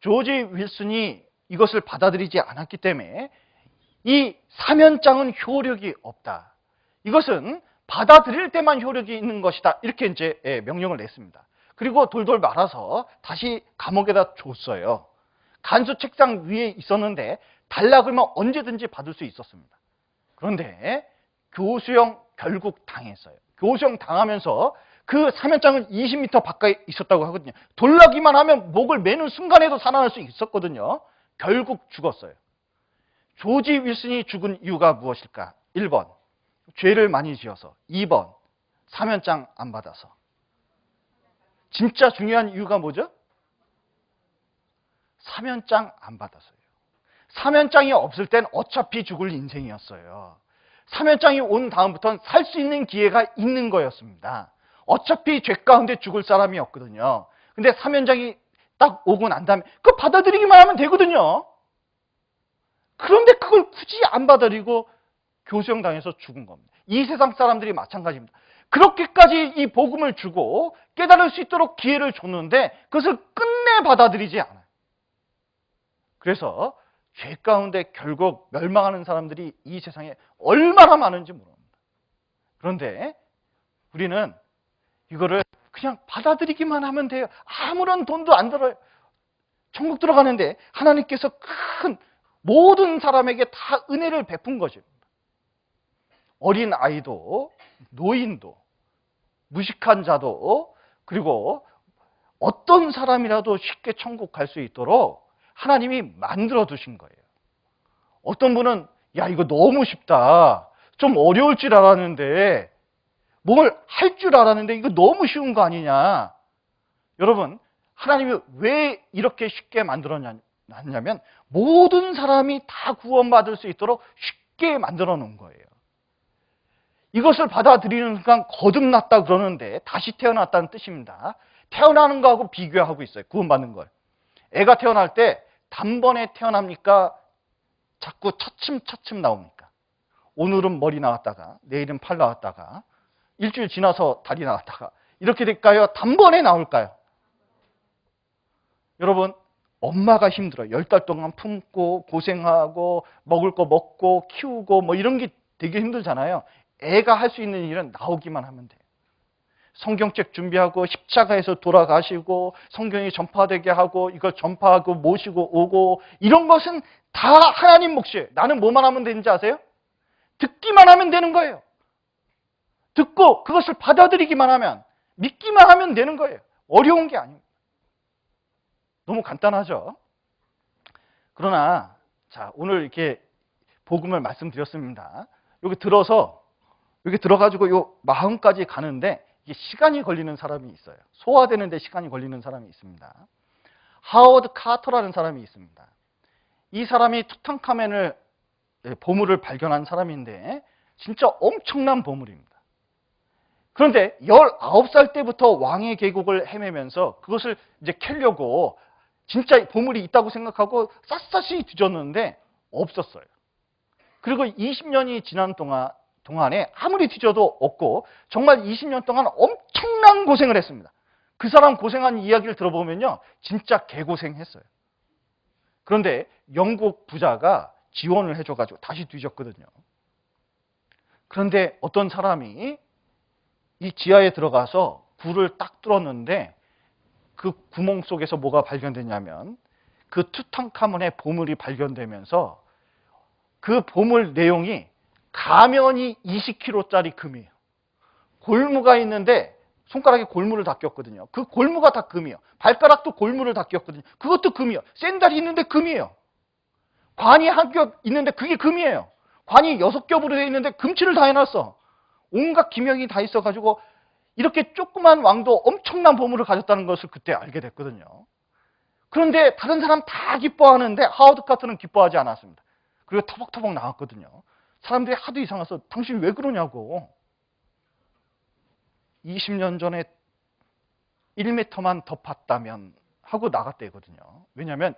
A: 조지 윌슨이 이것을 받아들이지 않았기 때문에 이 사면장은 효력이 없다. 이것은 받아들일 때만 효력이 있는 것이다. 이렇게 이제 명령을 냈습니다. 그리고 돌돌 말아서 다시 감옥에다 줬어요. 간수 책상 위에 있었는데 달라 그러면 언제든지 받을 수 있었습니다. 그런데 교수형 결국 당했어요. 교수형 당하면서 그 사면장은 20m 가까이 있었다고 하거든요. 돌라기만 하면 목을 매는 순간에도 살아날 수 있었거든요. 결국 죽었어요. 조지 윌슨이 죽은 이유가 무엇일까? 1번, 죄를 많이 지어서. 2번, 사면장 안 받아서. 진짜 중요한 이유가 뭐죠? 사면장 안 받아서요. 사면장이 없을 땐 어차피 죽을 인생이었어요. 사면장이 온 다음부터는 살 수 있는 기회가 있는 거였습니다. 어차피 죄 가운데 죽을 사람이 없거든요. 근데 사면장이 딱 오고 난 다음에 그거 받아들이기만 하면 되거든요. 그런데 그걸 굳이 안 받아들이고 교수형 당해서 죽은 겁니다. 이 세상 사람들이 마찬가지입니다. 그렇게까지 이 복음을 주고 깨달을 수 있도록 기회를 줬는데 그것을 끝내 받아들이지 않아요. 그래서 죄 가운데 결국 멸망하는 사람들이 이 세상에 얼마나 많은지 모릅니다. 그런데 우리는 이거를 그냥 받아들이기만 하면 돼요. 아무런 돈도 안 들어요. 천국 들어가는데 하나님께서 큰 모든 사람에게 다 은혜를 베푼 것입니다. 어린 아이도, 노인도, 무식한 자도, 그리고 어떤 사람이라도 쉽게 천국 갈 수 있도록 하나님이 만들어 두신 거예요. 어떤 분은 야, 이거 너무 쉽다. 좀 어려울 줄 알았는데 뭘 할 줄 알았는데 이거 너무 쉬운 거 아니냐. 여러분, 하나님이 왜 이렇게 쉽게 만들어놨냐면 모든 사람이 다 구원받을 수 있도록 쉽게 만들어 놓은 거예요. 이것을 받아들이는 순간 거듭났다 그러는데 다시 태어났다는 뜻입니다. 태어나는 거하고 비교하고 있어요. 구원받는 걸. 애가 태어날 때 단번에 태어납니까? 자꾸 차츰차츰 나옵니까? 오늘은 머리 나왔다가 내일은 팔 나왔다가 일주일 지나서 다리 나왔다가 이렇게 될까요? 단번에 나올까요? 여러분, 엄마가 힘들어요. 10달 동안 품고 고생하고 먹을 거 먹고 키우고 뭐 이런 게 되게 힘들잖아요. 애가 할 수 있는 일은 나오기만 하면 돼요. 성경책 준비하고 십자가에서 돌아가시고 성경이 전파되게 하고 이걸 전파하고 모시고 오고 이런 것은 다 하나님 몫이에요. 나는 뭐만 하면 되는지 아세요? 듣기만 하면 되는 거예요. 듣고 그것을 받아들이기만 하면, 믿기만 하면 되는 거예요. 어려운 게 아닙니다. 너무 간단하죠? 그러나 자, 오늘 이렇게 복음을 말씀드렸습니다. 여기 들어가지고 요 마음까지 가는데 이게 시간이 걸리는 사람이 있어요. 소화되는데 시간이 걸리는 사람이 있습니다. 하워드 카터라는 사람이 있습니다. 이 사람이 투탕카멘을 보물을 발견한 사람인데 진짜 엄청난 보물입니다. 그런데 19살 때부터 왕의 계곡을 헤매면서 그것을 이제 캐려고 진짜 보물이 있다고 생각하고 샅샅이 뒤졌는데 없었어요. 그리고 20년이 지난 동안에 아무리 뒤져도 없고 정말 20년 동안 엄청난 고생을 했습니다. 그 사람 고생한 이야기를 들어보면요, 진짜 개고생했어요. 그런데 영국 부자가 지원을 해줘가지고 다시 뒤졌거든요. 그런데 어떤 사람이 이 지하에 들어가서 불을 딱 뚫었는데 그 구멍 속에서 뭐가 발견됐냐면 그 투탕카몬의 보물이 발견되면서 그 보물 내용이 가면이 20kg짜리 금이에요. 골무가 있는데 손가락에 골무를 다 꼈거든요. 그 골무가 다 금이에요. 발가락도 골무를 다 꼈거든요. 그것도 금이에요. 샌들이 있는데 금이에요. 관이 한 겹 있는데 그게 금이에요. 관이 6겹으로 되어 있는데 금칠을 다 해놨어. 온갖 기명이 다 있어가지고 이렇게 조그만 왕도 엄청난 보물을 가졌다는 것을 그때 알게 됐거든요. 그런데 다른 사람 다 기뻐하는데 하워드 카터는 기뻐하지 않았습니다. 그리고 터벅터벅 나왔거든요. 사람들이 하도 이상해서 당신 왜 그러냐고. 20년 전에 1m만 더 팠다면 하고 나갔대거든요. 왜냐하면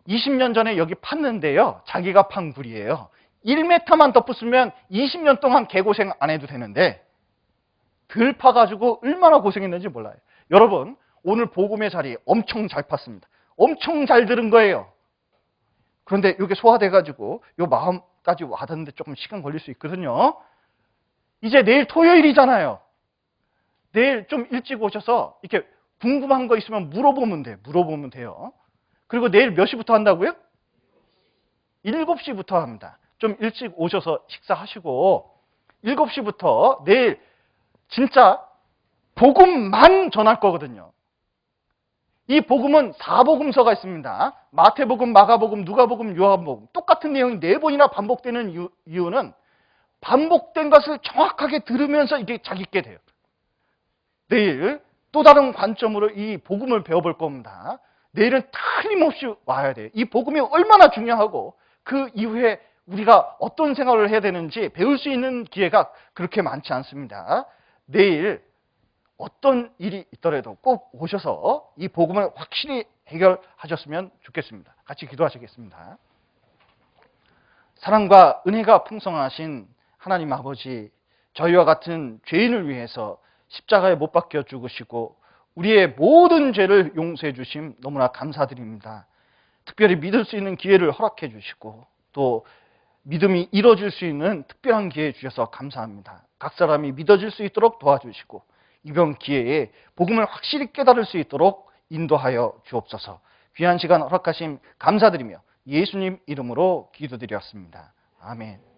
A: 20년 전에 여기 팠는데요. 자기가 판 굴이에요. 1m만 더 팠으면 20년 동안 개고생 안 해도 되는데 덜 파가지고 얼마나 고생했는지 몰라요. 여러분, 오늘 복음의 자리 엄청 잘 팠습니다. 엄청 잘 들은 거예요. 그런데 이게 소화돼가지고 이 마음까지 와닿는데 조금 시간 걸릴 수 있거든요. 이제 내일 토요일이잖아요. 내일 좀 일찍 오셔서 이렇게 궁금한 거 있으면 물어보면 돼요. 그리고 내일 몇 시부터 한다고요? 7시부터 합니다. 좀 일찍 오셔서 식사하시고 7시부터 내일 진짜 복음만 전할 거거든요. 이 복음은 4복음서가 있습니다. 마태복음, 마가복음, 누가복음, 요한복음. 똑같은 내용이 4번이나 반복되는 이유는 반복된 것을 정확하게 들으면서 이게 자기 있게 돼요. 내일 또 다른 관점으로 이 복음을 배워볼 겁니다. 내일은 틀림없이 와야 돼요. 이 복음이 얼마나 중요하고 그 이후에 우리가 어떤 생활을 해야 되는지 배울 수 있는 기회가 그렇게 많지 않습니다. 내일 어떤 일이 있더라도 꼭 오셔서 이 복음을 확실히 해결하셨으면 좋겠습니다. 같이 기도하시겠습니다. 사랑과 은혜가 풍성하신 하나님 아버지, 저희와 같은 죄인을 위해서 십자가에 못 박혀 죽으시고 우리의 모든 죄를 용서해 주심 너무나 감사드립니다. 특별히 믿을 수 있는 기회를 허락해 주시고 또 믿음이 이루어질 수 있는 특별한 기회 주셔서 감사합니다. 각 사람이 믿어질 수 있도록 도와주시고 이번 기회에 복음을 확실히 깨달을 수 있도록 인도하여 주옵소서. 귀한 시간 허락하심 감사드리며 예수님 이름으로 기도드렸습니다. 아멘.